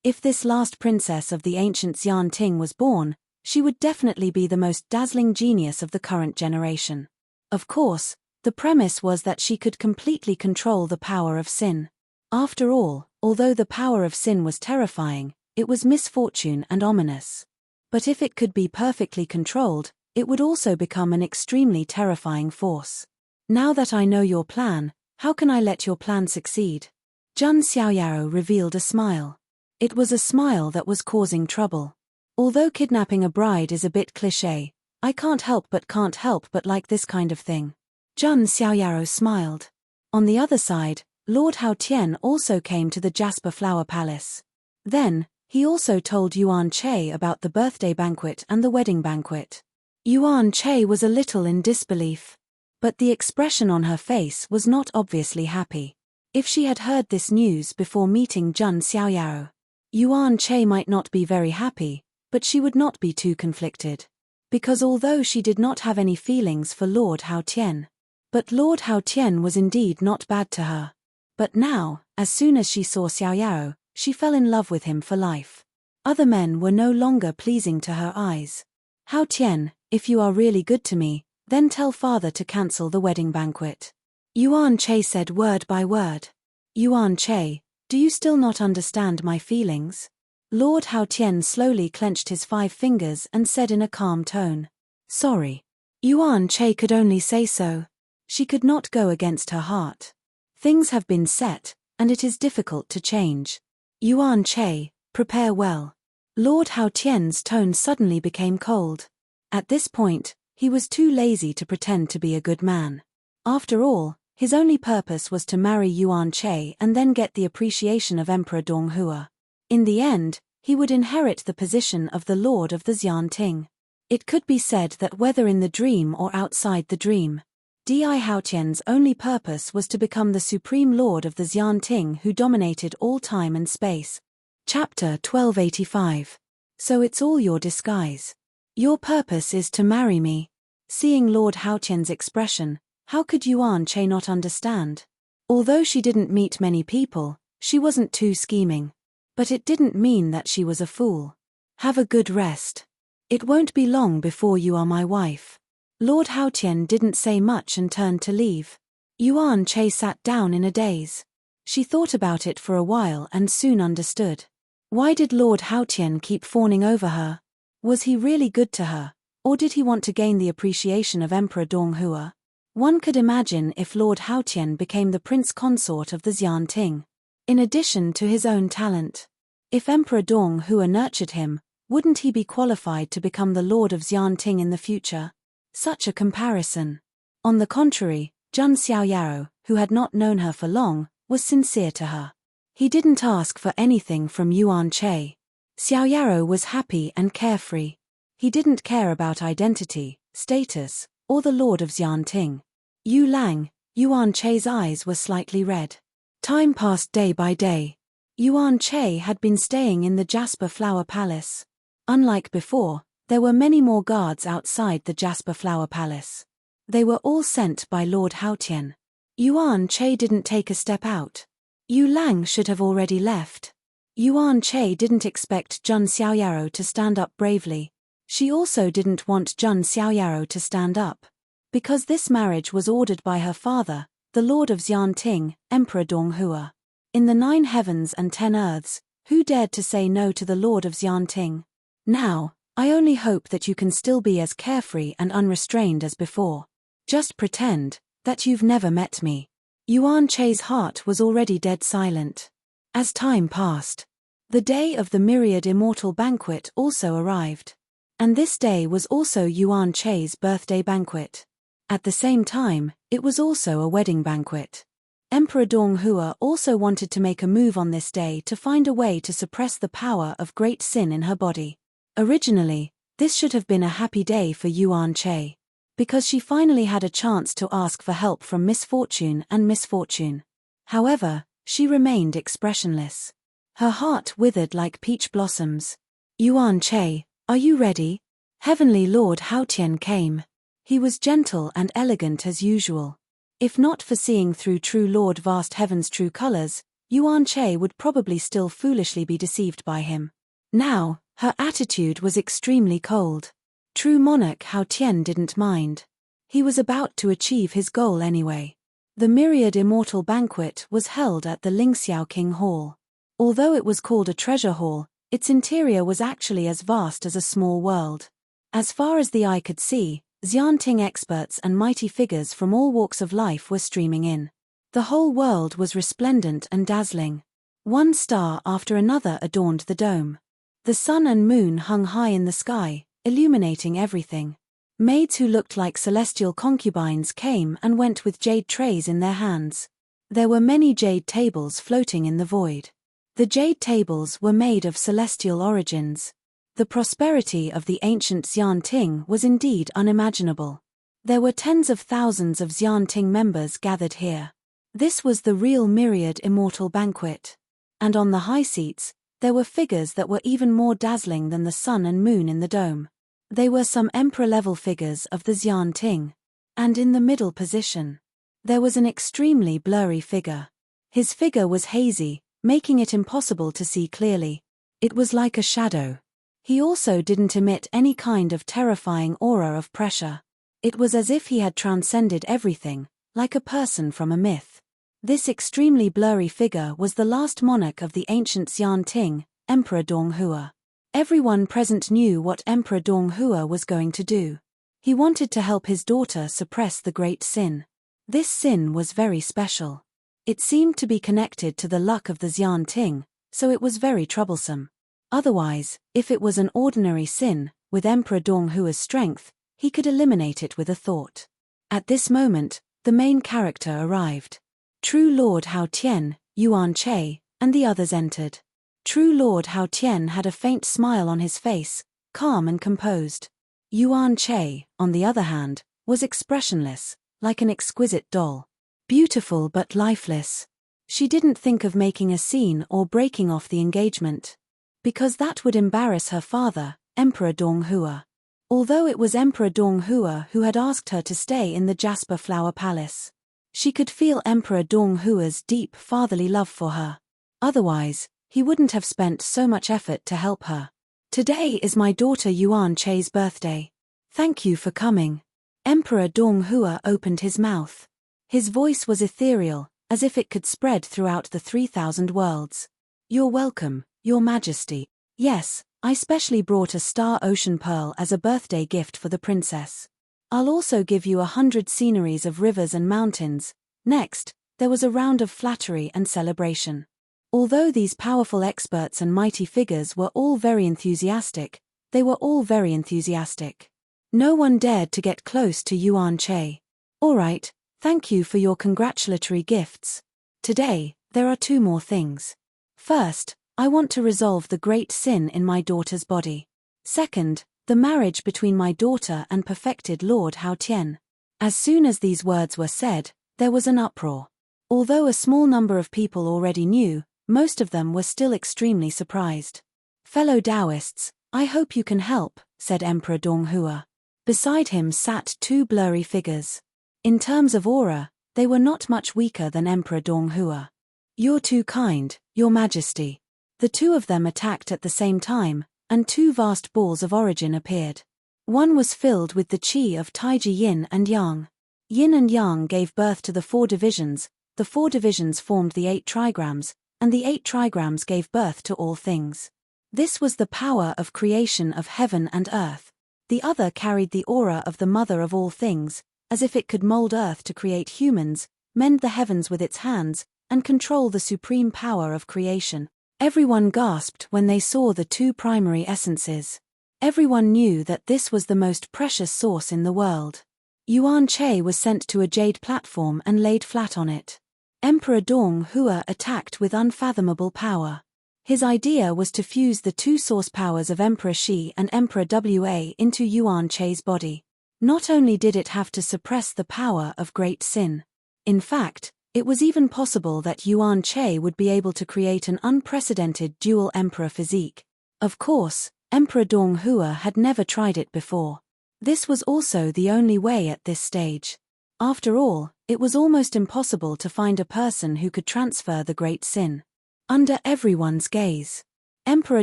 If this last princess of the ancient Xian Ting was born, she would definitely be the most dazzling genius of the current generation. Of course, the premise was that she could completely control the power of sin. After all, although the power of sin was terrifying, it was misfortune and ominous. But if it could be perfectly controlled, it would also become an extremely terrifying force. Now that I know your plan, how can I let your plan succeed? Zhang Xiaoyaro revealed a smile. It was a smile that was causing trouble. Although kidnapping a bride is a bit cliché, I can't help but like this kind of thing. Zhang Xiaoyaro smiled. On the other side, Lord Hao Tian also came to the Jasper Flower Palace. Then, he also told Yuan Chei about the birthday banquet and the wedding banquet. Yuan Chei was a little in disbelief. But the expression on her face was not obviously happy. If she had heard this news before meeting Zhang Xiaoyaro, Yuan Chei might not be very happy, but she would not be too conflicted. Because although she did not have any feelings for Lord Hao Tian, but Lord Hao Tian was indeed not bad to her. But now, as soon as she saw Xiaoyaro, she fell in love with him for life. Other men were no longer pleasing to her eyes. Hao Tian, if you are really good to me, then tell father to cancel the wedding banquet. Yuan Chei said word by word. Yuan Chei, do you still not understand my feelings? Lord Hao Tian slowly clenched his 5 fingers and said in a calm tone. Sorry. Yuan Chei could only say so. She could not go against her heart. Things have been set, and it is difficult to change. Yuan Chei, prepare well. Lord Hao Tian's tone suddenly became cold. At this point, he was too lazy to pretend to be a good man. After all, his only purpose was to marry Yuan Chei and then get the appreciation of Emperor Donghua. In the end, he would inherit the position of the Lord of the Xianting. It could be said that whether in the dream or outside the dream, Di Haotian's only purpose was to become the supreme lord of the Xianting who dominated all time and space. Chapter 1285. So it's all your disguise. Your purpose is to marry me. Seeing Lord Haotian's expression, how could Yuan Che not understand? Although she didn't meet many people, she wasn't too scheming. But it didn't mean that she was a fool. Have a good rest. It won't be long before you are my wife. Lord Haotian didn't say much and turned to leave. Yuan Che sat down in a daze. She thought about it for a while and soon understood. Why did Lord Haotian keep fawning over her? Was he really good to her, or did he want to gain the appreciation of Emperor Donghua? One could imagine if Lord Haotian became the prince consort of the Xianting. In addition to his own talent. If Emperor Donghua nurtured him, wouldn't he be qualified to become the Lord of Xianting in the future? Such a comparison. On the contrary, Jun Xiaoyaro, who had not known her for long, was sincere to her. He didn't ask for anything from Yuan Che. Xiaoyaro was happy and carefree. He didn't care about identity, status, or the Lord of Xianting. Yu Lang, Yuan Che's eyes were slightly red. Time passed day by day. Yuan Che had been staying in the Jasper Flower Palace. Unlike before, there were many more guards outside the Jasper Flower Palace. They were all sent by Lord Haotian. Yuan Che didn't take a step out. Yu Lang should have already left. Yuan Che didn't expect Jun Xiaoyaro to stand up bravely. She also didn't want Jun Xiaoyaro to stand up. Because this marriage was ordered by her father, the Lord of Xianting, Emperor Donghua. In the 9 heavens and 10 earths, who dared to say no to the Lord of Xianting? Now, I only hope that you can still be as carefree and unrestrained as before. Just pretend that you've never met me. Yuan Che's heart was already dead silent. As time passed, the day of the Myriad Immortal Banquet also arrived. And this day was also Yuan Che's birthday banquet. At the same time, it was also a wedding banquet. Emperor Donghua also wanted to make a move on this day to find a way to suppress the power of great sin in her body. Originally, this should have been a happy day for Yuan Che. Because she finally had a chance to ask for help from misfortune and misfortune. However, she remained expressionless. Her heart withered like peach blossoms. Yuan Che, are you ready? Heavenly Lord Haotian came. He was gentle and elegant as usual. If not for seeing through true Lord Vast Heaven's true colors, Yuan Che would probably still foolishly be deceived by him. Now, her attitude was extremely cold. True monarch Haotian didn't mind. He was about to achieve his goal anyway. The Myriad Immortal Banquet was held at the Lingxiao King Hall. Although it was called a treasure hall, its interior was actually as vast as a small world. As far as the eye could see, Xianting experts and mighty figures from all walks of life were streaming in. The whole world was resplendent and dazzling. One star after another adorned the dome. The sun and moon hung high in the sky, illuminating everything. Maids who looked like celestial concubines came and went with jade trays in their hands. There were many jade tables floating in the void. The jade tables were made of celestial origins. The prosperity of the ancient Xianting was indeed unimaginable. There were tens of thousands of Xianting members gathered here. This was the real Myriad Immortal Banquet. And on the high seats, there were figures that were even more dazzling than the sun and moon in the dome. They were some emperor-level figures of the Xianting. And in the middle position, there was an extremely blurry figure. His figure was hazy, making it impossible to see clearly. It was like a shadow. He also didn't emit any kind of terrifying aura of pressure. It was as if he had transcended everything, like a person from a myth. This extremely blurry figure was the last monarch of the ancient Xianting, Emperor Donghua. Everyone present knew what Emperor Donghua was going to do. He wanted to help his daughter suppress the great sin. This sin was very special. It seemed to be connected to the luck of the Xianting, so it was very troublesome. Otherwise, if it was an ordinary sin, with Emperor Donghua's strength, he could eliminate it with a thought. At this moment, the main character arrived. True Lord Haotian, Yuan Che, and the others entered. True Lord Hao Tian had a faint smile on his face, calm and composed. Yuan Che, on the other hand, was expressionless, like an exquisite doll. Beautiful but lifeless. She didn't think of making a scene or breaking off the engagement. Because that would embarrass her father, Emperor Donghua. Although it was Emperor Donghua who had asked her to stay in the Jasper Flower Palace. She could feel Emperor Donghua's deep fatherly love for her. Otherwise, he wouldn't have spent so much effort to help her. Today is my daughter Yuan Che's birthday. Thank you for coming. Emperor Donghua opened his mouth. His voice was ethereal, as if it could spread throughout the 3,000 worlds. You're welcome, Your Majesty. Yes, I specially brought a star ocean pearl as a birthday gift for the princess. I'll also give you 100 sceneries of rivers and mountains. Next, there was a round of flattery and celebration. Although these powerful experts and mighty figures were all very enthusiastic, they were all very enthusiastic. No one dared to get close to Yuan Che. All right, thank you for your congratulatory gifts. Today, there are 2 more things. First, I want to resolve the great sin in my daughter's body. Second, the marriage between my daughter and perfected Lord Hao Tian. As soon as these words were said, there was an uproar. Although a small number of people already knew, most of them were still extremely surprised. Fellow Taoists, I hope you can help, said Emperor Donghua. Beside him sat 2 blurry figures. In terms of aura, they were not much weaker than Emperor Donghua. You're too kind, Your Majesty. The 2 of them attacked at the same time, and 2 vast balls of origin appeared. One was filled with the qi of Taiji Yin and Yang. Yin and Yang gave birth to the 4 divisions, the 4 divisions formed the 8 trigrams, and the 8 trigrams gave birth to all things. This was the power of creation of heaven and earth. The other carried the aura of the mother of all things, as if it could mold earth to create humans, mend the heavens with its hands, and control the supreme power of creation. Everyone gasped when they saw the 2 primary essences. Everyone knew that this was the most precious source in the world. Yuan Che was sent to a jade platform and laid flat on it. Emperor Donghua attacked with unfathomable power. His idea was to fuse the 2 source powers of Emperor Shi and Emperor Wa into Yuan Che's body. Not only did it have to suppress the power of great sin. In fact, it was even possible that Yuan Che would be able to create an unprecedented dual emperor physique. Of course, Emperor Donghua had never tried it before. This was also the only way at this stage. After all, it was almost impossible to find a person who could transfer the great sin. Under everyone's gaze, Emperor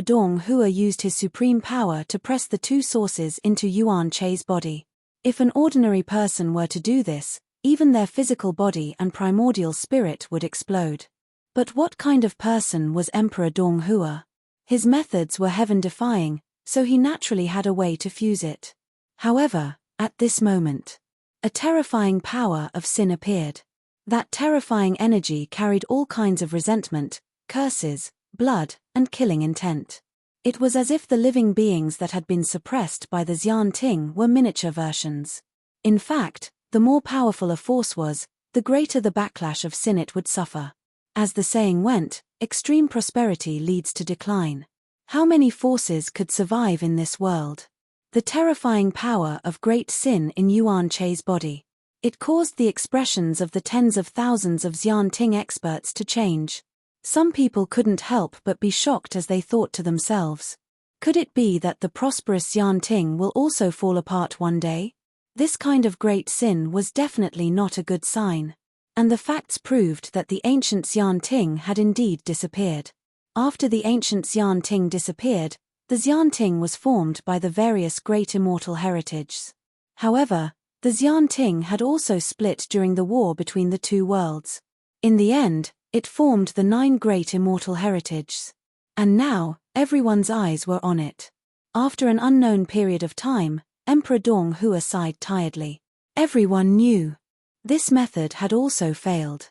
Donghua used his supreme power to press the 2 sources into Yuan Che's body. If an ordinary person were to do this, even their physical body and primordial spirit would explode. But what kind of person was Emperor Donghua? His methods were heaven-defying, so he naturally had a way to fuse it. However, at this moment, a terrifying power of sin appeared. That terrifying energy carried all kinds of resentment, curses, blood, and killing intent. It was as if the living beings that had been suppressed by the Xian Ting were miniature versions. In fact, the more powerful a force was, the greater the backlash of sin it would suffer. As the saying went, extreme prosperity leads to decline. How many forces could survive in this world? The terrifying power of great sin in Yuan Che's body. It caused the expressions of the tens of thousands of Xian Ting experts to change. Some people couldn't help but be shocked as they thought to themselves, could it be that the prosperous Xian Ting will also fall apart one day? This kind of great sin was definitely not a good sign. And the facts proved that the ancient Xian Ting had indeed disappeared. After the ancient Xian Ting disappeared, the Xian Ting was formed by the various great immortal heritages. However, the Xian Ting had also split during the war between the 2 worlds. In the end, it formed the 9 great immortal heritages. And now, everyone's eyes were on it. After an unknown period of time, Emperor Donghua sighed tiredly. Everyone knew. This method had also failed.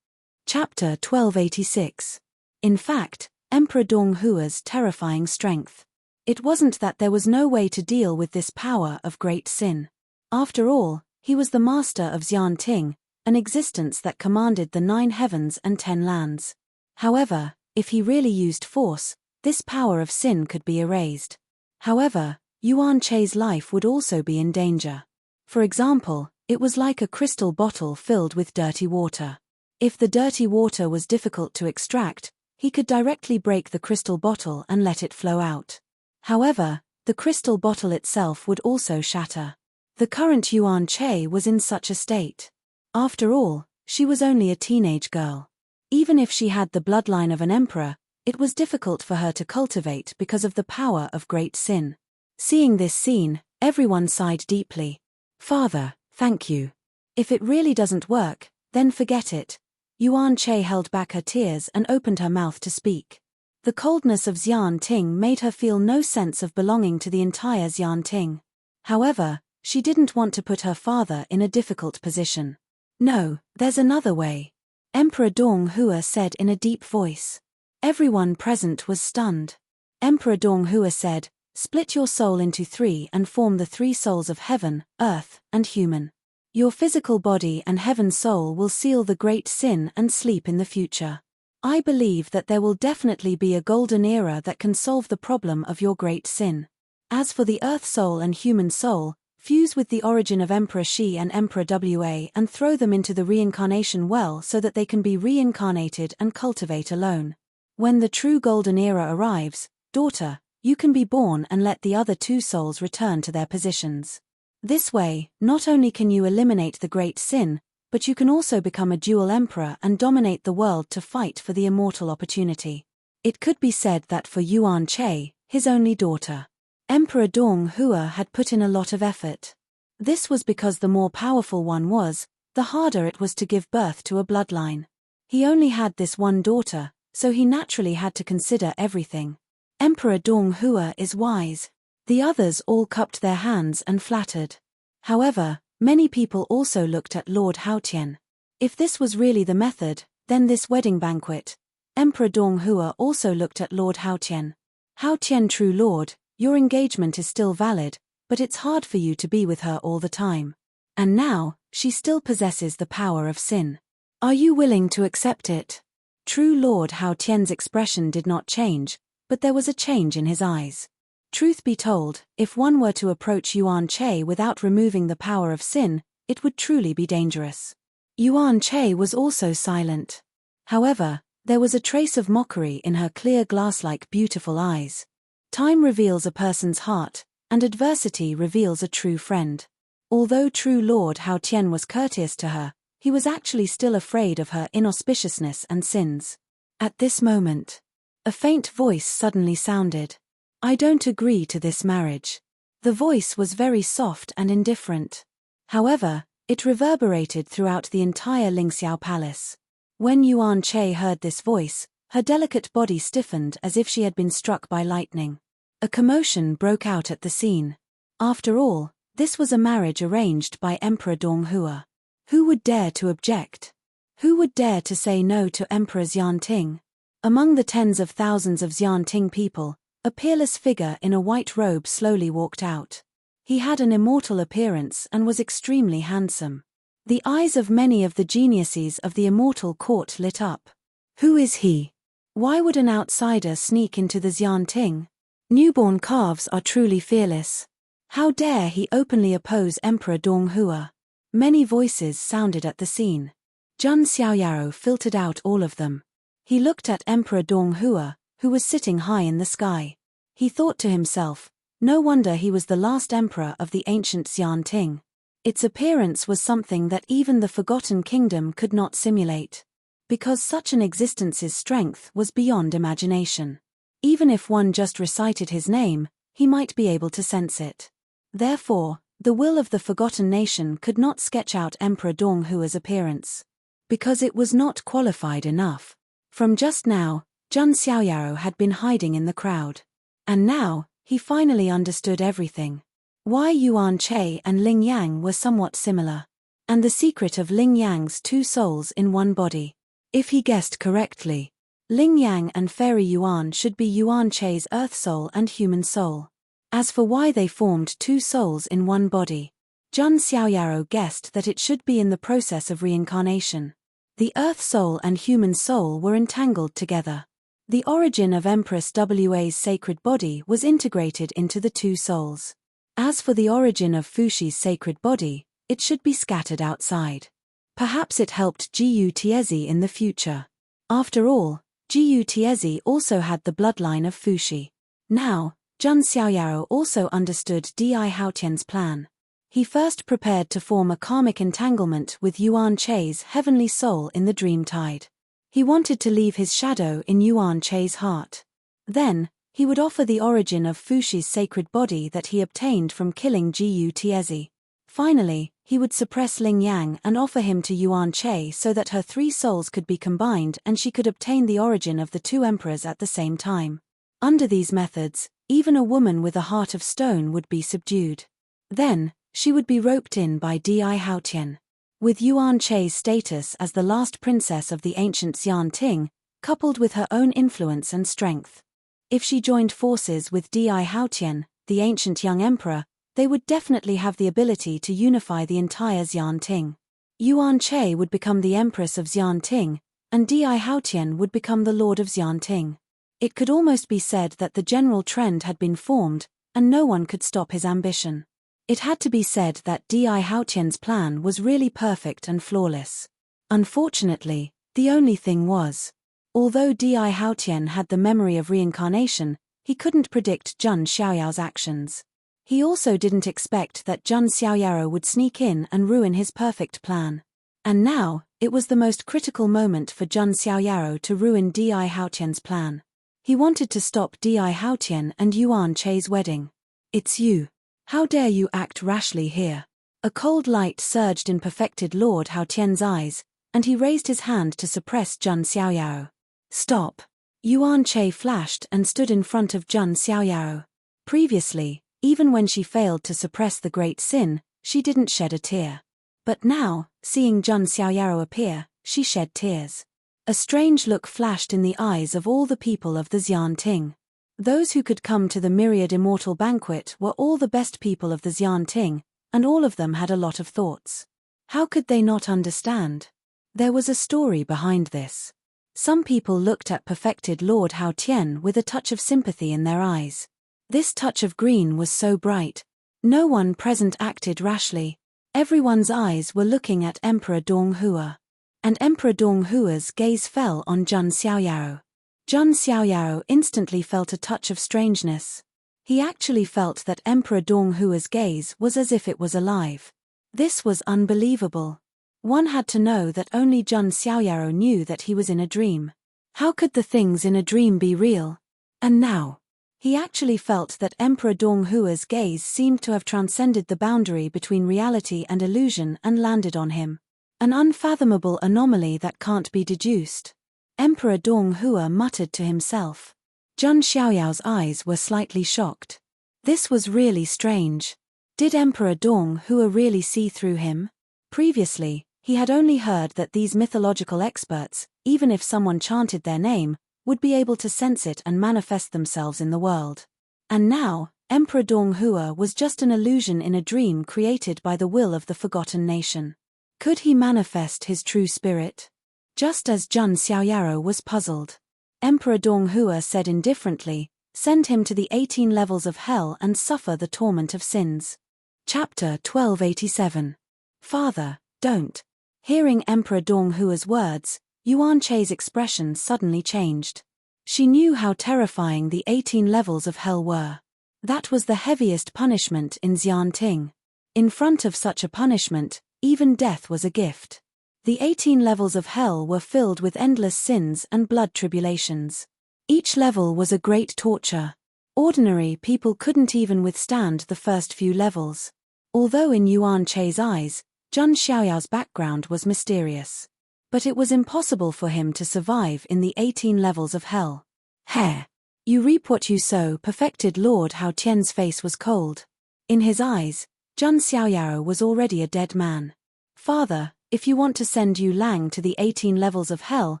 Chapter 1286. In fact, Emperor Donghua's terrifying strength. It wasn't that there was no way to deal with this power of great sin. After all, he was the master of Xian Ting, an existence that commanded the 9 heavens and 10 lands. However, if he really used force, this power of sin could be erased. However, Yuan Che's life would also be in danger. For example, it was like a crystal bottle filled with dirty water. If the dirty water was difficult to extract, he could directly break the crystal bottle and let it flow out. However, the crystal bottle itself would also shatter. The current Yuan Che was in such a state. After all, she was only a teenage girl. Even if she had the bloodline of an emperor, it was difficult for her to cultivate because of the power of great sin. Seeing this scene, everyone sighed deeply. "Father, thank you. If it really doesn't work, then forget it." Yuan Che held back her tears and opened her mouth to speak. The coldness of Xian Ting made her feel no sense of belonging to the entire Xian Ting. However, she didn't want to put her father in a difficult position. "No, there's another way," Emperor Dong Hua said in a deep voice. Everyone present was stunned. Emperor Dong Hua said, "Split your soul into three and form the three souls of heaven, earth, and human. Your physical body and heaven soul will seal the great sin and sleep in the future. I believe that there will definitely be a golden era that can solve the problem of your great sin. As for the earth soul and human soul, fuse with the origin of Emperor Shi and Emperor Wa and throw them into the reincarnation well so that they can be reincarnated and cultivate alone. When the true golden era arrives, daughter, you can be born and let the other two souls return to their positions. This way, not only can you eliminate the great sin, but you can also become a dual emperor and dominate the world to fight for the immortal opportunity." It could be said that for Yuan Che, his only daughter, Emperor Dong Hua had put in a lot of effort. This was because the more powerful one was, the harder it was to give birth to a bloodline. He only had this one daughter, so he naturally had to consider everything. Emperor Dong Hua is wise. The others all cupped their hands and flattered. However, many people also looked at Lord Haotian. If this was really the method, then this wedding banquet. Emperor Dong Hua also looked at Lord Haotian. "Haotian, true lord, your engagement is still valid, but it's hard for you to be with her all the time. And now, she still possesses the power of sin. Are you willing to accept it?" True Lord Haotian's expression did not change, but there was a change in his eyes. Truth be told, if one were to approach Yuan Che without removing the power of sin, it would truly be dangerous. Yuan Che was also silent. However, there was a trace of mockery in her clear glass-like beautiful eyes. Time reveals a person's heart, and adversity reveals a true friend. Although true Lord Haotian was courteous to her, he was actually still afraid of her inauspiciousness and sins. At this moment, a faint voice suddenly sounded. "I don't agree to this marriage." The voice was very soft and indifferent. However, it reverberated throughout the entire Lingxiao palace. When Yuan Che heard this voice, her delicate body stiffened as if she had been struck by lightning. A commotion broke out at the scene. After all, this was a marriage arranged by Emperor Dong Hua. Who would dare to object? Who would dare to say no to Emperor Xian Ting? Among the tens of thousands of Xian Ting people, a peerless figure in a white robe slowly walked out. He had an immortal appearance and was extremely handsome. The eyes of many of the geniuses of the immortal court lit up. Who is he? Why would an outsider sneak into the Xian Ting? Newborn calves are truly fearless. How dare he openly oppose Emperor Dong Hua? Many voices sounded at the scene. Jun Xiaoyaro filtered out all of them. He looked at Emperor Dong Hua, who was sitting high in the sky. He thought to himself, no wonder he was the last emperor of the ancient Xian Ting. Its appearance was something that even the Forgotten Kingdom could not simulate. Because such an existence's strength was beyond imagination. Even if one just recited his name, he might be able to sense it. Therefore, the will of the Forgotten Nation could not sketch out Emperor Dong Hua's appearance. Because it was not qualified enough. From just now, Jun Xiaoyaro had been hiding in the crowd. And now, he finally understood everything. Why Yuan Che and Ling Yang were somewhat similar. And the secret of Ling Yang's two souls in one body. If he guessed correctly, Ling Yang and Fairy Yuan should be Yuan Che's earth soul and human soul. As for why they formed two souls in one body, Jun Xiaoyaro guessed that it should be in the process of reincarnation. The earth soul and human soul were entangled together. The origin of Empress Wa's sacred body was integrated into the two souls. As for the origin of Fushi's sacred body, it should be scattered outside. Perhaps it helped Gu Tiezi in the future. After all, Gu Tiezi also had the bloodline of Fushi. Now, Jun Xiaoyaro also understood Di Haotian's plan. He first prepared to form a karmic entanglement with Yuan Chei's heavenly soul in the dream tide. He wanted to leave his shadow in Yuan Chei's heart. Then, he would offer the origin of Fushi's sacred body that he obtained from killing Gu Tiezi. Finally, he would suppress Ling Yang and offer him to Yuan Chei so that her three souls could be combined and she could obtain the origin of the two emperors at the same time. Under these methods, even a woman with a heart of stone would be subdued. Then, she would be roped in by Di Haotian. With Yuan Chei's status as the last princess of the ancient Xian Ting, coupled with her own influence and strength. If she joined forces with Di Haotian, the ancient young emperor, they would definitely have the ability to unify the entire Xian Ting. Yuan Chei would become the empress of Xian Ting, and Di Haotian would become the lord of Xian Ting. It could almost be said that the general trend had been formed, and no one could stop his ambition. It had to be said that Di Haotian's plan was really perfect and flawless. Unfortunately, the only thing was, although Di Haotian had the memory of reincarnation, he couldn't predict Jun Xiaoyao's actions. He also didn't expect that Jun Xiaoyaro would sneak in and ruin his perfect plan. And now, it was the most critical moment for Jun Xiaoyaro to ruin Di Haotian's plan. He wanted to stop Di Haotian and Yuan Chei's wedding. "It's you. How dare you act rashly here?" A cold light surged in perfected Lord Haotian's eyes, and he raised his hand to suppress Jun Xiaoyaro. "Stop!" Yuan Chei flashed and stood in front of Jun Xiaoyaro. Previously, even when she failed to suppress the great sin, she didn't shed a tear. But now, seeing Jun Xiaoyaro appear, she shed tears. A strange look flashed in the eyes of all the people of the Xian Ting. Those who could come to the myriad immortal banquet were all the best people of the Xian Ting, and all of them had a lot of thoughts. How could they not understand? There was a story behind this. Some people looked at perfected Lord Haotian with a touch of sympathy in their eyes. This touch of green was so bright. No one present acted rashly. Everyone's eyes were looking at Emperor Donghua. And Emperor Donghua's gaze fell on Jun Xiaoyaro. Jun Xiaoyaro instantly felt a touch of strangeness. He actually felt that Emperor Donghua's gaze was as if it was alive. This was unbelievable. One had to know that only Jun Xiaoyaro knew that he was in a dream. How could the things in a dream be real? And now, he actually felt that Emperor Donghua's gaze seemed to have transcended the boundary between reality and illusion and landed on him. An unfathomable anomaly that can't be deduced. Emperor Donghua muttered to himself. Jun Xiaoyao's eyes were slightly shocked. This was really strange. Did Emperor Donghua really see through him? Previously, he had only heard that these mythological experts, even if someone chanted their name, would be able to sense it and manifest themselves in the world. And now, Emperor Donghua was just an illusion in a dream created by the will of the forgotten nation. Could he manifest his true spirit? Just as Jun Xiaoyaro was puzzled. Emperor Donghua said indifferently, "Send him to the 18 levels of hell and suffer the torment of sins." Chapter 1287. Father, don't. Hearing Emperor Donghua's words, Yuan Chei's expression suddenly changed. She knew how terrifying the 18 levels of hell were. That was the heaviest punishment in Xian Ting. In front of such a punishment, even death was a gift. The 18 levels of hell were filled with endless sins and blood tribulations. Each level was a great torture. Ordinary people couldn't even withstand the first few levels. Although in Yuan Chei's eyes, Jun Xiaoyao's background was mysterious. But it was impossible for him to survive in the 18 levels of hell. "Hair. You reap what you sow." Perfected Lord Haotian's face was cold. In his eyes, Jun Xiaoyaro was already a dead man. "Father, if you want to send Yu Lang to the 18 levels of hell,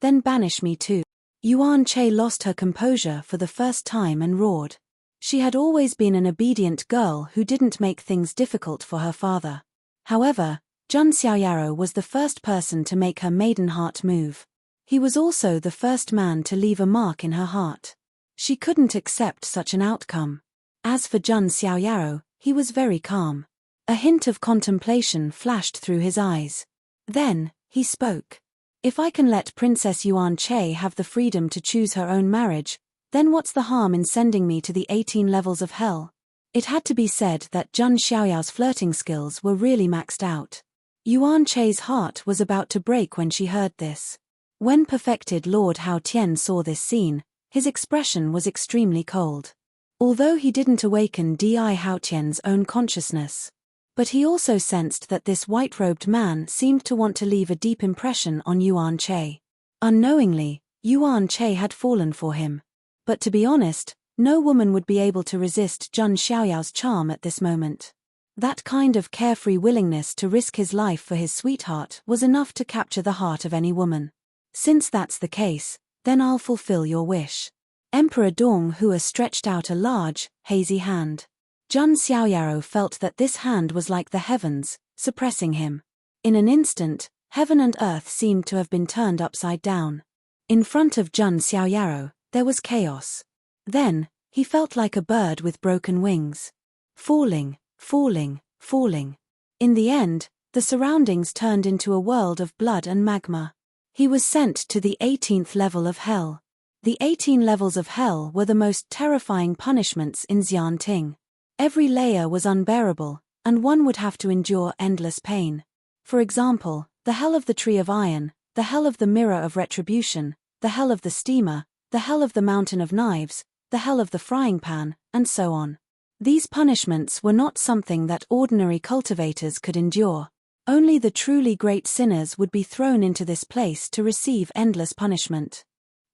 then banish me too." Yuan Chei lost her composure for the first time and roared. She had always been an obedient girl who didn't make things difficult for her father. However, Jun Xiaoyaro was the first person to make her maiden heart move. He was also the first man to leave a mark in her heart. She couldn't accept such an outcome. As for Jun Xiaoyaro, he was very calm. A hint of contemplation flashed through his eyes. Then, he spoke. If I can let Princess Yuan Che have the freedom to choose her own marriage, then what's the harm in sending me to the 18 levels of hell? It had to be said that Jun Xiaoyao's flirting skills were really maxed out. Yuan Che's heart was about to break when she heard this. When perfected Lord Hao Tian saw this scene, his expression was extremely cold. Although he didn't awaken Di Hao Tian's own consciousness. But he also sensed that this white-robed man seemed to want to leave a deep impression on Yuan Che. Unknowingly, Yuan Che had fallen for him. But to be honest, no woman would be able to resist Jun Xiaoyao's charm at this moment. That kind of carefree willingness to risk his life for his sweetheart was enough to capture the heart of any woman. Since that's the case, then I'll fulfill your wish. Emperor Dong Hua stretched out a large, hazy hand. Jun Xiaoyaro felt that this hand was like the heavens, suppressing him. In an instant, heaven and earth seemed to have been turned upside down. In front of Jun Xiaoyaro, there was chaos. Then, he felt like a bird with broken wings. Falling, falling, falling. In the end, the surroundings turned into a world of blood and magma. He was sent to the 18th level of hell. The 18 levels of hell were the most terrifying punishments in Xianting. Every layer was unbearable, and one would have to endure endless pain. For example, the hell of the Tree of Iron, the hell of the Mirror of Retribution, the hell of the Steamer, the hell of the Mountain of Knives, the hell of the Frying Pan, and so on. These punishments were not something that ordinary cultivators could endure. Only the truly great sinners would be thrown into this place to receive endless punishment.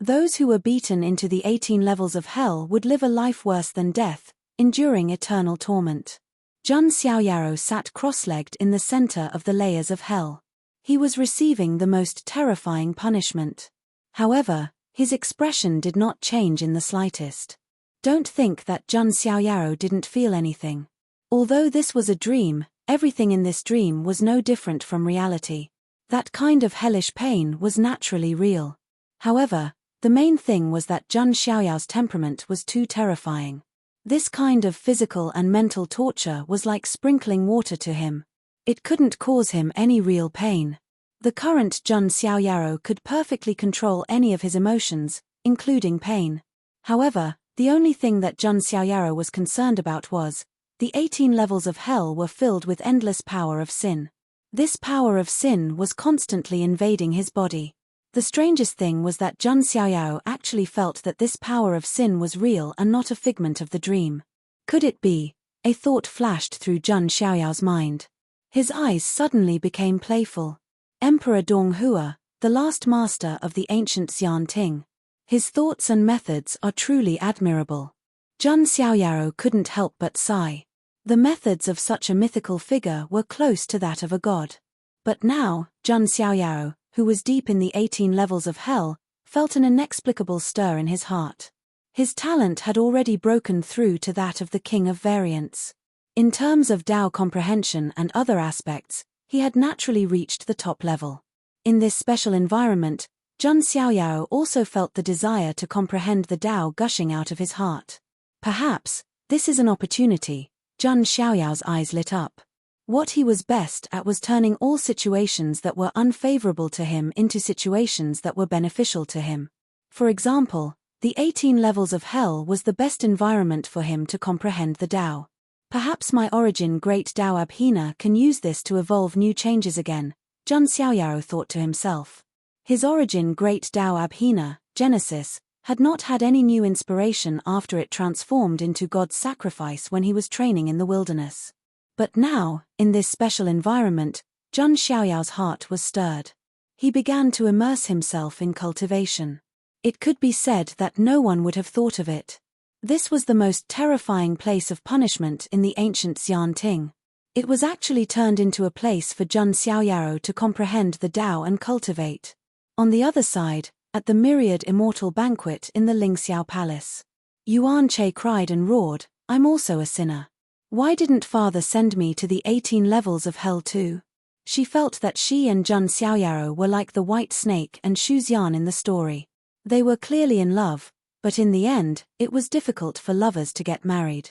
Those who were beaten into the 18 levels of hell would live a life worse than death, enduring eternal torment. Jun Xiaoyaro sat cross-legged in the center of the layers of hell. He was receiving the most terrifying punishment. However, his expression did not change in the slightest. Don't think that Jun Xiaoyaro didn't feel anything. Although this was a dream, everything in this dream was no different from reality. That kind of hellish pain was naturally real. However, the main thing was that Jun Xiaoyao's temperament was too terrifying. This kind of physical and mental torture was like sprinkling water to him. It couldn't cause him any real pain. The current Jun Xiaoyaro could perfectly control any of his emotions, including pain. However, the only thing that Jun Xiaoyaro was concerned about was, the 18 levels of hell were filled with endless power of sin. This power of sin was constantly invading his body. The strangest thing was that Jun Xiaoyao actually felt that this power of sin was real and not a figment of the dream. Could it be? A thought flashed through Jun Xiaoyao's mind. His eyes suddenly became playful. Emperor Dong Hua, the last master of the ancient Xianting. His thoughts and methods are truly admirable. Jun Xiaoyaro couldn't help but sigh. The methods of such a mythical figure were close to that of a god. But now, Jun Xiaoyaro, who was deep in the 18 levels of hell, felt an inexplicable stir in his heart. His talent had already broken through to that of the king of variants. In terms of Tao comprehension and other aspects, he had naturally reached the top level. In this special environment, Jun Xiaoyao also felt the desire to comprehend the Tao gushing out of his heart. Perhaps, this is an opportunity. Jun Xiaoyao's eyes lit up. What he was best at was turning all situations that were unfavorable to him into situations that were beneficial to him. For example, the 18 levels of hell was the best environment for him to comprehend the Tao. Perhaps my origin great Tao Abhina can use this to evolve new changes again, Jun Xiaoyaro thought to himself. His origin great Tao Abhina, Genesis, had not had any new inspiration after it transformed into God's sacrifice when he was training in the wilderness. But now, in this special environment, Jun Xiaoyao's heart was stirred. He began to immerse himself in cultivation. It could be said that no one would have thought of it. This was the most terrifying place of punishment in the ancient Xianting. It was actually turned into a place for Jun Xiaoyaro to comprehend the Tao and cultivate. On the other side, at the myriad immortal banquet in the Lingxiao Palace, Yuan Che cried and roared, "I'm also a sinner. Why didn't Father send me to the 18 levels of hell too?" She felt that she and Jun Xiaoyaro were like the white snake and Xu Xian in the story. They were clearly in love, but in the end, it was difficult for lovers to get married.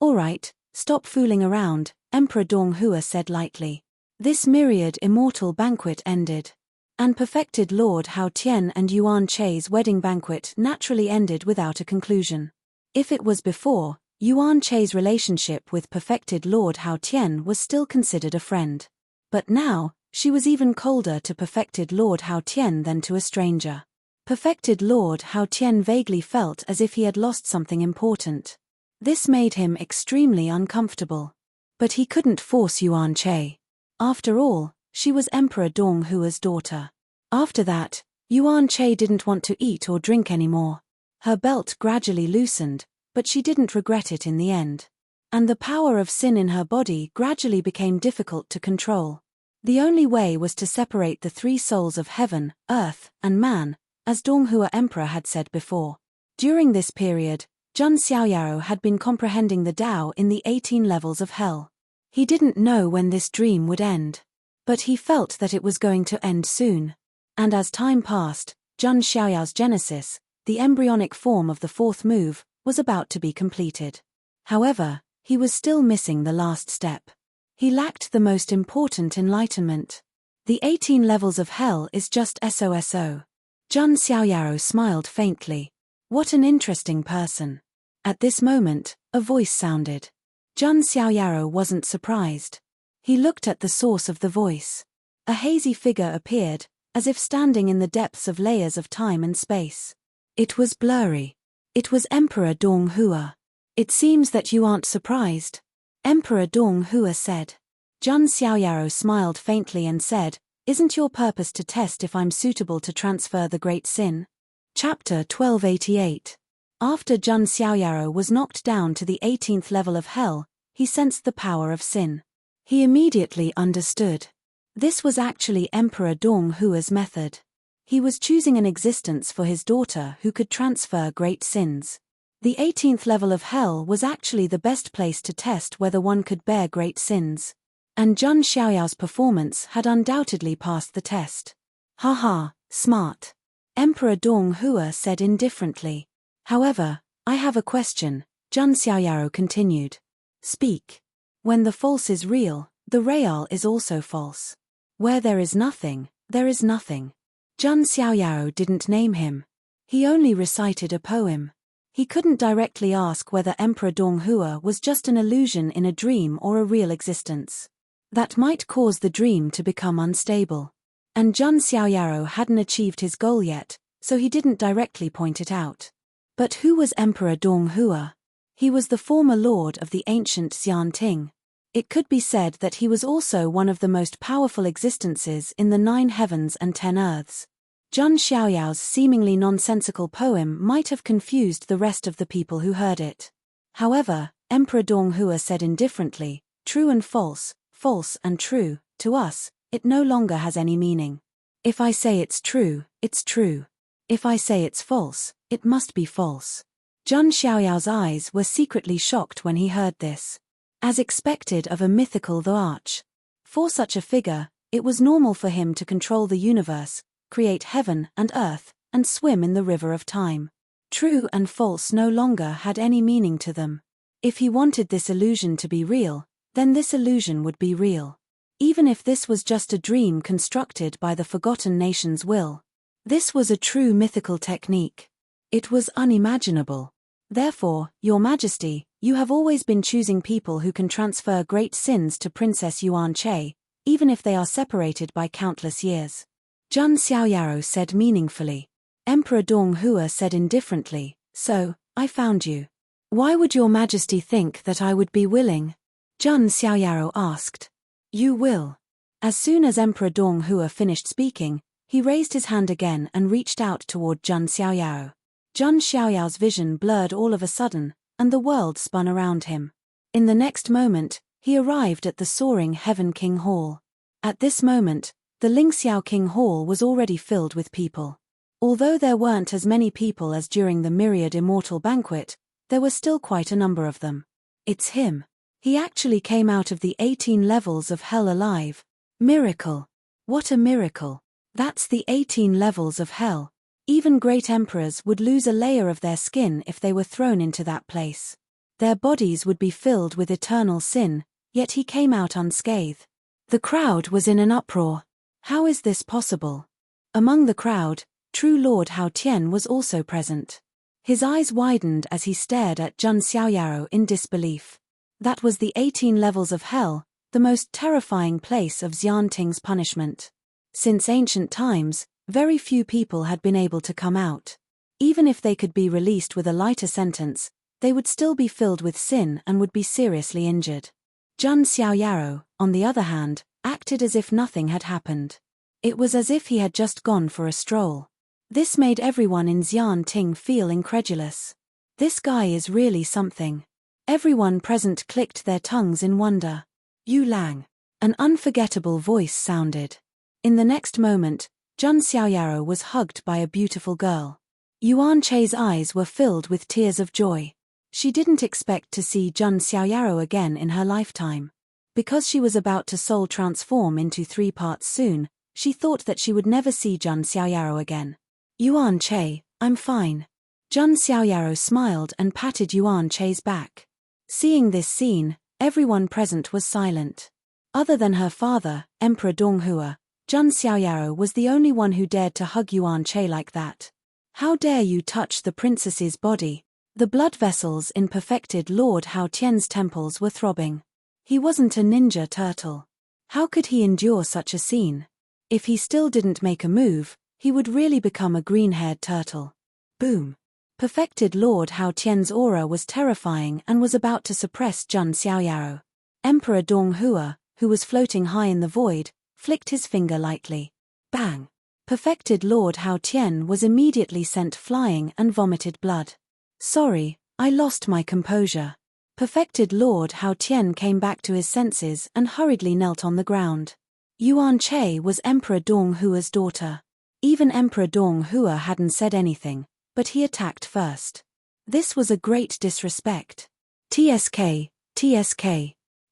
"Alright, stop fooling around," Emperor Donghua said lightly. This myriad immortal banquet ended. And perfected Lord Hao Tian and Yuan Che's wedding banquet naturally ended without a conclusion. If it was before, Yuan Che's relationship with perfected Lord Hao Tian was still considered a friend. But now, she was even colder to perfected Lord Hao Tian than to a stranger. Perfected Lord Hao Tian vaguely felt as if he had lost something important. This made him extremely uncomfortable. But he couldn't force Yuan Che. After all, she was Emperor Donghua's daughter. After that, Yuan Che didn't want to eat or drink anymore. Her belt gradually loosened, but she didn't regret it in the end. And the power of sin in her body gradually became difficult to control. The only way was to separate the three souls of heaven, earth, and man, as Donghua Emperor had said before. During this period, Jun Xiaoyaro had been comprehending the Tao in the 18 levels of hell. He didn't know when this dream would end. But he felt that it was going to end soon. And as time passed, Jun Xiaoyao's genesis, the embryonic form of the fourth move, was about to be completed. However, he was still missing the last step. He lacked the most important enlightenment. The 18 levels of hell is just SOSO. Jun Xiaoyaro smiled faintly. What an interesting person. At this moment, a voice sounded. Jun Xiaoyaro wasn't surprised. He looked at the source of the voice. A hazy figure appeared, as if standing in the depths of layers of time and space. It was blurry. It was Emperor Donghua. "It seems that you aren't surprised," Emperor Donghua said. Jun Xiaoyaro smiled faintly and said, "Isn't your purpose to test if I'm suitable to transfer the great sin?" Chapter 1288. After Jun Xiaoyaro was knocked down to the 18th level of hell, he sensed the power of sin. He immediately understood. This was actually Emperor Donghua's method. He was choosing an existence for his daughter who could transfer great sins. The 18th level of hell was actually the best place to test whether one could bear great sins. And Jun Xiaoyao's performance had undoubtedly passed the test. "Haha, smart," Emperor Donghua said indifferently. "However, I have a question," Jun Xiaoyaro continued. "Speak. When the false is real, the real is also false. Where there is nothing, there is nothing." Jun Xiaoyaro didn't name him. He only recited a poem. He couldn't directly ask whether Emperor Donghua was just an illusion in a dream or a real existence. That might cause the dream to become unstable. And Jun Xiaoyaro hadn't achieved his goal yet, so he didn't directly point it out. But who was Emperor Donghua? He was the former lord of the ancient Xianting. It could be said that he was also one of the most powerful existences in the 9 heavens and 10 earths. Jun Xiaoyao's seemingly nonsensical poem might have confused the rest of the people who heard it. However, Emperor Donghua said indifferently, "True and false, false and true, to us, it no longer has any meaning. If I say it's true, it's true. If I say it's false, it must be false." Jun Xiaoyao's eyes were secretly shocked when he heard this. As expected of a mythical the arch. For such a figure, it was normal for him to control the universe, create heaven and earth, and swim in the river of time. True and false no longer had any meaning to them. If he wanted this illusion to be real, then this illusion would be real. Even if this was just a dream constructed by the forgotten nation's will. This was a true mythical technique. It was unimaginable. Therefore, Your Majesty, you have always been choosing people who can transfer great sins to Princess Yuan Che, even if they are separated by countless years. Jun Xiaoyaro said meaningfully. Emperor Donghua said indifferently, "So, I found you. Why would Your Majesty think that I would be willing?" Jun Xiaoyaro asked. "You will." As soon as Emperor Donghua finished speaking, he raised his hand again and reached out toward Jun Xiaoyaro. Jun Xiaoyao's vision blurred all of a sudden, and the world spun around him. In the next moment, he arrived at the soaring Heaven King Hall. At this moment, the Lingxiao King Hall was already filled with people. Although there weren't as many people as during the Myriad Immortal Banquet, there were still quite a number of them. It's him. He actually came out of the 18 levels of hell alive. Miracle. What a miracle. That's the 18 levels of hell. Even great emperors would lose a layer of their skin if they were thrown into that place. Their bodies would be filled with eternal sin, yet he came out unscathed. The crowd was in an uproar. How is this possible? Among the crowd, true Lord Hao Tian was also present. His eyes widened as he stared at Zhun Xiaoyaro in disbelief. That was the 18 levels of hell, the most terrifying place of Xianting's punishment. Since ancient times, very few people had been able to come out. Even if they could be released with a lighter sentence, they would still be filled with sin and would be seriously injured. Zhun Xiaoyaro, on the other hand, acted as if nothing had happened. It was as if he had just gone for a stroll. This made everyone in Xianting feel incredulous. This guy is really something. Everyone present clicked their tongues in wonder. Yu Lang. An unforgettable voice sounded. In the next moment, Zhun Xiaoyaro was hugged by a beautiful girl. Yuan Che's eyes were filled with tears of joy. She didn't expect to see Zhun Xiaoyaro again in her lifetime. Because she was about to soul transform into 3 parts soon, she thought that she would never see Zhun Xiaoyaro again. Yuan Che, I'm fine. Zhun Xiaoyaro smiled and patted Yuan Che's back. Seeing this scene, everyone present was silent. Other than her father, Emperor Donghua, Zhun Xiaoyaro was the only one who dared to hug Yuan Che like that. How dare you touch the princess's body? The blood vessels in perfected Lord Hao Tian's temples were throbbing. He wasn't a ninja turtle. How could he endure such a scene? If he still didn't make a move, he would really become a green-haired turtle. Boom. Perfected Lord Hao Tian's aura was terrifying and was about to suppress Zhun Xiaoyaro. Emperor Donghua, who was floating high in the void, flicked his finger lightly. Bang! Perfected Lord Hao Tian was immediately sent flying and vomited blood. Sorry, I lost my composure. Perfected Lord Hao Tian came back to his senses and hurriedly knelt on the ground. Yuan Che was Emperor Donghua's daughter. Even Emperor Donghua hadn't said anything, but he attacked first. This was a great disrespect. TSK.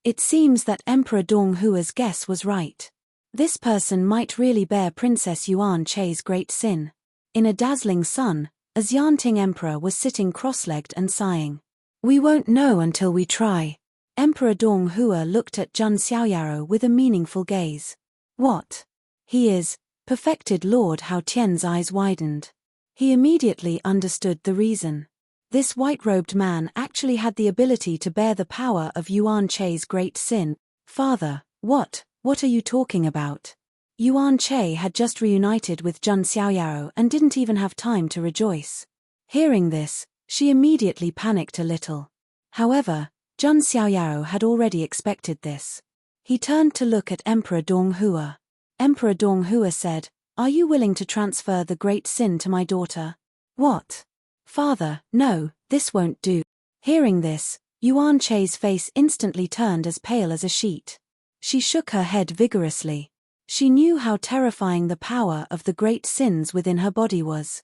It seems that Emperor Donghua's guess was right. This person might really bear Princess Yuan Che's great sin. In a dazzling sun, a Xianting emperor was sitting cross-legged and sighing. We won't know until we try. Emperor Donghua looked at Zhun Xiaoyaro with a meaningful gaze. What? He is. Perfected Lord Hao Tian's eyes widened. He immediately understood the reason. This white-robed man actually had the ability to bear the power of Yuan Che's great sin. Father, what are you talking about? Yuan Che had just reunited with Zhun Xiaoyaro and didn't even have time to rejoice. Hearing this, she immediately panicked a little. However, Zhun Xiaoyaro had already expected this. He turned to look at Emperor Donghua. Emperor Donghua said, "Are you willing to transfer the great sin to my daughter?" What? Father, no, this won't do. Hearing this, Yuan Che's face instantly turned as pale as a sheet. She shook her head vigorously. She knew how terrifying the power of the great sins within her body was.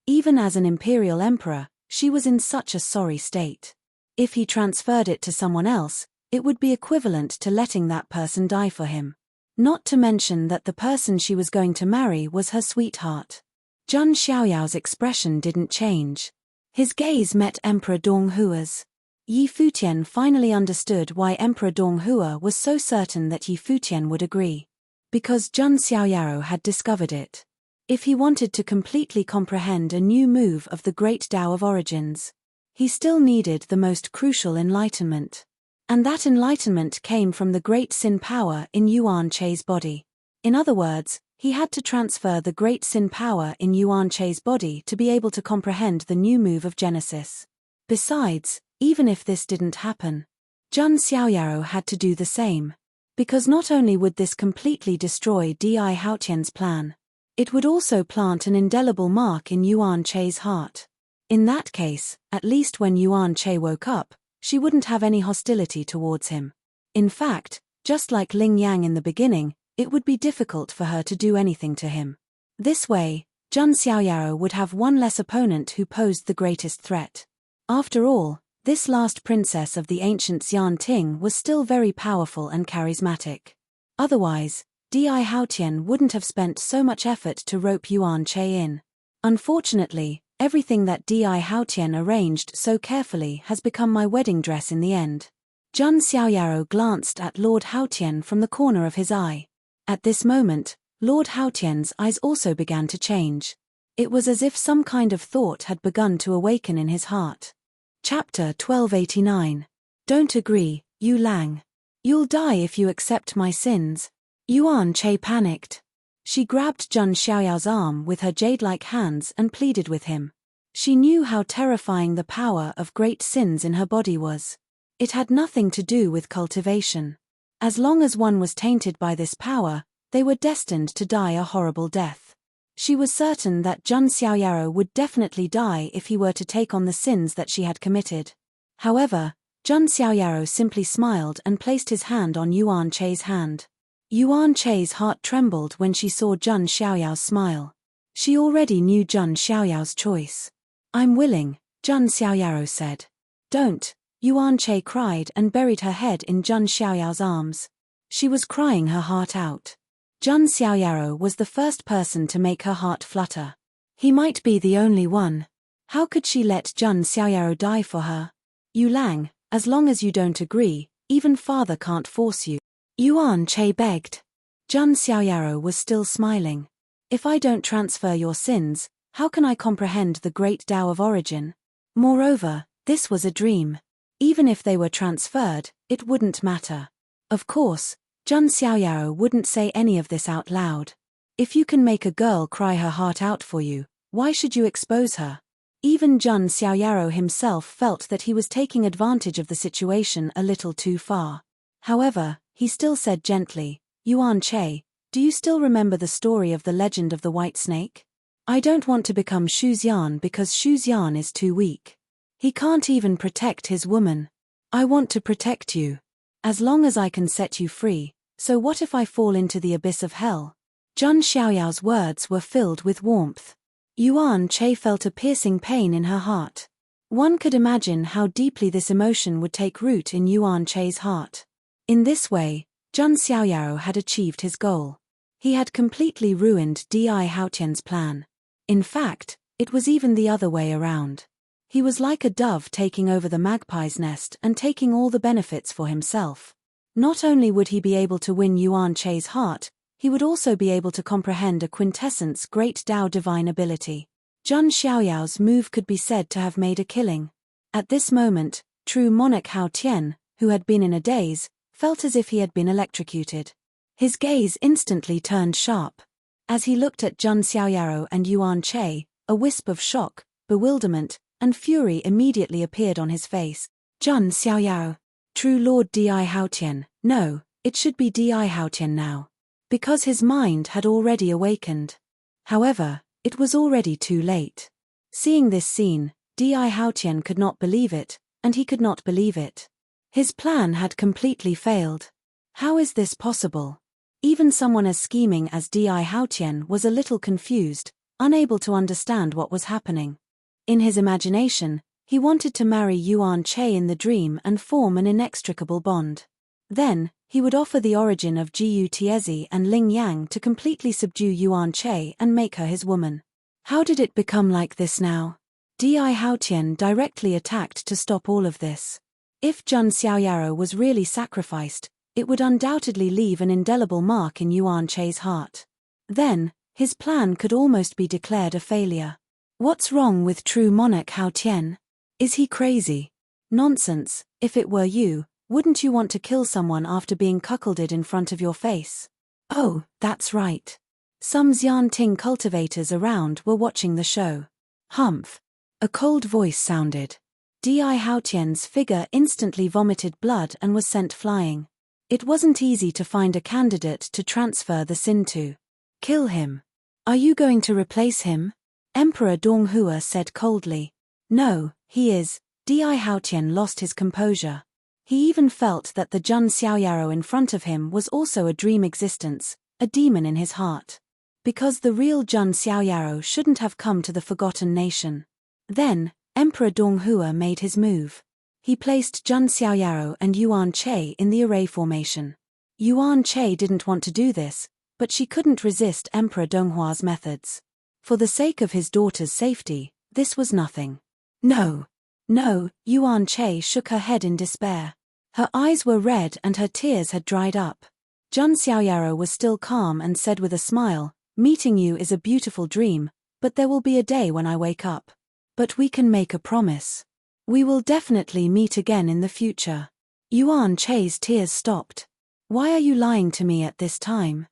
Even as an imperial emperor, she was in such a sorry state. If he transferred it to someone else, it would be equivalent to letting that person die for him. Not to mention that the person she was going to marry was her sweetheart. Zhun Xiaoyao's expression didn't change. His gaze met Emperor Donghua's. Yi Futian finally understood why Emperor Donghua was so certain that Yi Futian would agree. Because Zhun Xiaoyaro had discovered it. If he wanted to completely comprehend a new move of the great Tao of origins, he still needed the most crucial enlightenment. And that enlightenment came from the great sin power in Yuan Che's body. In other words, he had to transfer the great sin power in Yuan Che's body to be able to comprehend the new move of Genesis. Besides, even if this didn't happen, Zhun Xiaoyaro had to do the same. Because not only would this completely destroy Di Haotian's plan, it would also plant an indelible mark in Yuan Che's heart. In that case, at least when Yuan Che woke up, she wouldn't have any hostility towards him. In fact, just like Ling Yang in the beginning, it would be difficult for her to do anything to him. This way, Zhun Xiaoyaro would have one less opponent who posed the greatest threat. After all, this last princess of the ancient Xianting was still very powerful and charismatic. Otherwise, Di Haotian wouldn't have spent so much effort to rope Yuan Che in. Unfortunately, everything that Di Haotian arranged so carefully has become my wedding dress in the end. Zhang Xiaoyaro glanced at Lord Haotian from the corner of his eye. At this moment, Lord Haotian's eyes also began to change. It was as if some kind of thought had begun to awaken in his heart. Chapter 1289. Don't agree, Yu Lang. You'll die if you accept my sins. Yuan Che panicked. She grabbed Zhang Xiaoyao's arm with her jade-like hands and pleaded with him. She knew how terrifying the power of great sins in her body was. It had nothing to do with cultivation. As long as one was tainted by this power, they were destined to die a horrible death. She was certain that Zhang Xiaoyaro would definitely die if he were to take on the sins that she had committed. However, Zhang Xiaoyaro simply smiled and placed his hand on Yuan Che's hand. Yuan Che's heart trembled when she saw Zhang Xiaoyao's smile. She already knew Zhang Xiaoyao's choice. I'm willing, Zhang Xiaoyaro said. Don't, Yuan Che cried and buried her head in Zhang Xiaoyao's arms. She was crying her heart out. Zhang Xiaoyaro was the first person to make her heart flutter. He might be the only one. How could she let Zhang Xiaoyaro die for her? Yu Lang, as long as you don't agree, even father can't force you. Yuan Che begged. Zhang Xiaoyaro was still smiling. If I don't transfer your sins, how can I comprehend the great Tao of origin? Moreover, this was a dream. Even if they were transferred, it wouldn't matter. Of course, Zhang Xiaoyaro wouldn't say any of this out loud. If you can make a girl cry her heart out for you, why should you expose her? Even Zhang Xiaoyaro himself felt that he was taking advantage of the situation a little too far. However, he still said gently, Yuan Che, do you still remember the story of the legend of the white snake? I don't want to become Xu Xian because Xu Xian is too weak. He can't even protect his woman. I want to protect you. As long as I can set you free, so what if I fall into the abyss of hell? Zhang Xiaoyao's words were filled with warmth. Yuan Che felt a piercing pain in her heart. One could imagine how deeply this emotion would take root in Yuan Che's heart. In this way, Zhang Xiaoyaro had achieved his goal. He had completely ruined Di Haotian's plan. In fact, it was even the other way around. He was like a dove taking over the magpie's nest and taking all the benefits for himself. Not only would he be able to win Yuan Che's heart, he would also be able to comprehend a quintessence great Tao divine ability. Zhang Xiaoyao's move could be said to have made a killing. At this moment, true monarch Hao Tian, who had been in a daze, felt as if he had been electrocuted. His gaze instantly turned sharp. As he looked at Zhang Xiaoyaro and Yuan Che, a wisp of shock, bewilderment, and fury immediately appeared on his face. Zhang Xiaoyaro. True Lord Di Haotian, no, it should be Di Haotian now. Because his mind had already awakened. However, it was already too late. Seeing this scene, Di Haotian could not believe it, and he could not believe it. His plan had completely failed. How is this possible? Even someone as scheming as Di Haotian was a little confused, unable to understand what was happening. In his imagination, he wanted to marry Yuan Che in the dream and form an inextricable bond. Then, he would offer the origin of Jiyu Tiezi and Ling Yang to completely subdue Yuan Che and make her his woman. How did it become like this now? Di Haotian directly attacked to stop all of this. If Zhang Xiaoyaro was really sacrificed, it would undoubtedly leave an indelible mark in Yuan Che's heart. Then, his plan could almost be declared a failure. What's wrong with true monarch Hao Tian? Is he crazy? Nonsense, if it were you, wouldn't you want to kill someone after being cuckolded in front of your face? Oh, that's right. Some Xianting cultivators around were watching the show. Humph. A cold voice sounded. Di Haotian's figure instantly vomited blood and was sent flying. It wasn't easy to find a candidate to transfer the sin to. Kill him. Are you going to replace him? Emperor Donghua said coldly. No, he is. Di Haotian lost his composure. He even felt that the Zhang Xiaoyaro in front of him was also a dream existence, a demon in his heart. Because the real Zhang Xiaoyaro shouldn't have come to the forgotten nation. Then, Emperor Donghua made his move. He placed Zhang Xiaoyaro and Yuan Che in the array formation. Yuan Che didn't want to do this, but she couldn't resist Emperor Donghua's methods. For the sake of his daughter's safety, this was nothing. No. No, Yuan Che shook her head in despair. Her eyes were red and her tears had dried up. Jun Xiaoyaro was still calm and said with a smile, "Meeting you is a beautiful dream, but there will be a day when I wake up. But we can make a promise. We will definitely meet again in the future." Yuan Che's tears stopped. "Why are you lying to me at this time?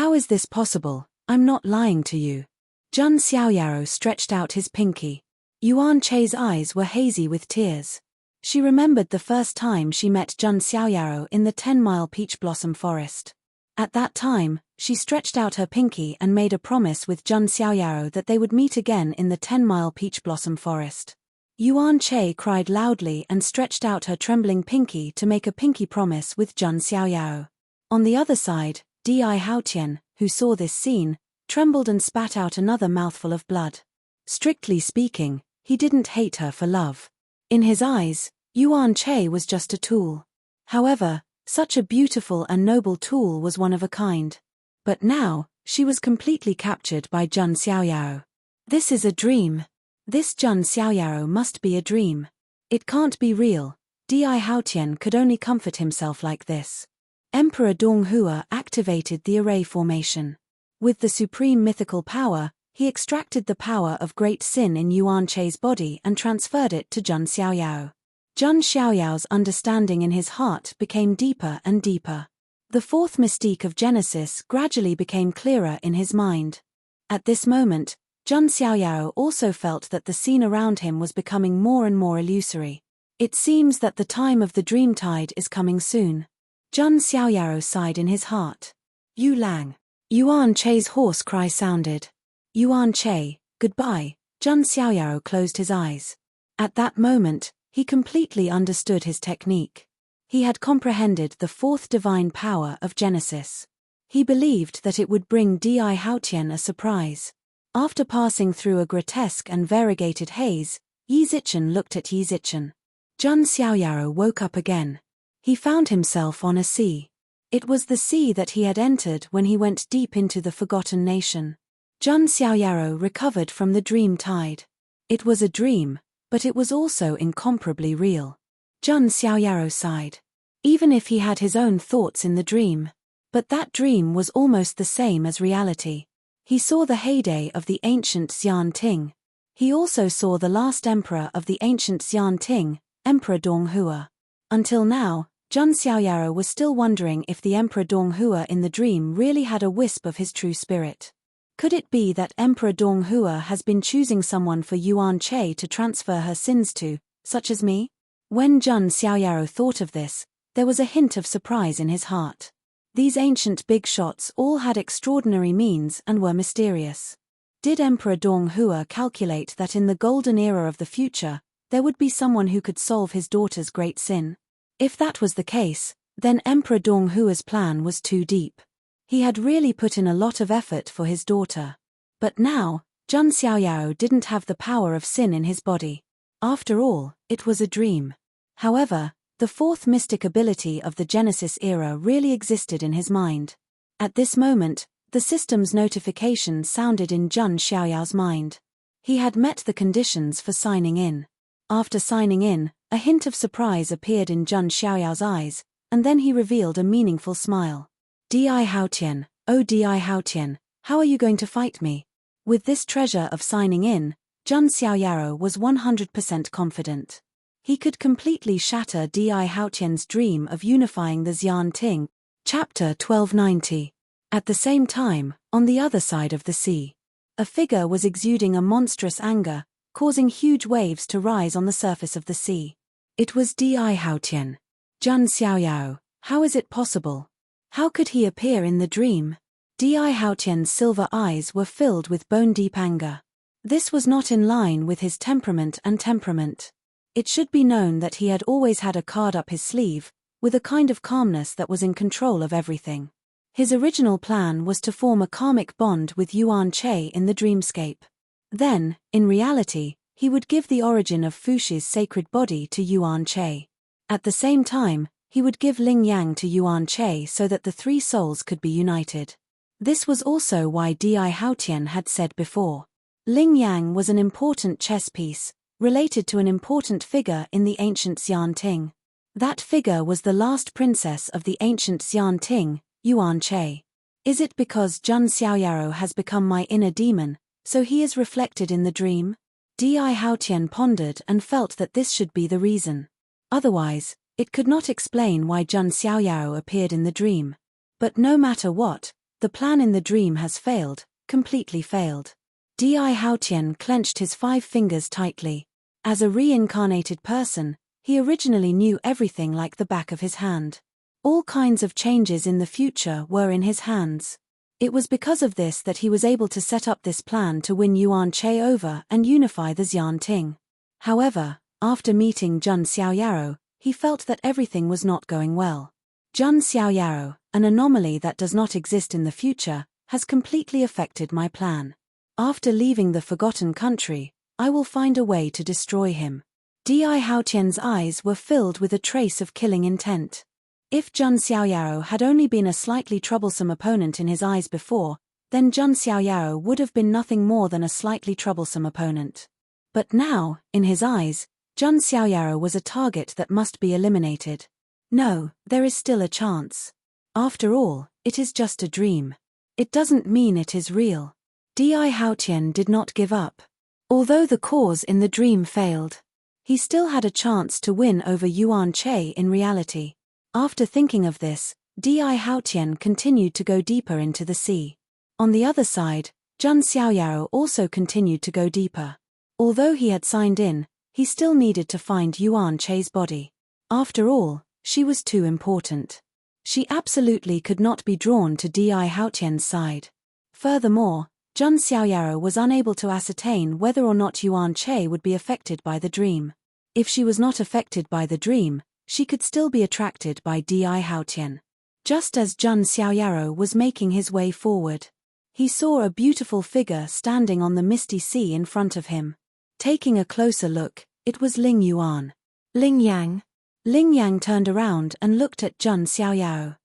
How is this possible? I'm not lying to you." Jun Xiaoyaro stretched out his pinky. Yuan Che's eyes were hazy with tears. She remembered the first time she met Jun Xiaoyaro in the 10-mile peach blossom forest. At that time, she stretched out her pinky and made a promise with Jun Xiaoyaro that they would meet again in the 10-mile peach blossom forest. Yuan Che cried loudly and stretched out her trembling pinky to make a pinky promise with Jun Xiaoyaro. On the other side, Di Haotian, who saw this scene, trembled and spat out another mouthful of blood. Strictly speaking, he didn't hate her for love. In his eyes, Yuan Che was just a tool. However, such a beautiful and noble tool was one of a kind. But now, she was completely captured by Jun Xiaoyaro. This is a dream. This Jun Xiaoyaro must be a dream. It can't be real. Di Haotian could only comfort himself like this. Emperor Donghua activated the array formation. With the supreme mythical power, he extracted the power of great sin in Yuan Che's body and transferred it to Jun Xiaoyao. Jun Xiaoyao's understanding in his heart became deeper and deeper. The fourth mystique of Genesis gradually became clearer in his mind. At this moment, Jun Xiaoyao also felt that the scene around him was becoming more and more illusory. It seems that the time of the dream tide is coming soon. Jun Xiaoyao sighed in his heart. Yu Lang. Yuan Che's hoarse cry sounded. Yuan Che, goodbye. Jun Xiaoyao closed his eyes. At that moment, he completely understood his technique. He had comprehended the fourth divine power of Genesis. He believed that it would bring Di Haotian a surprise. After passing through a grotesque and variegated haze, Yi Zichen looked at Yi Zichen. Jun Xiaoyao woke up again. He found himself on a sea. It was the sea that he had entered when he went deep into the Forgotten Nation. Jun Xiaoyao recovered from the dream tide. It was a dream, but it was also incomparably real. Jun Xiaoyao sighed. Even if he had his own thoughts in the dream. But that dream was almost the same as reality. He saw the heyday of the ancient Xian Ting. He also saw the last emperor of the ancient Xian Ting, Emperor Donghua. Until now, Jun Xiaoyao was still wondering if the Emperor Donghua in the dream really had a wisp of his true spirit. Could it be that Emperor Donghua has been choosing someone for Yuan Che to transfer her sins to, such as me? When Jun Xiaoyao thought of this, there was a hint of surprise in his heart. These ancient big shots all had extraordinary means and were mysterious. Did Emperor Donghua calculate that in the golden era of the future, there would be someone who could solve his daughter's great sin? If that was the case, then Emperor Donghua's plan was too deep. He had really put in a lot of effort for his daughter. But now, Jun Xiaoyao didn't have the power of sin in his body. After all, it was a dream. However, the fourth mystic ability of the Genesis era really existed in his mind. At this moment, the system's notification sounded in Jun Xiaoyao's mind. He had met the conditions for signing in. After signing in, a hint of surprise appeared in Jun Xiaoyao's eyes, and then he revealed a meaningful smile. Di Haotian, oh Di Haotian, how are you going to fight me? With this treasure of signing in, Jun Xiaoyao was 100% confident. He could completely shatter Di Haotian's dream of unifying the Xian Ting. Chapter 1290. At the same time, on the other side of the sea, a figure was exuding a monstrous anger, causing huge waves to rise on the surface of the sea. It was Di Haotian. Jun Xiaoyao, how is it possible? How could he appear in the dream? Di Haotian's silver eyes were filled with bone-deep anger. This was not in line with his temperament and temperament. It should be known that he had always had a card up his sleeve, with a kind of calmness that was in control of everything. His original plan was to form a karmic bond with Yuan Che in the dreamscape. Then, in reality, he would give the origin of Fuxi's sacred body to Yuan Che. At the same time, he would give Ling Yang to Yuan Che so that the three souls could be united. This was also why Di Haotian had said before. Ling Yang was an important chess piece, related to an important figure in the ancient Xian Ting. That figure was the last princess of the ancient Xian Ting, Yuan Che. Is it because Jun Xiaoyaro has become my inner demon, so he is reflected in the dream? Di Haotian pondered and felt that this should be the reason. Otherwise, it could not explain why Jun Xiaoyaro appeared in the dream. But no matter what, the plan in the dream has failed, completely failed. Di Haotian clenched his 5 fingers tightly. As a reincarnated person, he originally knew everything like the back of his hand. All kinds of changes in the future were in his hands. It was because of this that he was able to set up this plan to win Yuan Che over and unify the Xian Ting. However, after meeting Jun Xiaoyaro, he felt that everything was not going well. Jun Xiaoyaro, an anomaly that does not exist in the future, has completely affected my plan. After leaving the Forgotten Country, I will find a way to destroy him. Di Haotian's eyes were filled with a trace of killing intent. If Jun Xiaoyaro had only been a slightly troublesome opponent in his eyes before, then Jun Xiaoyaro would have been nothing more than a slightly troublesome opponent. But now, in his eyes, Jun Xiaoyaro was a target that must be eliminated. No, there is still a chance. After all, it is just a dream. It doesn't mean it is real. Di Haotian did not give up. Although the cause in the dream failed, he still had a chance to win over Yuan Che in reality. After thinking of this, Di Haotian continued to go deeper into the sea. On the other side, Jun Xiaoyaro also continued to go deeper. Although he had signed in, he still needed to find Yuan Che's body. After all, she was too important. She absolutely could not be drawn to Di Haotian's side. Furthermore, Jun Xiaoyaro was unable to ascertain whether or not Yuan Che would be affected by the dream. If she was not affected by the dream, she could still be attracted by Di Haotian. Just as Jun Xiaoyaro was making his way forward, he saw a beautiful figure standing on the misty sea in front of him. Taking a closer look, it was Ling Yuan. Ling Yang. Ling Yang turned around and looked at Jun Xiaoyaro.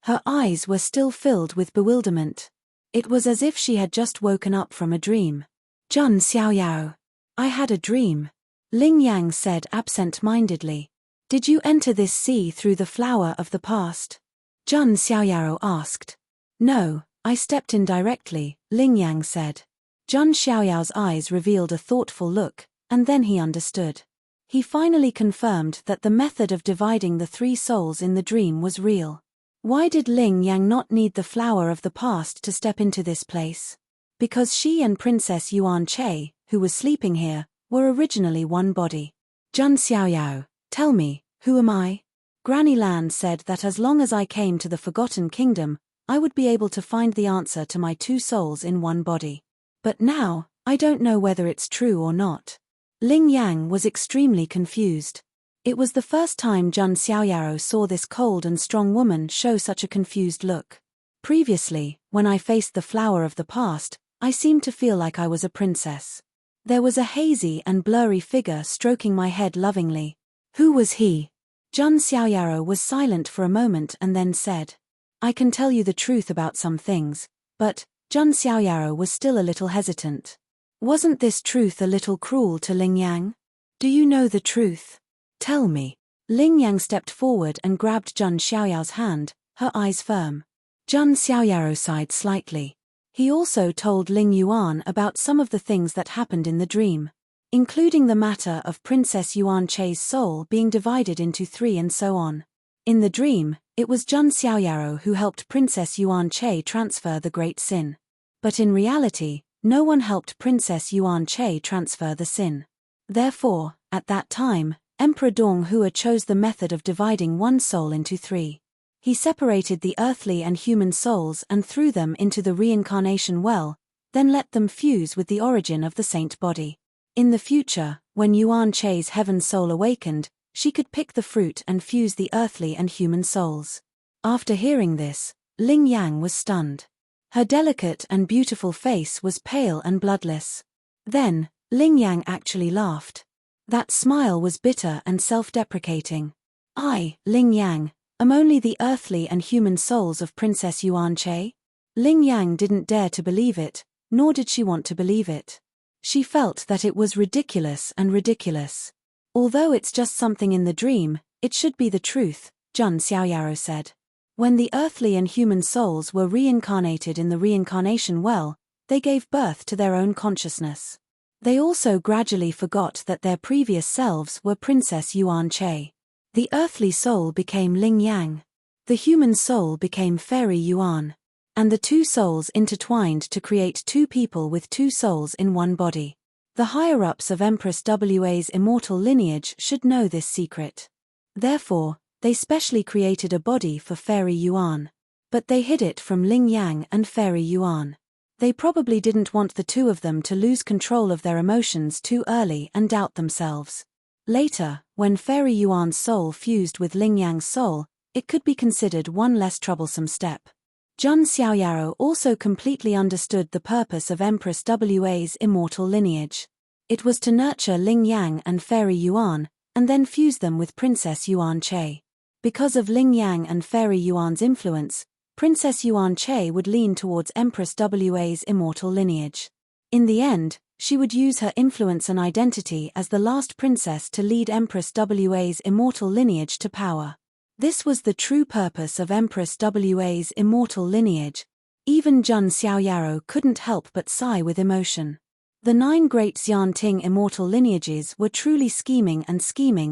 Her eyes were still filled with bewilderment. It was as if she had just woken up from a dream. Jun Xiaoyaro. I had a dream. Ling Yang said absent-mindedly. Did you enter this sea through the flower of the past? Jun Xiaoyaro asked. No, I stepped in directly, Ling Yang said. Jun Xiaoyao's eyes revealed a thoughtful look, and then he understood. He finally confirmed that the method of dividing the 3 souls in the dream was real. Why did Ling Yang not need the flower of the past to step into this place? Because she and Princess Yuan Che, who was sleeping here, were originally one body. Jun Xiaoyao, tell me, who am I? Granny Lan said that as long as I came to the Forgotten Kingdom, I would be able to find the answer to my 2 souls in one body. But now, I don't know whether it's true or not. Ling Yang was extremely confused. It was the first time Jun Xiaoyaro saw this cold and strong woman show such a confused look. Previously, when I faced the flower of the past, I seemed to feel like I was a princess. There was a hazy and blurry figure stroking my head lovingly. Who was he? Jun Xiaoyaro was silent for a moment and then said, I can tell you the truth about some things, but Jun Xiaoyaro was still a little hesitant. Wasn't this truth a little cruel to Ling Yang? Do you know the truth? Tell me. Ling Yang stepped forward and grabbed Jun Xiaoyao's hand, her eyes firm. Jun Xiaoyaro sighed slightly. He also told Ling Yuan about some of the things that happened in the dream, including the matter of Princess Yuan Che's soul being divided into 3 and so on. In the dream, it was Jun Xiaoyaro who helped Princess Yuan Che transfer the Great Sin. But in reality, no one helped Princess Yuan Che transfer the sin. Therefore, at that time, Emperor Dong Hua chose the method of dividing one soul into 3. He separated the earthly and human souls and threw them into the reincarnation well, then let them fuse with the origin of the saint body. In the future, when Yuan Che's heaven soul awakened, she could pick the fruit and fuse the earthly and human souls. After hearing this, Ling Yang was stunned. Her delicate and beautiful face was pale and bloodless. Then, Ling Yang actually laughed. That smile was bitter and self-deprecating. I, Ling Yang, am only the earthly and human souls of Princess Yuan Che? Ling Yang didn't dare to believe it, nor did she want to believe it. She felt that it was ridiculous and ridiculous. Although it's just something in the dream, it should be the truth, Jun Xiaoyaro said. When the earthly and human souls were reincarnated in the reincarnation well, they gave birth to their own consciousness. They also gradually forgot that their previous selves were Princess Yuan Che. The earthly soul became Ling Yang. The human soul became Fairy Yuan. And the two souls intertwined to create two people with two souls in one body. The higher-ups of Empress Wa's immortal lineage should know this secret. Therefore, they specially created a body for Fairy Yuan. But they hid it from Ling Yang and Fairy Yuan. They probably didn't want the two of them to lose control of their emotions too early and doubt themselves. Later, when Fairy Yuan's soul fused with Ling Yang's soul, it could be considered one less troublesome step. Jun Xiaoyaro also completely understood the purpose of Empress Wa's immortal lineage. It was to nurture Ling Yang and Fairy Yuan, and then fuse them with Princess Yuan Che. Because of Ling Yang and Fairy Yuan's influence, Princess Yuan Che would lean towards Empress Wa's immortal lineage. In the end, she would use her influence and identity as the last princess to lead Empress Wa's immortal lineage to power. This was the true purpose of Empress Wa's immortal lineage. Even Jun Xiaoyaro couldn't help but sigh with emotion. The 9 great Xianting immortal lineages were truly scheming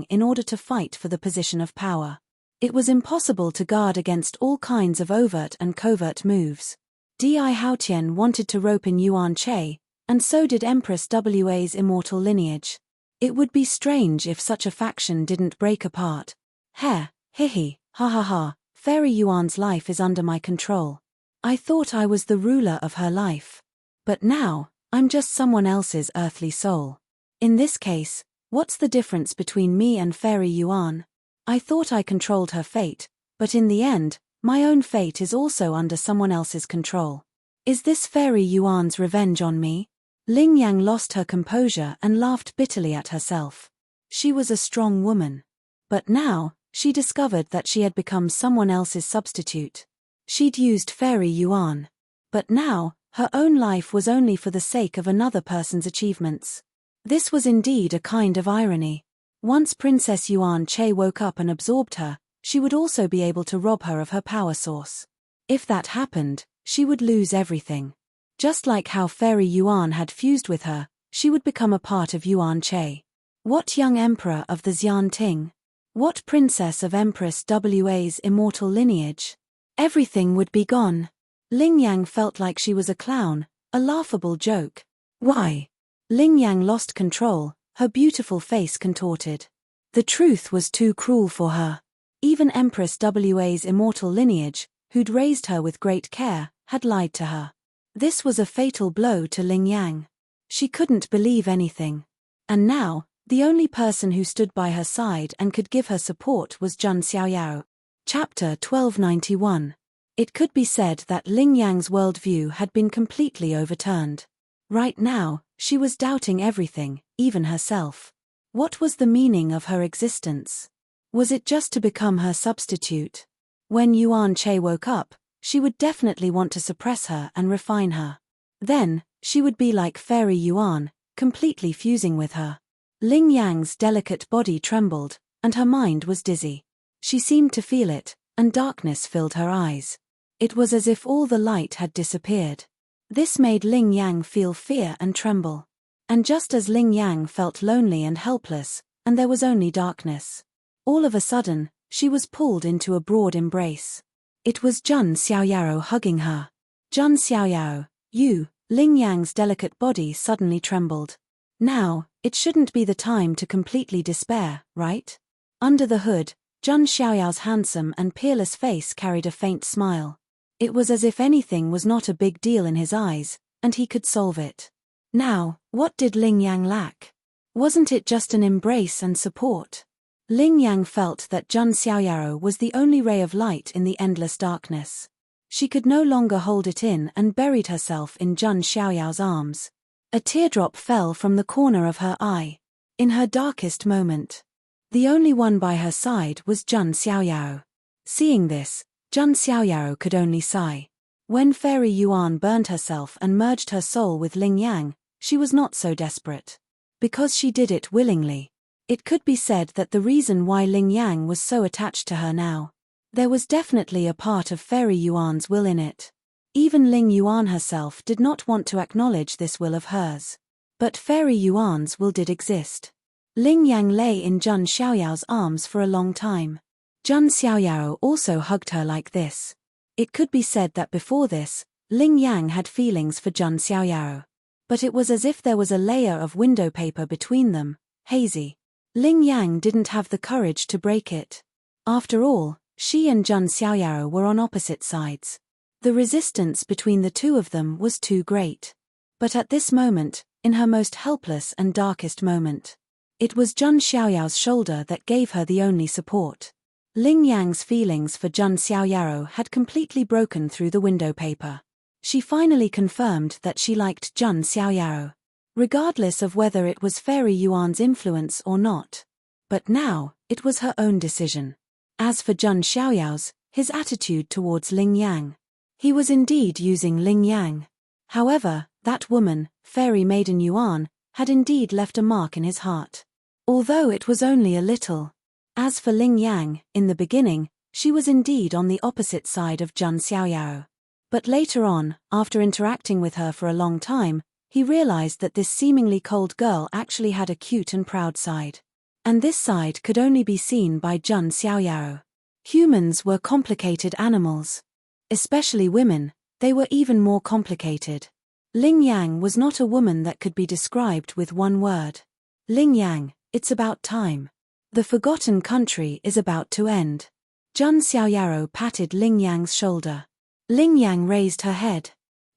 in order to fight for the position of power. It was impossible to guard against all kinds of overt and covert moves. Di Haotian wanted to rope in Yuan Che, and so did Empress Wa's immortal lineage. It would be strange if such a faction didn't break apart. Hihi, ha ha ha, Fairy Yuan's life is under my control. I thought I was the ruler of her life. But now, I'm just someone else's earthly soul. In this case, what's the difference between me and Fairy Yuan? I thought I controlled her fate, but in the end, my own fate is also under someone else's control. Is this Fairy Yuan's revenge on me? Ling Yang lost her composure and laughed bitterly at herself. She was a strong woman. But now, she discovered that she had become someone else's substitute. She'd used Fairy Yuan. But now, her own life was only for the sake of another person's achievements. This was indeed a kind of irony. Once Princess Yuan Che woke up and absorbed her, she would also be able to rob her of her power source. If that happened, she would lose everything. Just like how Fairy Yuan had fused with her, she would become a part of Yuan Che. What young emperor of the Xianting? What princess of Empress Wa's immortal lineage? Everything would be gone. Ling Yang felt like she was a clown, a laughable joke. Why? Ling Yang lost control, her beautiful face contorted. The truth was too cruel for her. Even Empress Wa's immortal lineage, who'd raised her with great care, had lied to her. This was a fatal blow to Ling Yang. She couldn't believe anything. And now, the only person who stood by her side and could give her support was Jun Xiaoyaro. Chapter 1291. It could be said that Ling Yang's worldview had been completely overturned. Right now, she was doubting everything, even herself. What was the meaning of her existence? Was it just to become her substitute? When Yuan Che woke up, she would definitely want to suppress her and refine her. Then, she would be like Fairy Yuan, completely fusing with her. Ling Yang's delicate body trembled, and her mind was dizzy. She seemed to feel it, and darkness filled her eyes. It was as if all the light had disappeared. This made Ling Yang feel fear and tremble. And just as Ling Yang felt lonely and helpless, and there was only darkness, all of a sudden, she was pulled into a broad embrace. It was Jun Xiaoyaro hugging her. Jun Xiaoyaro, you. Ling Yang's delicate body suddenly trembled. Now, it shouldn't be the time to completely despair, right? Under the hood, Jun Xiaoyao's handsome and peerless face carried a faint smile. It was as if anything was not a big deal in his eyes, and he could solve it. Now, what did Ling Yang lack? Wasn't it just an embrace and support? Ling Yang felt that Jun Xiaoyaro was the only ray of light in the endless darkness. She could no longer hold it in and buried herself in Jun Xiaoyao's arms. A teardrop fell from the corner of her eye. In her darkest moment, the only one by her side was Jun Xiaoyaro. Seeing this, Jun Xiaoyaro could only sigh. When Fairy Yuan burned herself and merged her soul with Ling Yang, she was not so desperate. Because she did it willingly. It could be said that the reason why Ling Yang was so attached to her now. There was definitely a part of Fairy Yuan's will in it. Even Ling Yuan herself did not want to acknowledge this will of hers. But Fairy Yuan's will did exist. Ling Yang lay in Zhun Xiaoyao's arms for a long time. Zhun Xiaoyao also hugged her like this. It could be said that before this, Ling Yang had feelings for Zhun Xiaoyao. But it was as if there was a layer of window paper between them, hazy. Ling Yang didn't have the courage to break it. After all, she and Zhun Xiaoyao were on opposite sides. The resistance between the two of them was too great. But at this moment, in her most helpless and darkest moment, it was Zhun Xiaoyao's shoulder that gave her the only support. Ling Yang's feelings for Zhun Xiaoyao had completely broken through the window paper. She finally confirmed that she liked Zhun Xiaoyao, regardless of whether it was Fairy Yuan's influence or not. But now, it was her own decision. As for Zhun Xiaoyao's, his attitude towards Ling Yang. He was indeed using Ling Yang. However, that woman, Fairy Maiden Yuan, had indeed left a mark in his heart. Although it was only a little. As for Ling Yang, in the beginning, she was indeed on the opposite side of Zhun Xiaoyao. But later on, after interacting with her for a long time, he realized that this seemingly cold girl actually had a cute and proud side. And this side could only be seen by Zhun Xiaoyao. Humans were complicated animals. Especially women, they were even more complicated. Ling Yang was not a woman that could be described with one word. Ling Yang, it's about time. The forgotten country is about to end. Zhun Xiaoyao patted Ling Yang's shoulder. Ling Yang raised her head.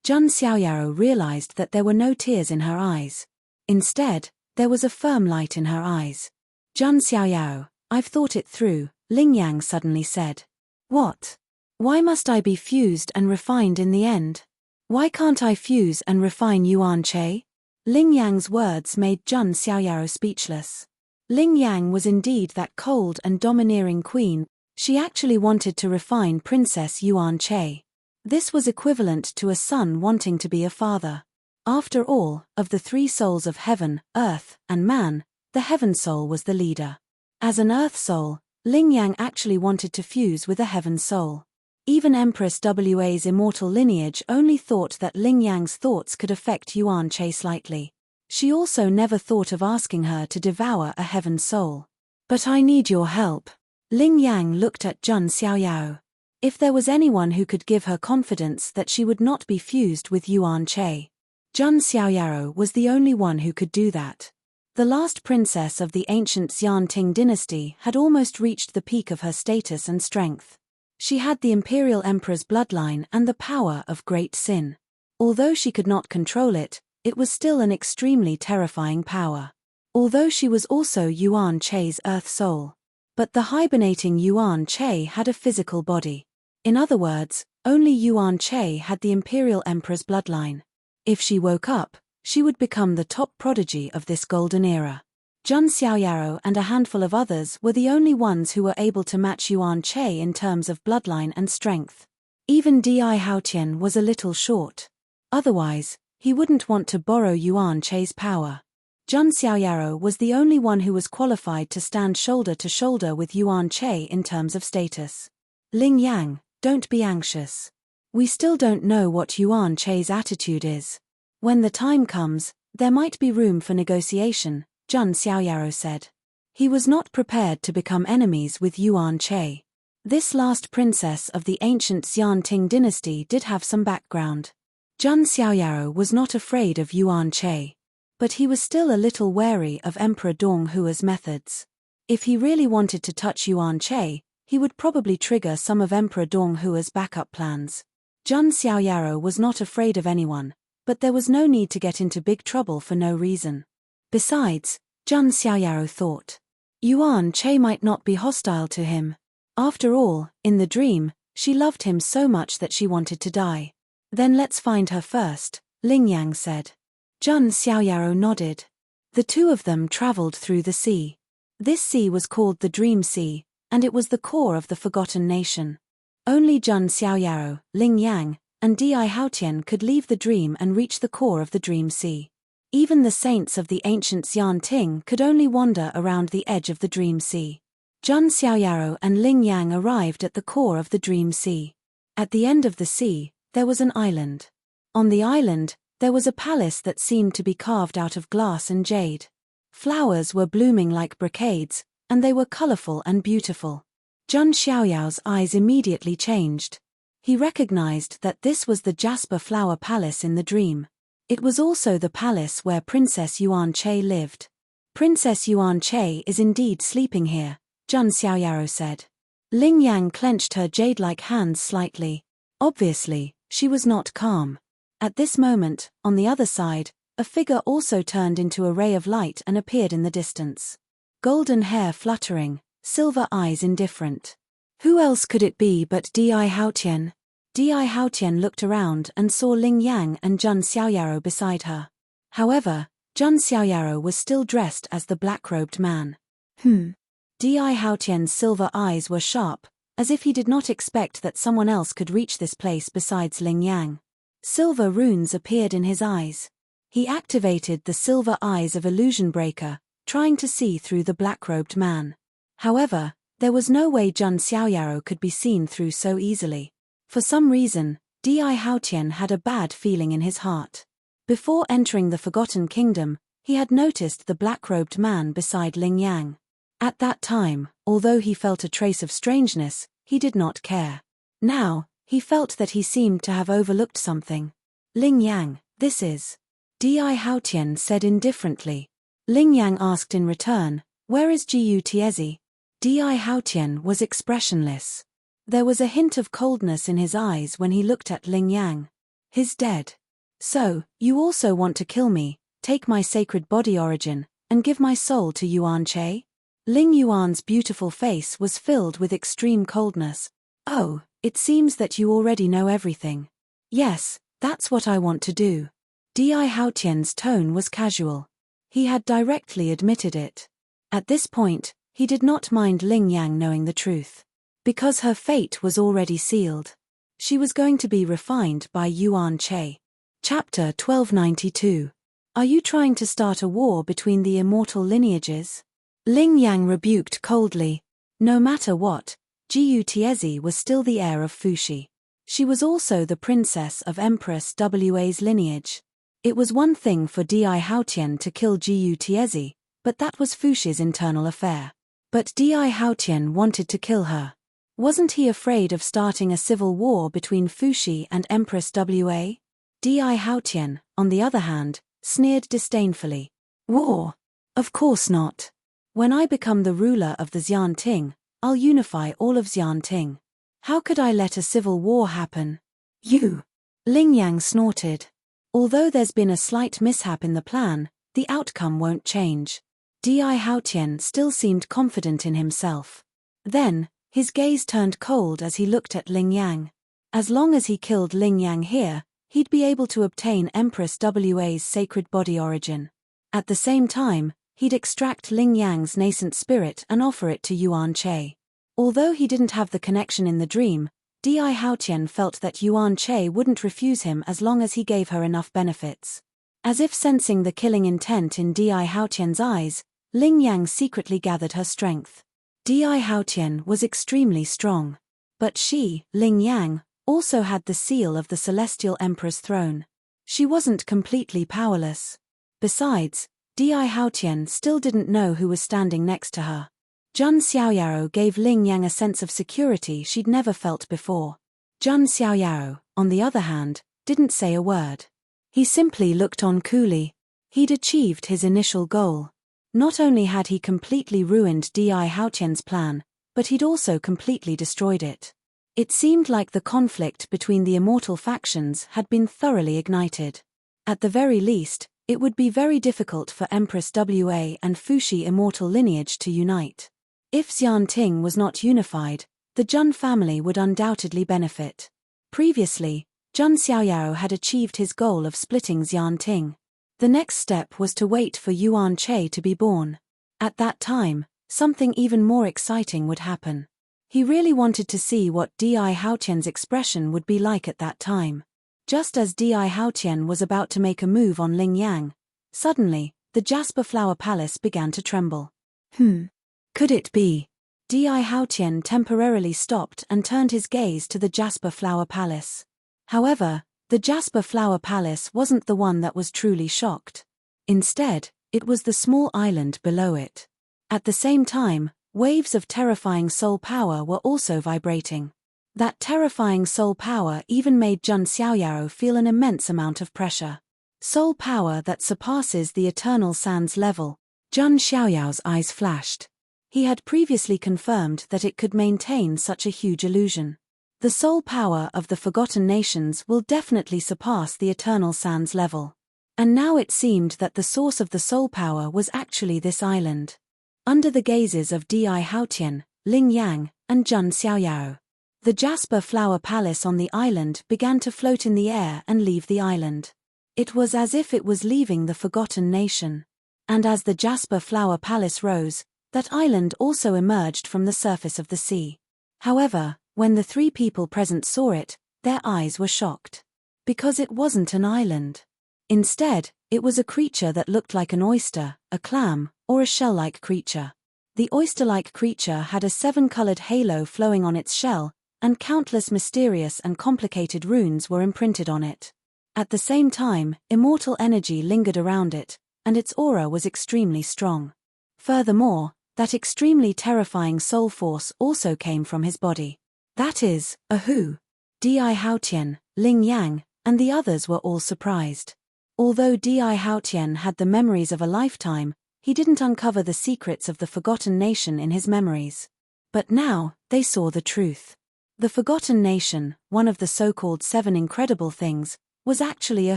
Zhun Xiaoyao realized that there were no tears in her eyes. Instead, there was a firm light in her eyes. Zhun Xiaoyao, I've thought it through, Ling Yang suddenly said. What? Why must I be fused and refined in the end? Why can't I fuse and refine Yuan Che? Ling Yang's words made Zhun Xiaoyao speechless. Ling Yang was indeed that cold and domineering queen. She actually wanted to refine Princess Yuan Che. This was equivalent to a son wanting to be a father. After all, of the three souls of heaven, earth, and man, the heaven soul was the leader. As an earth soul, Ling Yang actually wanted to fuse with a heaven soul. Even Empress Wa's immortal lineage only thought that Ling Yang's thoughts could affect Yuan Che slightly. She also never thought of asking her to devour a heaven soul. But I need your help. Ling Yang looked at Zhun Xiaoyao. If there was anyone who could give her confidence that she would not be fused with Yuan Che, Zhun Xiaoyao was the only one who could do that. The last princess of the ancient Xianting dynasty had almost reached the peak of her status and strength. She had the imperial emperor's bloodline and the power of great sin. Although she could not control it, it was still an extremely terrifying power. Although she was also Yuan Che's earth soul. But the hibernating Yuan Che had a physical body. In other words, only Yuan Che had the imperial emperor's bloodline. If she woke up, she would become the top prodigy of this golden era. Zhun Xiaoyao and a handful of others were the only ones who were able to match Yuan Che in terms of bloodline and strength. Even Di Haotian was a little short. Otherwise, he wouldn't want to borrow Yuan Che's power. Zhun Xiaoyao was the only one who was qualified to stand shoulder to shoulder with Yuan Che in terms of status. Ling Yang, don't be anxious. We still don't know what Yuan Che's attitude is. When the time comes, there might be room for negotiation, Zhun Xiaoyao said. He was not prepared to become enemies with Yuan Che. This last princess of the ancient Xianting dynasty did have some background. Zhun Xiaoyao was not afraid of Yuan Che. But he was still a little wary of Emperor Donghua's methods. If he really wanted to touch Yuan Che, he would probably trigger some of Emperor Donghua's backup plans. Zhun Xiaoyao was not afraid of anyone, but there was no need to get into big trouble for no reason. Besides, Zhun Xiaoyao thought, Yuan Che might not be hostile to him. After all, in the dream, she loved him so much that she wanted to die. Then let's find her first, Ling Yang said. Zhun Xiaoyao nodded. The two of them traveled through the sea. This sea was called the Dream Sea, and it was the core of the Forgotten Nation. Only Zhun Xiaoyao, Ling Yang, and Di Haotian could leave the dream and reach the core of the dream sea. Even the saints of the ancient Xian Ting could only wander around the edge of the dream sea. Zhang Xiaoyaro and Ling Yang arrived at the core of the dream sea. At the end of the sea, there was an island. On the island, there was a palace that seemed to be carved out of glass and jade. Flowers were blooming like brocades, and they were colorful and beautiful. Zhang Xiaoyao's eyes immediately changed. He recognized that this was the Jasper Flower Palace in the dream. It was also the palace where Princess Yuan Che lived. Princess Yuan Che is indeed sleeping here, Zhang Xiaoyaro said. Ling Yang clenched her jade-like hands slightly. Obviously, she was not calm. At this moment, on the other side, a figure also turned into a ray of light and appeared in the distance. Golden hair fluttering, silver eyes indifferent. Who else could it be but Di Haotian? Di Haotian looked around and saw Ling Yang and Zhang Xiaoyaro beside her. However, Zhang Xiaoyaro was still dressed as the black-robed man. Di Haotian's silver eyes were sharp, as if he did not expect that someone else could reach this place besides Ling Yang. Silver runes appeared in his eyes. He activated the silver eyes of Illusion Breaker, trying to see through the black-robed man. However, there was no way Zhang Xiaoyaro could be seen through so easily. For some reason, Di Haotian had a bad feeling in his heart. Before entering the Forgotten Kingdom, he had noticed the black-robed man beside Ling Yang. At that time, although he felt a trace of strangeness, he did not care. Now, he felt that he seemed to have overlooked something. Ling Yang, this is... Di Haotian said indifferently. Ling Yang asked in return, where is Jiu Tiezi? Di Haotian was expressionless. There was a hint of coldness in his eyes when he looked at Ling Yang. He's dead. So, you also want to kill me, take my sacred body origin, and give my soul to Yuan Che? Ling Yuan's beautiful face was filled with extreme coldness. Oh, it seems that you already know everything. Yes, that's what I want to do. Di Haotian's tone was casual. He had directly admitted it. At this point, he did not mind Ling Yang knowing the truth. Because her fate was already sealed. She was going to be refined by Yuan Che. Chapter 1292. Are you trying to start a war between the immortal lineages? Ling Yang rebuked coldly. No matter what, Jiu Tiezi was still the heir of Fuxi. She was also the princess of Empress Wa's lineage. It was one thing for Di Haotian to kill Jiu Tiezi, but that was Fuxi's internal affair. But Di Haotian wanted to kill her. Wasn't he afraid of starting a civil war between Fuxi and Empress Wa? Di Haotian, on the other hand, sneered disdainfully. War? Of course not. When I become the ruler of the Xian Ting, I'll unify all of Xian Ting. How could I let a civil war happen? You! Ling Yang snorted. Although there's been a slight mishap in the plan, the outcome won't change. Di Haotian still seemed confident in himself. Then, his gaze turned cold as he looked at Ling Yang. As long as he killed Ling Yang here, he'd be able to obtain Empress Wa's sacred body origin. At the same time, he'd extract Ling Yang's nascent spirit and offer it to Yuan Che. Although he didn't have the connection in the dream, Di Haotian felt that Yuan Che wouldn't refuse him as long as he gave her enough benefits. As if sensing the killing intent in Di Haotian's eyes, Ling Yang secretly gathered her strength. Di Haotian was extremely strong. But she, Ling Yang, also had the seal of the Celestial Emperor's throne. She wasn't completely powerless. Besides, Di Haotian still didn't know who was standing next to her. Zhang Xiaoyaro gave Ling Yang a sense of security she'd never felt before. Zhang Xiaoyaro, on the other hand, didn't say a word. He simply looked on coolly. He'd achieved his initial goal. Not only had he completely ruined Di Haotian's plan, but he'd also completely destroyed it. It seemed like the conflict between the immortal factions had been thoroughly ignited. At the very least, it would be very difficult for Empress Wa and Fuxi immortal lineage to unite. If Xian Ting was not unified, the Zhun family would undoubtedly benefit. Previously, Zhang Xiaoyaro had achieved his goal of splitting Xian Ting. The next step was to wait for Yuan Che to be born. At that time, something even more exciting would happen. He really wanted to see what Di Haotian's expression would be like at that time. Just as Di Haotian was about to make a move on Ling Yang, suddenly, the Jasper Flower Palace began to tremble. Could it be? Di Haotian temporarily stopped and turned his gaze to the Jasper Flower Palace. However, the Jasper Flower Palace wasn't the one that was truly shocked. Instead, it was the small island below it. At the same time, waves of terrifying soul power were also vibrating. That terrifying soul power even made Jun Xiaoyaro feel an immense amount of pressure. Soul power that surpasses the eternal sands level. Jun Xiaoyao's eyes flashed. He had previously confirmed that it could maintain such a huge illusion. The soul power of the Forgotten Nations will definitely surpass the eternal sands level. And now it seemed that the source of the soul power was actually this island. Under the gazes of Di Haotian, Ling Yang, and Jun Xiaoyao, the Jasper Flower Palace on the island began to float in the air and leave the island. It was as if it was leaving the Forgotten Nation. And as the Jasper Flower Palace rose, that island also emerged from the surface of the sea. However, when the three people present saw it, their eyes were shocked. Because it wasn't an island. Instead, it was a creature that looked like an oyster, a clam, or a shell-like creature. The oyster-like creature had a 7-colored halo flowing on its shell, and countless mysterious and complicated runes were imprinted on it. At the same time, immortal energy lingered around it, and its aura was extremely strong. Furthermore, that extremely terrifying soul force also came from his body. That is, a who? Di Haotian, Ling Yang, and the others were all surprised. Although Di Haotian had the memories of a lifetime, he didn't uncover the secrets of the Forgotten Nation in his memories. But now, they saw the truth. The Forgotten Nation, one of the so-called 7 incredible things, was actually a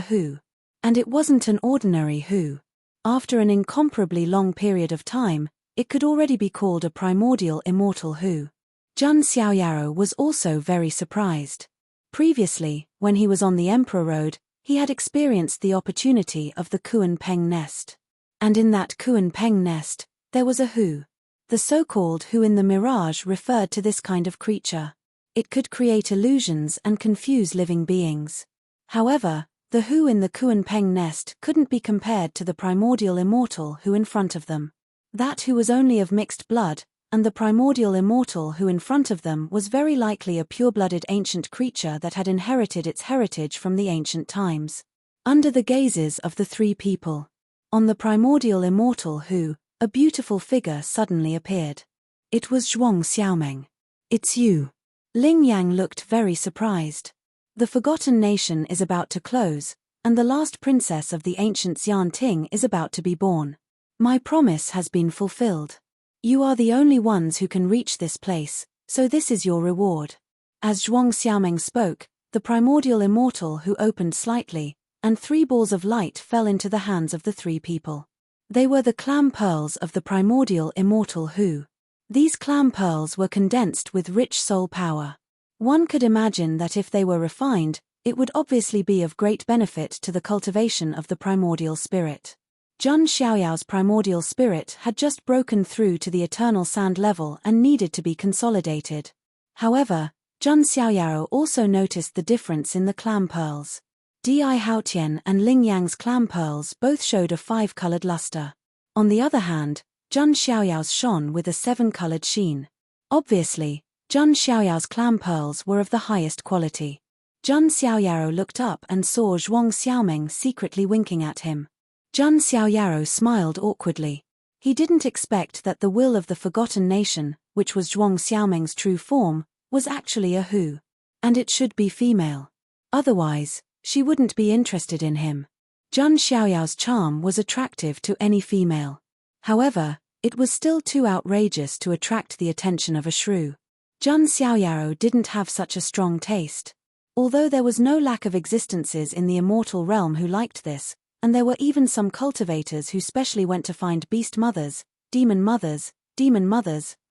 who. And it wasn't an ordinary who. After an incomparably long period of time, it could already be called a primordial immortal who. Jun Xiaoyaro was also very surprised. Previously, when he was on the Emperor Road, he had experienced the opportunity of the Kuan Peng nest. And in that Kuan Peng nest, there was a who. The so-called who in the mirage referred to this kind of creature. It could create illusions and confuse living beings. However, the who in the Kuan Peng nest couldn't be compared to the primordial immortal who in front of them. That who was only of mixed blood, and the primordial immortal who in front of them was very likely a pure-blooded ancient creature that had inherited its heritage from the ancient times. Under the gazes of the three people, on the primordial immortal who, a beautiful figure suddenly appeared. It was Zhuang Xiaomeng. It's you. Ling Yang looked very surprised. The Forgotten Nation is about to close, and the last princess of the ancient Xian Ting is about to be born. My promise has been fulfilled. You are the only ones who can reach this place, so this is your reward. As Zhuang Xiaomeng spoke, the primordial immortal who opened slightly, and 3 balls of light fell into the hands of the 3 people. They were the clam pearls of the primordial immortal who. These clam pearls were condensed with rich soul power. One could imagine that if they were refined, it would obviously be of great benefit to the cultivation of the primordial spirit. Jun Xiaoyao's primordial spirit had just broken through to the eternal sand level and needed to be consolidated. However, Jun Xiaoyao also noticed the difference in the clam pearls. Di Haotian and Ling Yang's clam pearls both showed a 5-colored luster. On the other hand, Jun Xiaoyao's shone with a 7-colored sheen. Obviously, Jun Xiaoyao's clam pearls were of the highest quality. Jun Xiaoyao looked up and saw Zhuang Xiaomeng secretly winking at him. Jun Xiaoyao smiled awkwardly. He didn't expect that the will of the Forgotten Nation, which was Zhuang Xiaomeng's true form, was actually a who. And it should be female. Otherwise, she wouldn't be interested in him. Jun Xiaoyao's charm was attractive to any female. However, it was still too outrageous to attract the attention of a shrew. Jun Xiaoyao didn't have such a strong taste. Although there was no lack of existences in the immortal realm who liked this, and there were even some cultivators who specially went to find beast mothers, demon mothers,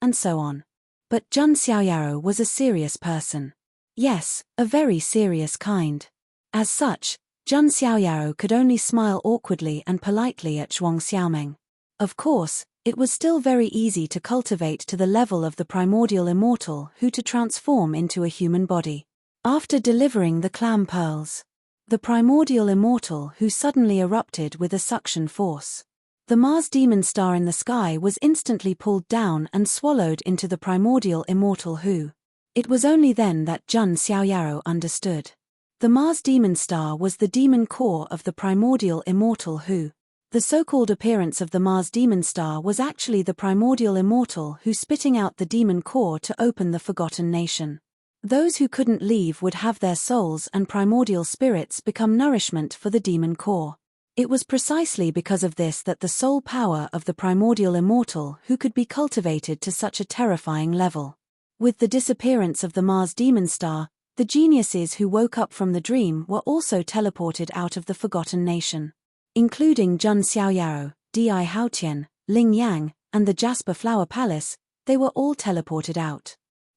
and so on. But Jun Xiaoyao was a serious person. Yes, a very serious kind. As such, Jun Xiaoyao could only smile awkwardly and politely at Zhuang Xiaomeng. Of course, it was still very easy to cultivate to the level of the primordial immortal who to transform into a human body. After delivering the clam pearls, the primordial immortal who suddenly erupted with a suction force. The Mars demon star in the sky was instantly pulled down and swallowed into the primordial immortal who. It was only then that Jun Xiaoyaro understood. The Mars demon star was the demon core of the primordial immortal who. The so-called appearance of the Mars demon star was actually the primordial immortal who spitting out the demon core to open the forgotten nation. Those who couldn't leave would have their souls and primordial spirits become nourishment for the demon core. It was precisely because of this that the soul power of the primordial immortal who could be cultivated to such a terrifying level. With the disappearance of the Mars demon star, the geniuses who woke up from the dream were also teleported out of the forgotten nation. Including Jun Xiaoyaro, Di Haotian, Ling Yang, and the Jasper Flower Palace, they were all teleported out.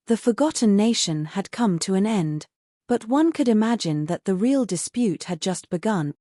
The forgotten nation had come to an end. But one could imagine that the real dispute had just begun.